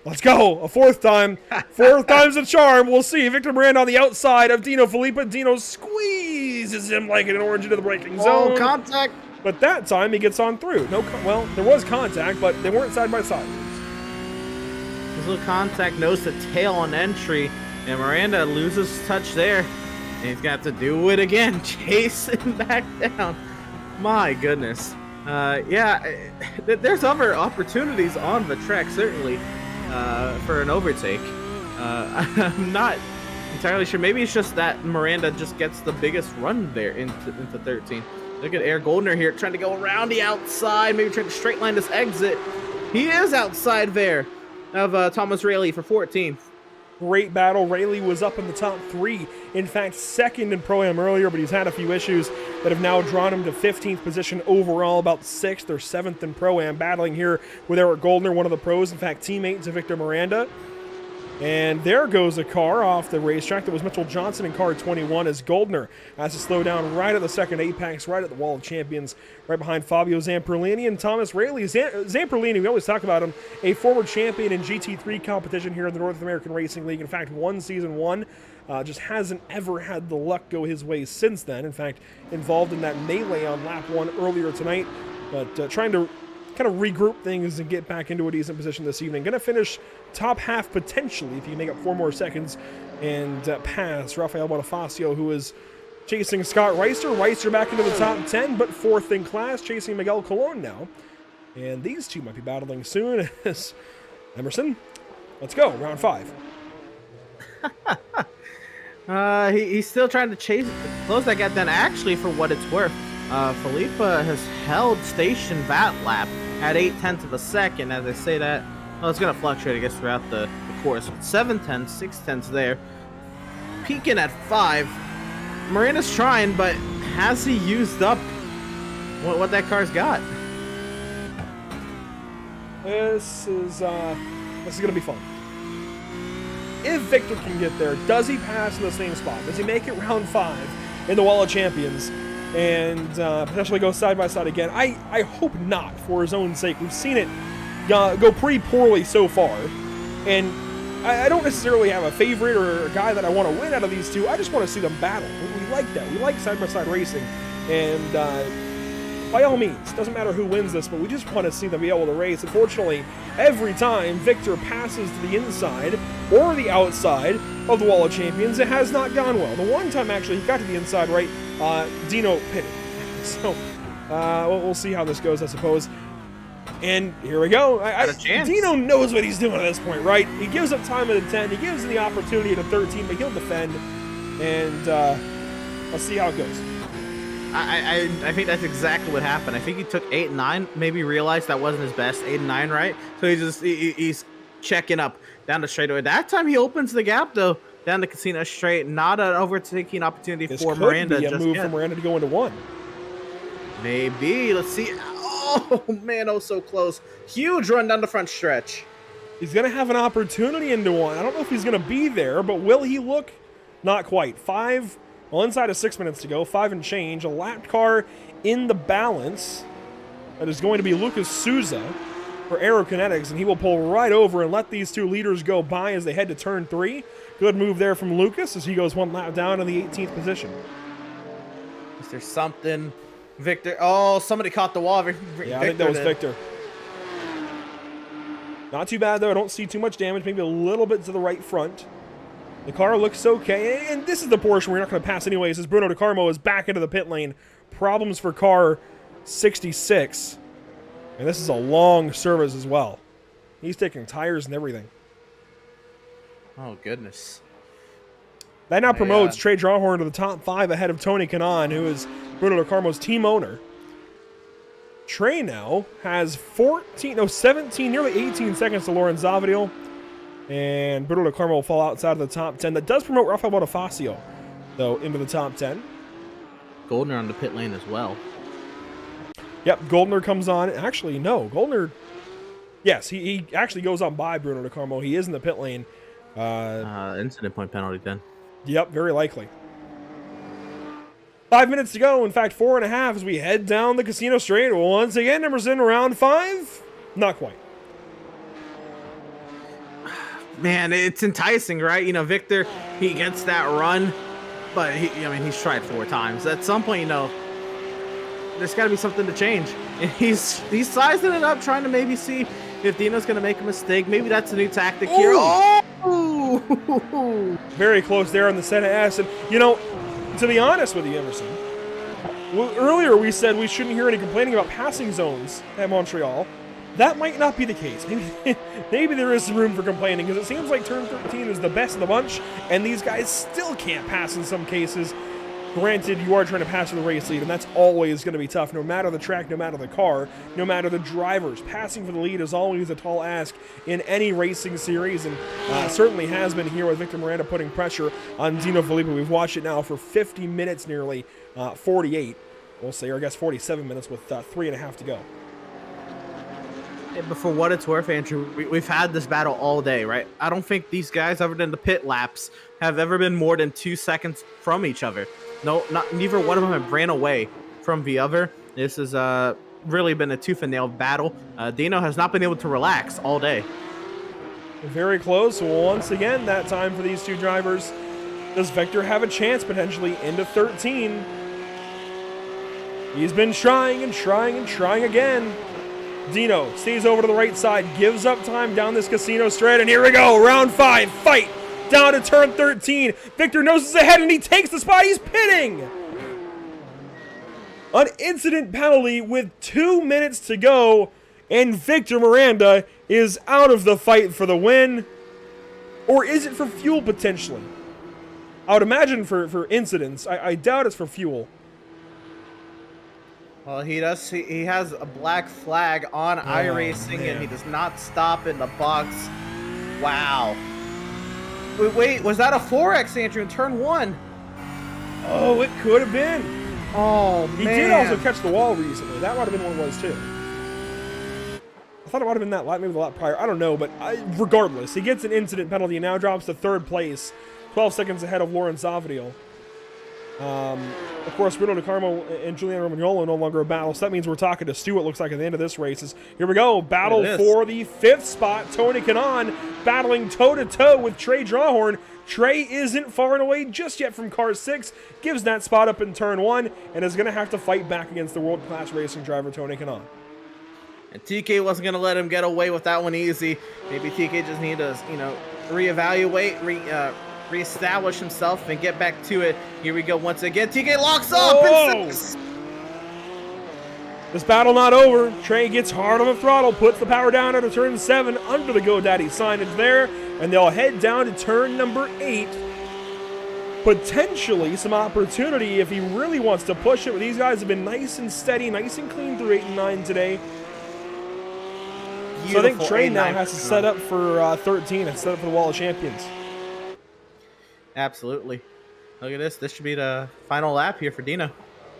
Let's go. A 4th time. 4th time's a charm. We'll see. Victor Miranda on the outside of Dino Filippa. Dino squeeze squeezes him like an orange into the braking Oh, zone. contact. But that time he gets on through. Well, there was contact, but they weren't side by side. His little contact nose to tail on entry, and Miranda loses touch there. And he's got to do it again, chasing back down. My goodness. There's other opportunities on the track, certainly, for an overtake. I'm not entirely sure. Maybe it's just that Miranda just gets the biggest run there into 13. Look at Eric Goldner here trying to go around the outside, maybe trying to straight line this exit. He is outside there of Thomas Rayleigh for 14th. Great battle. Rayleigh was up in the top 3. In fact, second in Pro-Am earlier, but he's had a few issues that have now drawn him to 15th position overall, about 6th or 7th in Pro-Am, battling here with Eric Goldner, one of the pros, in fact, teammate to Victor Miranda. And there goes a car off the racetrack. That was Mitchell Johnson in car 21 as Goldner has to slow down right at the second apex, right at the wall of champions, right behind Fabio Zamperlini and Thomas Rayleigh. Zamperlini, we always talk about him, a former champion in GT3 competition here in the North American Racing League. In fact, won season 1. Just hasn't ever had the luck go his way since then. In fact, involved in that melee on lap 1 earlier tonight, but trying to kind of regroup things and get back into a decent position this evening. Going to finish top half potentially if you make up 4 more seconds and pass Rafael Bonifacio, who is chasing Scott Reister. Reister back into the top 10, but 4th in class, chasing Miguel Colon now. And these two might be battling soon as Emerson. Let's go, round 5. He's still trying to close that gap. Then actually, for what it's worth, Felipe has held station that lap at 0.8 of a second. As I say that, well, it's going to fluctuate, I guess, throughout the course. 7/10, 6/10 there. Peaking at 5. Miranda's trying, but has he used up what that car's got? This is going to be fun. If Victor can get there, does he pass in the same spot? Does he make it round 5 in the Wall of Champions and potentially go side by side again? I hope not, for his own sake. We've seen it go pretty poorly so far, and I don't necessarily have a favorite or a guy that I want to win out of these two. I just want to see them battle. We like that. We like side by side racing, and by all means, doesn't matter who wins this, but we just want to see them be able to race. Unfortunately, every time Victor passes to the inside or the outside of the Wall of Champions, it has not gone well. The one time, actually, he got to the inside right, Dino pitted. So, we'll see how this goes, I suppose. And here we go. Dino knows what he's doing at this point, right? He gives up time at the 10. He gives him the opportunity at the 13, but he'll defend. And let's see how it goes. I think that's exactly what happened. I think he took 8 and 9, maybe realized that wasn't his best, 8 and 9, right? So he's checking up down the straightaway. That time he opens the gap though, down the Casino straight. Not an overtaking opportunity for Miranda. This could be a move for Miranda to go into 1. Maybe. Let's see. Oh man, oh so close. Huge run down the front stretch. He's gonna have an opportunity into 1. I don't know if he's gonna be there, but will he look? Not quite. 5. Well, inside of 6 minutes to go, 5 and change. A lap car in the balance. That is going to be Lucas Souza for Aerokinetics, and he will pull right over and let these two leaders go by as they head to turn 3. Good move there from Lucas as he goes 1 lap down in the 18th position. Is there something? Victor. Oh, somebody caught the wall. Yeah, I think that was Victor. Not too bad, though. I don't see too much damage. Maybe a little bit to the right front. The car looks okay, and this is the portion we're not going to pass anyways, as Bruno DeCarmo is back into the pit lane. Problems for car 66. And this is a long service as well. He's taking tires and everything. Oh, goodness. That now promotes Trey Drawhorn to the top 5 ahead of Tony Kanaan, who is Bruno DeCarmo's team owner. Trey now has 17, nearly 18 seconds to Lauren Zavadil. And Bruno DeCarmo will fall outside of the top 10. That does promote Rafael Bonifacio, though, into the top 10. Goldner on the pit lane as well. Yep, Goldner comes on. Actually, no. Goldner, yes, he actually goes on by Bruno DeCarmo. He is in the pit lane. Incident point penalty then. Yep, very likely. 5 minutes to go. In fact, 4.5 as we head down the Casino Straight. Once again, Emerson, round 5. Not quite. Man, it's enticing, right? You know, Victor, he gets that run. But he's tried 4 times. At some point, there's got to be something to change. And he's sizing it up, trying to maybe see if Dino's going to make a mistake. Maybe that's a new tactic here. Oh! Very close there on the Senna S. And, to be honest with you, Emerson, earlier we said we shouldn't hear any complaining about passing zones at Montreal. That might not be the case. Maybe there is some room for complaining, because it seems like turn 13 is the best of the bunch, and these guys still can't pass in some cases. Granted, you are trying to pass for the race lead, and that's always going to be tough, no matter the track, no matter the car, no matter the drivers. Passing for the lead is always a tall ask in any racing series, and certainly has been here with Victor Miranda putting pressure on Dino Filippo. We've watched it now for 50 minutes nearly, 48, we'll say, or I guess 47 minutes with 3.5 to go. But for what it's worth, Andrew, we've had this battle all day, right? I don't think these guys, other than the pit laps, have ever been more than 2 seconds from each other. No, neither one of them have ran away from the other. This has really been a tooth and nail battle. Dino has not been able to relax all day. Very close. Once again, that time for these two drivers. Does Victor have a chance potentially into 13? He's been trying and trying and trying again. Dino stays over to the right side, gives up time down this casino straight, and here we go, round 5, fight down to turn 13. Victor noses ahead, and he takes the spot. He's pitting. An incident penalty with 2 minutes to go, and Victor Miranda is out of the fight for the win. Or is it for fuel, potentially? I would imagine for incidents. I doubt it's for fuel. Well, he does. He has a black flag on iRacing, and he does not stop in the box. Wow. Wait, was that a 4X, Andrew, in turn 1? Oh, it could have been. Oh, man. He did also catch the wall recently. That might have been what it was, too. I thought it might have been that lap, maybe the lap prior. I don't know, but regardless, he gets an incident penalty and now drops to 3rd place, 12 seconds ahead of Lawrence Zavadil. Of course, Bruno Di Carmo and Giuliano Romagnolo no longer a battle, so that means we're talking to Stu, it looks like, at the end of this race. Here we go, battle for the 5th spot. Tony Kanaan battling toe-to-toe with Trey Drawhorn. Trey isn't far and away just yet from car 6, gives that spot up in turn 1, and is going to have to fight back against the world-class racing driver, Tony Kanaan. And TK wasn't going to let him get away with that one easy. Maybe TK just need to, reevaluate, reestablish himself and get back to it. Here we go once again. TK locks up. This battle not over. Trey gets hard on the throttle, puts the power down out of turn 7 under the GoDaddy signage there, and they'll head down to turn number 8. Potentially some opportunity if he really wants to push it, but these guys have been nice and steady, nice and clean through 8 and 9 today. So I think Trey now has to set up for 13 and set up for the Wall of Champions. Absolutely. Look at this. This should be the final lap here for Dino.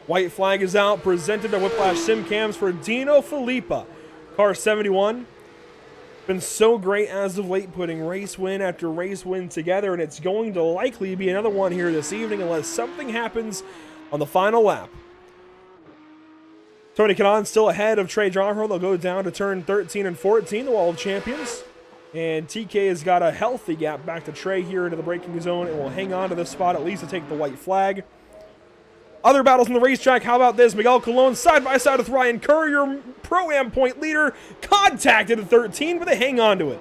White flag is out, presented by Whiplash Sim Cams for Dino Filippo. Car 71. Been so great as of late, putting race win after race win together, and it's going to likely be another one here this evening unless something happens on the final lap. Tony Kanaan still ahead of Trey Drawhorn. They'll go down to turn 13 and 14, the Wall of Champions. And TK has got a healthy gap back to Trey here into the braking zone and will hang on to this spot at least to take the white flag. Other battles on the racetrack, how about this? Miguel Colon side by side with Ryan Kerr, your Pro-Am point leader, contacted at 13, but they hang on to it.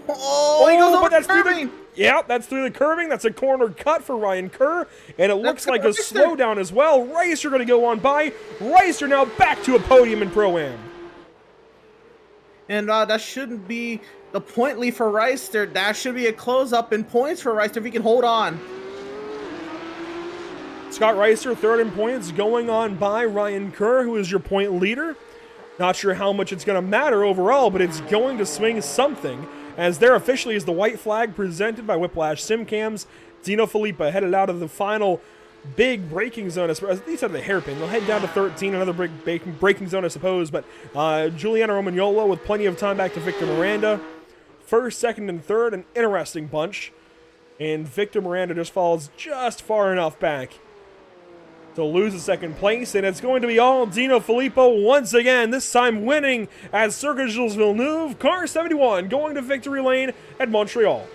Oh, he goes over that's curbing. That's through the curbing. That's a corner cut for Ryan Kerr, and it looks like a slowdown as well. Reister going to go on by. Reister now back to a podium in Pro-Am. And that shouldn't be the point lead for Reister. That should be a close-up in points for Reister if he can hold on. Scott Reister, 3rd in points, going on by Ryan Kerr, who is your point leader. Not sure how much it's going to matter overall, but it's going to swing something, as there officially is the white flag presented by Whiplash Sim Cams. Dino Filippo headed out of the final big braking zone, at least out of the hairpin. They'll head down to 13, another big braking zone, I suppose, but Giuliano Romagnolo with plenty of time back to Victor Miranda. 1st, 2nd, and 3rd, an interesting bunch. And Victor Miranda just falls just far enough back to lose the 2nd place, and it's going to be all Dino Filippo once again, this time winning as Circuit Gilles Villeneuve, car 71, going to victory lane at Montreal.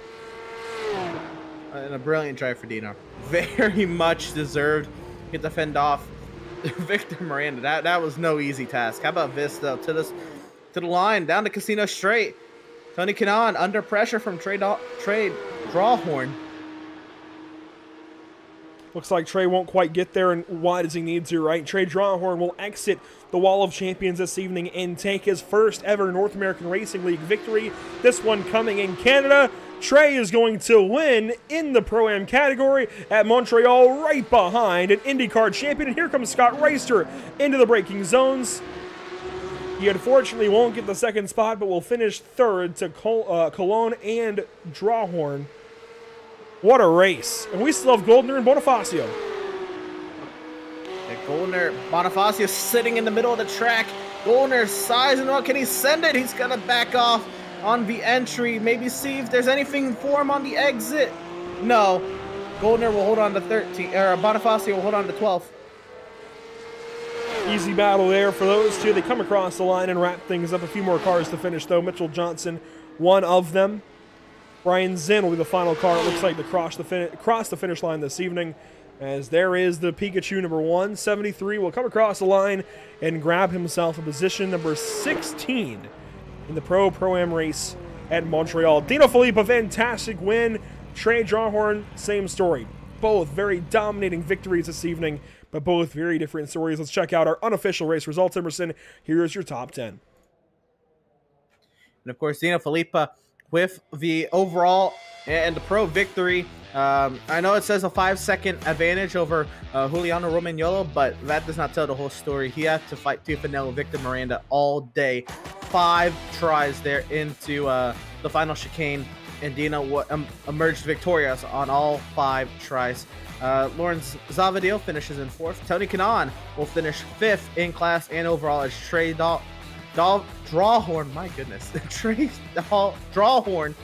and a brilliant drive for Dino. Very much deserved. Get the fend off Victor Miranda. That was no easy task. How about Vista to the line, down to Casino straight. Tony Kanaan under pressure from Trey Drawhorn. Looks like Trey won't quite get there and wide as he needs to, right? Trey Drawhorn will exit the Wall of Champions this evening and take his first ever North American Racing League victory. This one coming in Canada. Trey is going to win in the Pro-Am category at Montreal, right behind an IndyCar champion. And here comes Scott Reister into the braking zones. He unfortunately won't get the second spot, but will finish third to Cologne and Drawhorn. What a race. And we still have Goldner and Bonifacio. Goldner, Bonifacio sitting in the middle of the track. Goldner sizing up. Can he send it? He's going to back off on the entry. Maybe see if there's anything for him on the exit. No. Goldner will hold on to 13. Or Bonifacio will hold on to 12. Easy battle there for those two. They come across the line and wrap things up. A few more cars to finish, though. Mitchell Johnson, one of them. Brian Zinn will be the final car, it looks like, to cross the finish line this evening, as there is the Pikachu number 173 will come across the line and grab himself a position number 16 in the Pro-Am race at Montreal. Dino Filippo, fantastic win. Trey Drawhorn, same story. Both very dominating victories this evening, but both very different stories. Let's check out our unofficial race results, Emerson. Here's your top 10. And of course, Dino Filippo with the overall and the pro victory. I know it says a 5-second advantage over Juliano Romagnolo, but that does not tell the whole story. He had to fight tooth and nail with Victor Miranda all day. 5 tries there into the final chicane, and Dino emerged victorious on all 5 tries. Lawrence Zavadil finishes in 4th. Tony Kanaan will finish 5th in class and overall as Trey Drawhorn, my goodness. Trey Drawhorn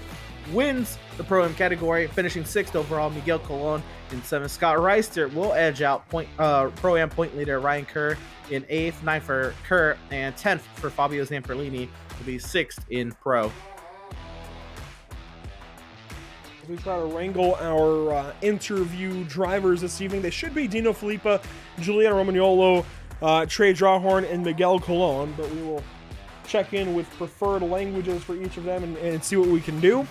wins the Pro-Am category, finishing 6th overall. Miguel Colon in 7th. Scott Reister will edge out Pro-Am point leader Ryan Kerr in 8th, 9th for Kerr, and 10th for Fabio Zamperlini to be 6th in Pro. As we try to wrangle our interview drivers this evening, they should be Dino Filippo, Giuliano Romagnolo, Trey Drawhorn, and Miguel Colon, but we will check in with preferred languages for each of them and see what we can do.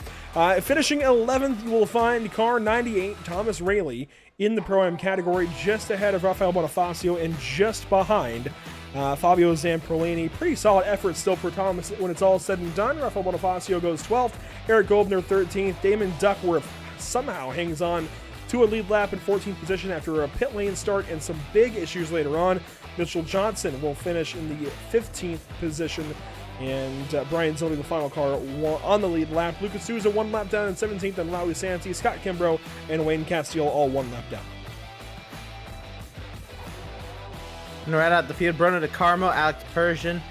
Finishing 11th, you will find car 98, Thomas Rayleigh, in the Pro-Am category, just ahead of Rafael Bonifacio and just behind Fabio Zamperlini. Pretty solid effort still for Thomas when it's all said and done. Rafael Bonifacio goes 12th, Eric Goldner 13th, Damon Duckworth somehow hangs on to a lead lap in 14th position after a pit lane start and some big issues later on. Mitchell Johnson will finish in the 15th position, and Brian Zilli, the final car, on the lead lap. Lucas Souza 1 lap down in 17th, and Laui Santi, Scott Kimbrough, and Wayne Castillo all 1 lap down. And right out the field, Bruno De Carmo, Alex Persian.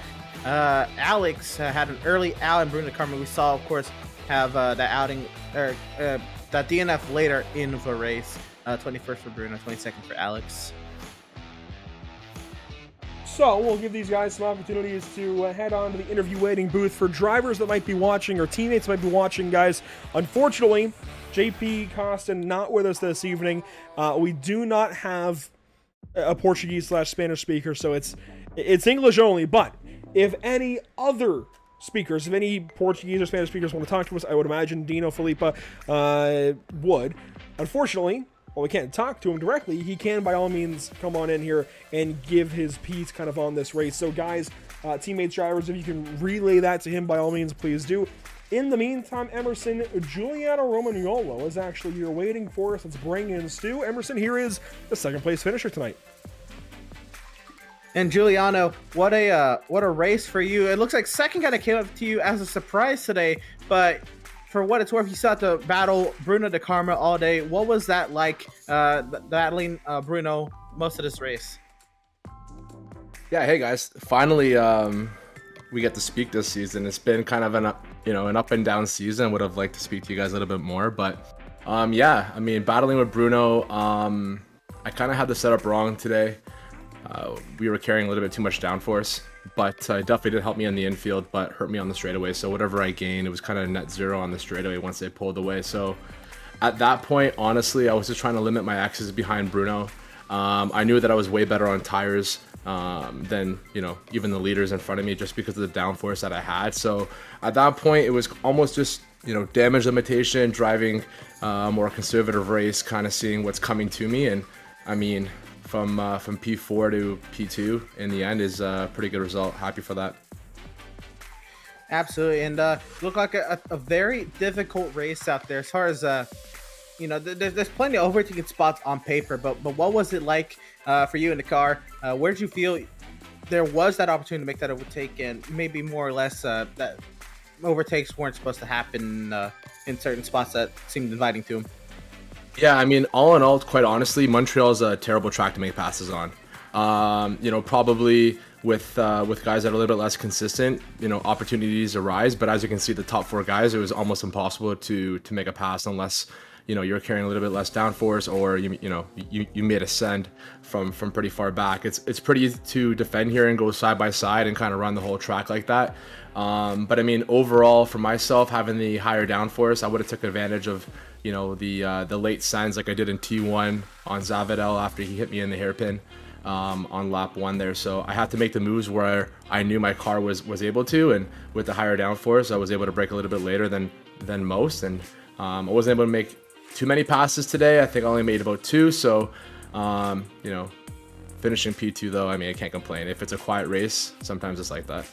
Alex had an early out, and Bruno De Carmo, we saw, of course, have that outing, or that DNF later in the race. 21st for Bruno, 22nd for Alex. So we'll give these guys some opportunities to head on to the interview waiting booth. For drivers that might be watching or teammates might be watching, guys, unfortunately, JP Costa not with us this evening. We do not have a Portuguese/Spanish speaker, so it's English only. But if any other speakers, if any Portuguese or Spanish speakers want to talk to us, I would imagine Dino Filippo would. Unfortunately, while we can't talk to him directly, he can by all means come on in here and give his piece kind of on this race. So guys, teammates, drivers, if you can relay that to him, by all means, please do. In the meantime, Emerson, Giuliano Romagnolo is actually here waiting for us. Let's bring in Stu. Emerson, here is the second place finisher tonight. And Giuliano, what a race for you. It looks like second kind of came up to you as a surprise today, but for what it's worth, you still have to battle Bruno De Carmo all day. What was that like, battling Bruno most of this race? Yeah, hey guys. Finally, we get to speak this season. It's been kind of an up and down season. Would have liked to speak to you guys a little bit more, but yeah, I mean, battling with Bruno, I kind of had the setup wrong today. We were carrying a little bit too much downforce, but definitely did help me in the infield, but hurt me on the straightaway. So whatever I gained, it was kind of net zero on the straightaway once they pulled away. So at that point, honestly, I was just trying to limit my X's behind Bruno. I knew that I was way better on tires than, you know, even the leaders in front of me, just because of the downforce that I had. So at that point, it was almost just, you know, damage limitation, driving a more conservative race, kind of seeing what's coming to me. And I mean, from P4 to P2 in the end is a pretty good result. Happy for that. Absolutely, and looked like a very difficult race out there. As far as you know, there's plenty of overtaking spots on paper, but what was it like for you in the car? Where did you feel there was that opportunity to make that overtake, and maybe more or less that overtakes weren't supposed to happen in certain spots that seemed inviting to him? Yeah, I mean, all in all, quite honestly, Montreal is a terrible track to make passes on. You know, probably with guys that are a little bit less consistent, you know, opportunities arise. But as you can see, the top 4 guys, it was almost impossible to make a pass unless, you know, you're carrying a little bit less downforce, or you made a send from pretty far back. It's pretty easy to defend here and go side by side and kind of run the whole track like that. But I mean, overall, for myself, having the higher downforce, I would have took advantage of, you know, the late sends like I did in T1 on Zavidel after he hit me in the hairpin on lap 1 there. So I had to make the moves where I knew my car was able to, and with the higher downforce, I was able to brake a little bit later than most, and I wasn't able to make too many passes today. I think I only made about 2. So you know, finishing P2 though, I mean, I can't complain. If it's a quiet race, sometimes it's like that.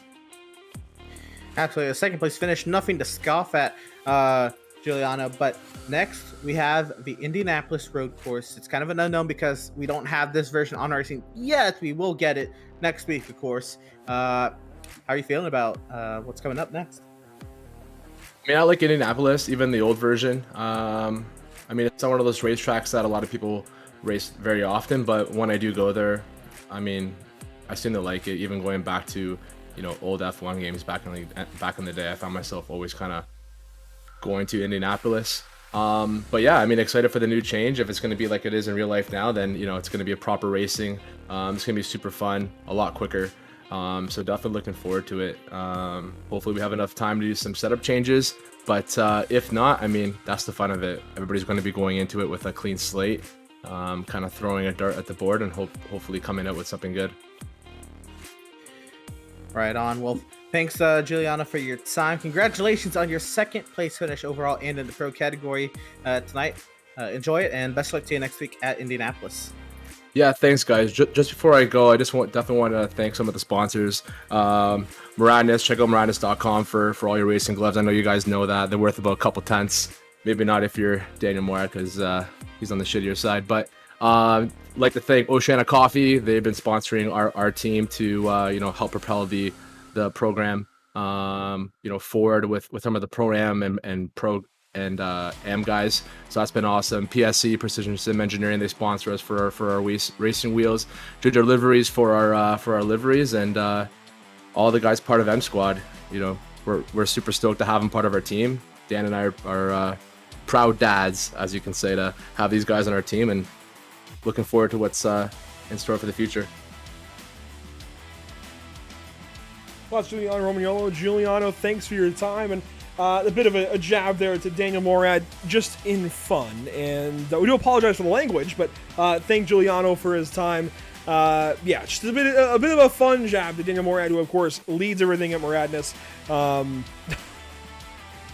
Absolutely, a second place finish, nothing to scoff at, Giuliano. But next we have the Indianapolis road course. It's kind of an unknown because we don't have this version on racing yet. We will get it next week, of course. How are you feeling about what's coming up next? I mean, I like Indianapolis, even the old version. I mean, it's not one of those racetracks that a lot of people race very often, but when I do go there, I mean, I seem to like it. Even going back to, you know, old F1 games back in the day, I found myself always kind of going to Indianapolis. But yeah, I mean, excited for the new change. If it's going to be like it is in real life now, then, you know, it's going to be a proper racing. It's going to be super fun, a lot quicker. So definitely looking forward to it. Hopefully we have enough time to do some setup changes, but if not, I mean, that's the fun of it. Everybody's going to be going into it with a clean slate, kind of throwing a dart at the board and hopefully coming out with something good. Right on. Well, thanks, Giuliano, for your time. Congratulations on your second place finish overall and in the pro category tonight. Enjoy it, and best of luck to you next week at Indianapolis. Yeah, thanks, guys. Just before I go, I just definitely want to thank some of the sponsors. Muradness, check out muradness.com for all your racing gloves. I know you guys know that. They're worth about a couple tenths. Maybe not if you're Daniel Murad, because he's on the shittier side. But like to thank Oceana Coffee. They've been sponsoring our team to you know, help propel the program you know, forward with some of the Pro-Am and Pro and AM guys. So that's been awesome. PSC, Precision Sim Engineering, they sponsor us for our racing wheels. Ginger Liveries for our liveries, and all the guys part of M Squad. You know, we're super stoked to have them part of our team. Dan and I are proud dads, as you can say, to have these guys on our team, and looking forward to what's in store for the future. Well, that's Giuliano Romagnolo. Giuliano, thanks for your time, and a bit of a jab there to Daniel Morad, just in fun. And we do apologize for the language, but thank Giuliano for his time. Yeah, just a bit of a fun jab to Daniel Morad, who of course leads everything at Moradness.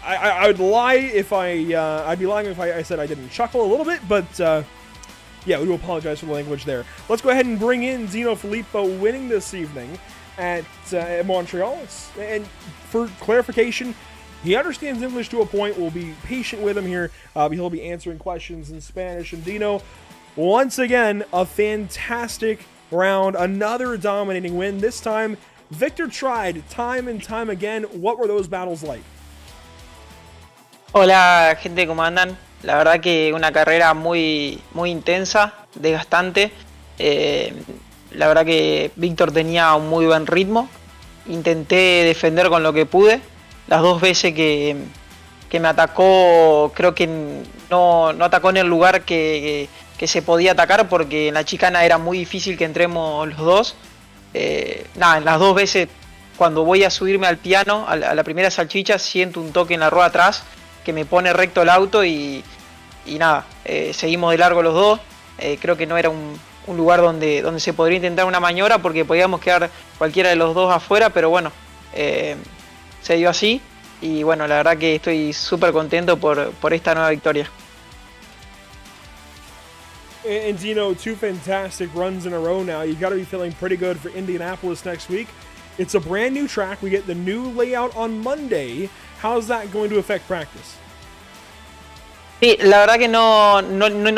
I would lie if I'd be lying if I said I didn't chuckle a little bit, but yeah, we do apologize for the language there. Let's go ahead and bring in Zeno Filippo, winning this evening at Montreal. And for clarification, he understands English to a point. We'll be patient with him here. He'll be answering questions in Spanish. And Dino, once again, a fantastic round. Another dominating win. This time, Victor tried time and time again. What were those battles like? Hola gente, ¿cómo andan? La verdad que una carrera muy intensa, desgastante. La verdad que Víctor tenía un muy buen ritmo. Intenté defender con lo que pude. Las dos veces que me atacó, creo que no atacó en el lugar que se podía atacar, porque en la chicana era muy difícil que entremos los dos. En las dos veces, cuando voy a subirme al piano, a la primera salchicha, siento un toque en la rueda atrás que me pone recto el auto y y nada, seguimos de largo los dos. Creo que no era un lugar donde se podría intentar una maniobra porque podíamos quedar cualquiera de los dos afuera, pero bueno, se dio así y bueno, la verdad que estoy súper contento por esta nueva victoria. And Dino, 2 fantastic runs in a row now. You've got to be feeling pretty good for Indianapolis next week. It's a brand new track. We get the new layout on Monday. How's that going to affect practice? Sí, la verdad que no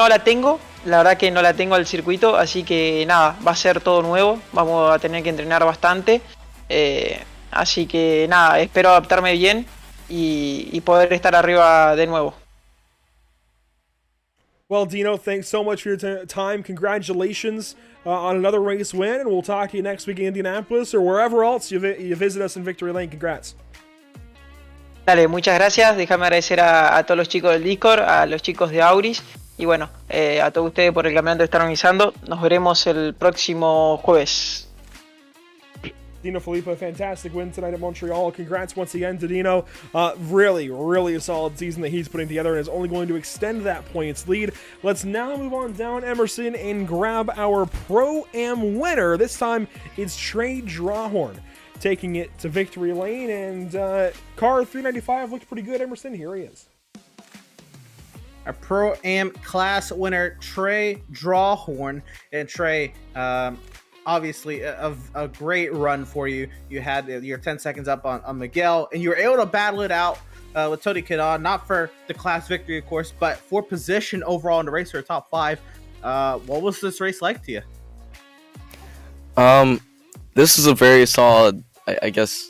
la tengo. La verdad que no la tengo al circuito, así que nada, va a ser todo nuevo. Vamos a tener que entrenar bastante. Así que nada, espero adaptarme bien y poder estar arriba de nuevo. Well, Dino, thanks so much for your time. Congratulations on another race win, and we'll talk to you next week in Indianapolis or wherever else you visit us in Victory Lane. Congrats. Dale, muchas gracias. Déjame agradecer a todos los chicos del Discord, a los chicos de Auris y bueno, a todos ustedes por el campeonato que están organizando. Nos veremos el próximo jueves. Dino Filippo, fantastic win tonight at Montreal. Congrats once again to Dino. Really a solid season that he's putting together and is only going to extend that points lead. Let's now move on down Emerson and grab our Pro-Am winner. This time it's Trey Drawhorn taking it to Victory Lane, and car 395 looked pretty good. Emerson, here he is. Our Pro-Am class winner, Trey Drawhorn. And Trey, obviously a great run for you. You had your 10 seconds up on Miguel, and you were able to battle it out with Tony Kanaan, not for the class victory, of course, but for position overall in the race for a top 5. What was this race like to you? This is a very solid, I guess,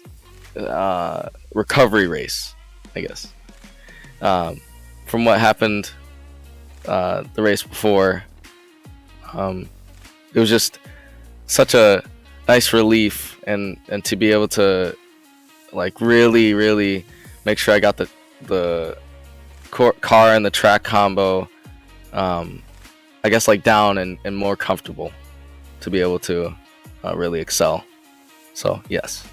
recovery race, I guess. From what happened the race before, it was just such a nice relief, and to be able to like really make sure I got the car and the track combo, I guess, like down and more comfortable to be able to really excel. So yes.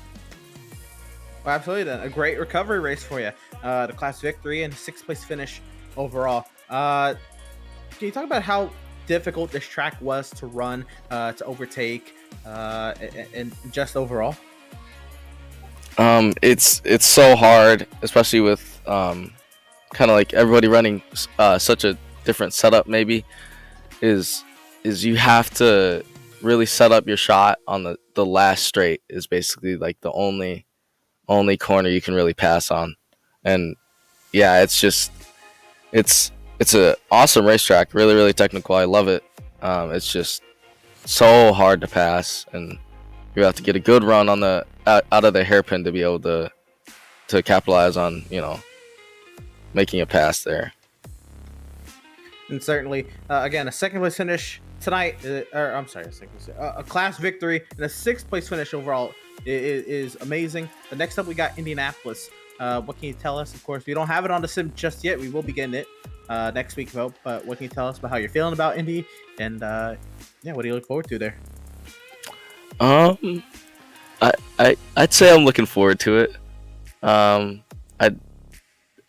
Well, absolutely. Then a great recovery race for you. The class victory and 6th place finish overall. Can you talk about how difficult this track was to run, to overtake, and just overall? It's so hard, especially with kind of like everybody running such a different setup. Maybe is you have to really set up your shot on the last straight. Is basically like the only corner you can really pass on. And yeah, it's a awesome racetrack, really technical. I love it. It's just so hard to pass, and you have to get a good run on the out of the hairpin to be able to capitalize on, making a pass there. And certainly, again, a 2nd place finish tonight, a class victory and a 6th place finish overall is amazing. But next up, we got Indianapolis. What can you tell us? Of course, we don't have it on the sim just yet. We will be getting it next week, though. But what can you tell us about how you're feeling about Indy? And what do you look forward to there? I'd say I'm looking forward to it. I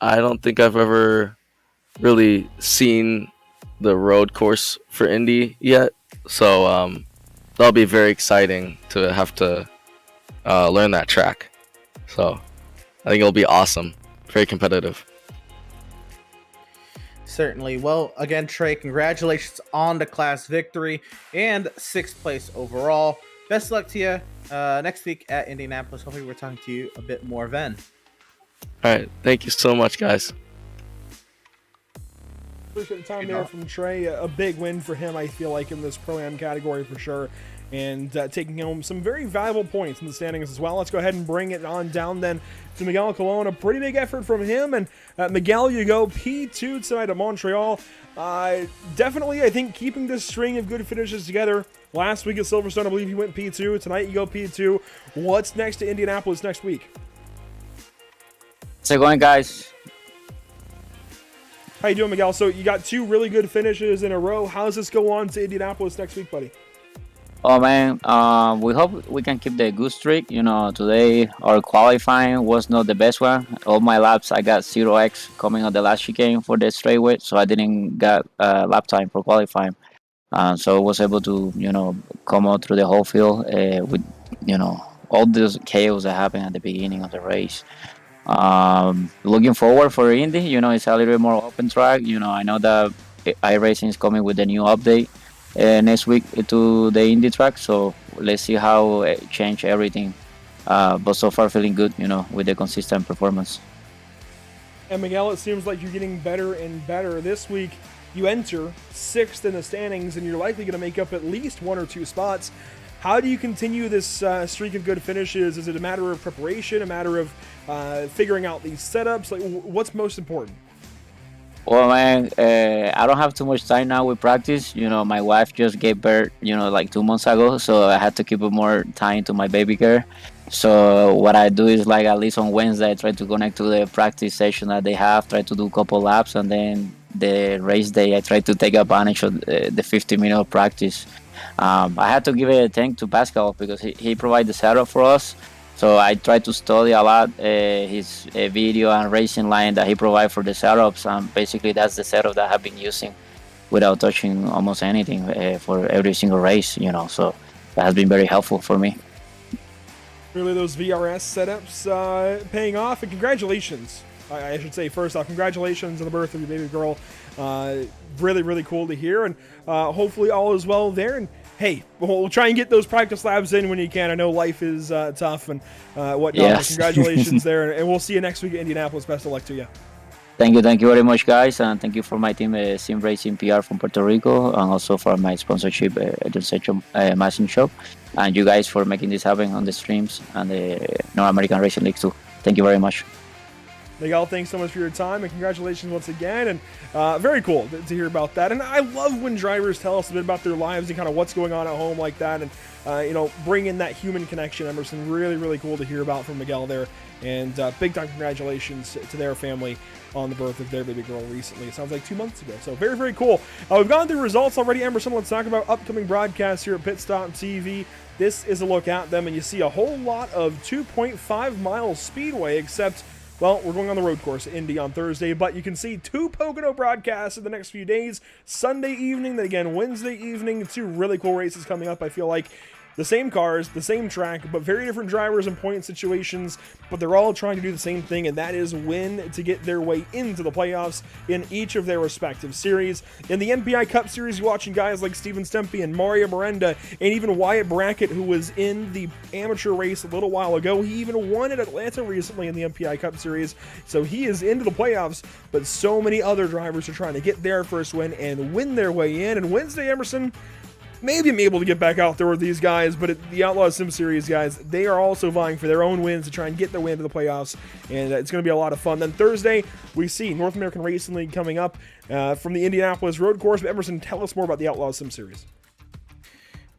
don't think I've ever really seen the road course for Indy yet, so that'll be very exciting to have to learn that track. So I think it'll be awesome, very competitive. Certainly. Well, again, Trey, congratulations on the class victory and 6th place overall. Best luck to you next week at Indianapolis. Hopefully we're talking to you a bit more then. All right. Thank you so much, guys. Appreciate the time there from Trey. A big win for him, I feel like, in this Pro-Am category for sure. And taking home some very valuable points in the standings as well. Let's go ahead and bring it on down then to Miguel Colon. A pretty big effort from him. And Miguel, you go P2 tonight at Montreal. Definitely, I think, keeping this string of good finishes together. Last week at Silverstone, I believe you went P2. Tonight you go P2. What's next to Indianapolis next week? How's it going, guys? How you doing, Miguel? So you got 2 really good finishes in a row. How does this go on to Indianapolis next week, buddy? Oh man, we hope we can keep the good streak. You know, today our qualifying was not the best one. All my laps, I got 0x coming on the last chicane for the straightaway, so I didn't get lap time for qualifying. So I was able to, come out through the whole field with, all this chaos that happened at the beginning of the race. Looking forward for Indy. It's a little bit more open track. I know that iRacing is coming with a new update next week to the Indy track. So let's see how it change everything. But so far feeling good, with the consistent performance. And Miguel, it seems like you're getting better and better. This week, you enter 6th in the standings, and you're likely going to make up at least 1 or 2 spots. How do you continue this streak of good finishes? Is it a matter of preparation, a matter of figuring out these setups? Like, what's most important? Well, man, I don't have too much time now with practice. My wife just gave birth, like 2 months ago, so I had to keep more time to my baby care. So what I do is, like, at least on Wednesday, I try to connect to the practice session that they have, try to do a couple laps, and then the race day, I try to take advantage of the 50-minute practice. I had to give a thank to Pascal because he provided the setup for us. So I try to study a lot his video and racing line that he provides for the setups, and basically that's the setup that I've been using without touching almost anything for every single race. So that has been very helpful for me. Really, those VRS setups paying off, and congratulations. I should say first off, congratulations on the birth of your baby girl. Really, really cool to hear, and hopefully all is well there. And hey, we'll try and get those practice labs in when you can. I know life is tough and whatnot. Yes. Congratulations there, and we'll see you next week at Indianapolis. Best of luck to you. Thank you very much, guys, and thank you for my team, Sim Racing PR from Puerto Rico, and also for my sponsorship, Josecho Machine Shop, and you guys for making this happen on the streams and the North American Racing League too. Thank you very much. Miguel, thanks so much for your time, and congratulations once again, and very cool to hear about that. And I love when drivers tell us a bit about their lives and kind of what's going on at home like that, and bring in that human connection. Emerson, really, really cool to hear about from Miguel there, and big time congratulations to their family on the birth of their baby girl recently. It sounds like 2 months ago, so very, very cool. We've gone through results already, Emerson. Let's talk about upcoming broadcasts here at Pit Stop TV. This is a look at them, and you see a whole lot of 2.5 mile speedway, except, well, we're going on the road course at Indy on Thursday, but you can see 2 Pocono broadcasts in the next few days. Sunday evening, then again Wednesday evening. 2 really cool races coming up. I feel like the same cars, the same track, but very different drivers and point situations, but they're all trying to do the same thing, and that is win to get their way into the playoffs in each of their respective series. In the NPI Cup Series, you're watching guys like Steven Stempe and Mario Miranda, and even Wyatt Brackett, who was in the amateur race a little while ago. He even won at Atlanta recently in the NPI Cup Series, so he is into the playoffs, but so many other drivers are trying to get their first win and win their way in. And Wednesday, Emerson, maybe I'm able to get back out there with these guys, but the Outlaw Sim Series guys, they are also vying for their own wins to try and get their way into the playoffs, and it's going to be a lot of fun. Then Thursday, we see North American Racing League coming up from the Indianapolis Road Course. But Emerson, tell us more about the Outlaw Sim Series.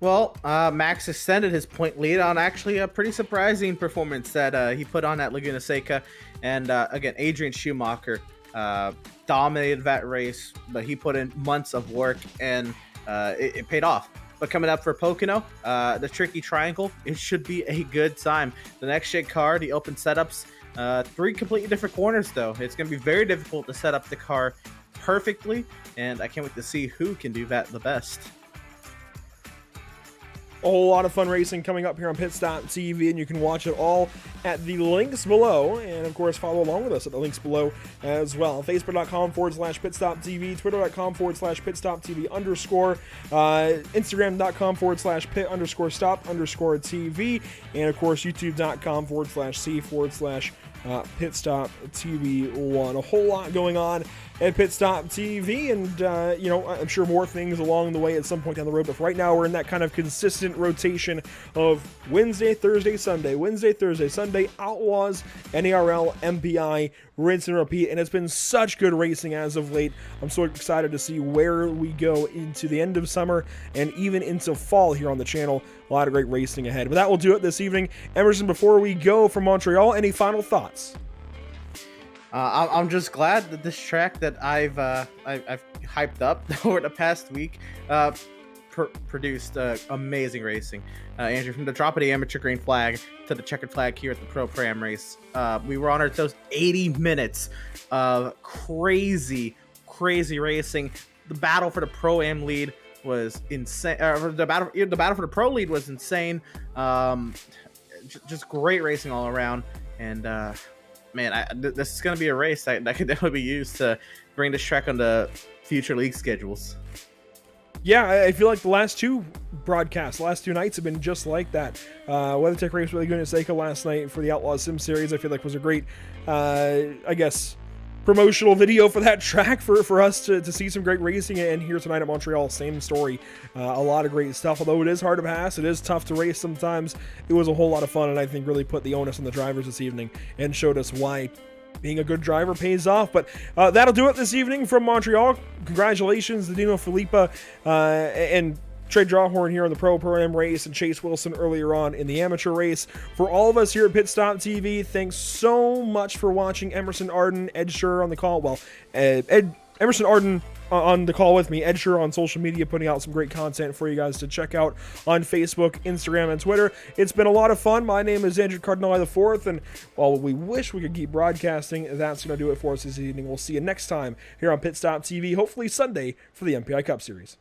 Well, Max extended his point lead on actually a pretty surprising performance that he put on at Laguna Seca. And again, Adrian Schumacher dominated that race, but he put in months of work, and it paid off. But coming up for Pocono, the Tricky Triangle, it should be a good time. The next shake car, the open setups, 3 completely different corners though. It's going to be very difficult to set up the car perfectly, and I can't wait to see who can do that the best. A whole lot of fun racing coming up here on Pit Stop TV, and you can watch it all at the links below, and of course follow along with us at the links below as well. Facebook.com/PitStopTV, Twitter.com/PitStopTV_, Instagram.com/Pit_Stop_TV, and of course YouTube.com/C/PitStopTV1. A whole lot going on at Pit Stop TV, and I'm sure more things along the way at some point down the road, but for right now we're in that kind of consistent rotation of Wednesday, Thursday, Sunday, Wednesday, Thursday, Sunday, Outlaws, NARL, MPI, rinse and repeat, and it's been such good racing as of late. I'm so excited to see where we go into the end of summer and even into fall here on the channel. A lot of great racing ahead. But that will do it this evening. Emerson, before we go from Montreal, any final thoughts? I'm just glad that this track that I've hyped up over the past week produced amazing racing. Andrew, from the drop of the amateur green flag to the checkered flag here at the Pro-Am race, we were on our toes. 80 minutes of crazy racing. The battle for the Pro-Am lead was insane. The battle for the Pro lead was insane. Just great racing all around. And man, this is going to be a race that could definitely be used to bring this track on the future league schedules. Yeah, I feel like the last two nights have been just like that. WeatherTech race with Laguna Seca last night for the Outlaw Sim Series, I feel like was a great, I guess, promotional video for that track for us to see some great racing. And here tonight at Montreal, same story. A lot of great stuff. Although it is hard to pass, it is tough to race sometimes. It was a whole lot of fun, and I think really put the onus on the drivers this evening and showed us why being a good driver pays off. But that'll do it this evening from Montreal. Congratulations to Dino Filippa and Trey Drawhorn here on the Pro-Am race, and Chase Wilson earlier on in the amateur race. For all of us here at Pit Stop TV, thanks so much for watching. Emerson Arden, Ed Scher on the call. Well, Emerson Arden on the call with me, Ed Scher on social media, putting out some great content for you guys to check out on Facebook, Instagram, and Twitter. It's been a lot of fun. My name is Andrew Cardinale IV, and while we wish we could keep broadcasting, that's going to do it for us this evening. We'll see you next time here on Pit Stop TV, hopefully Sunday for the MPI Cup Series.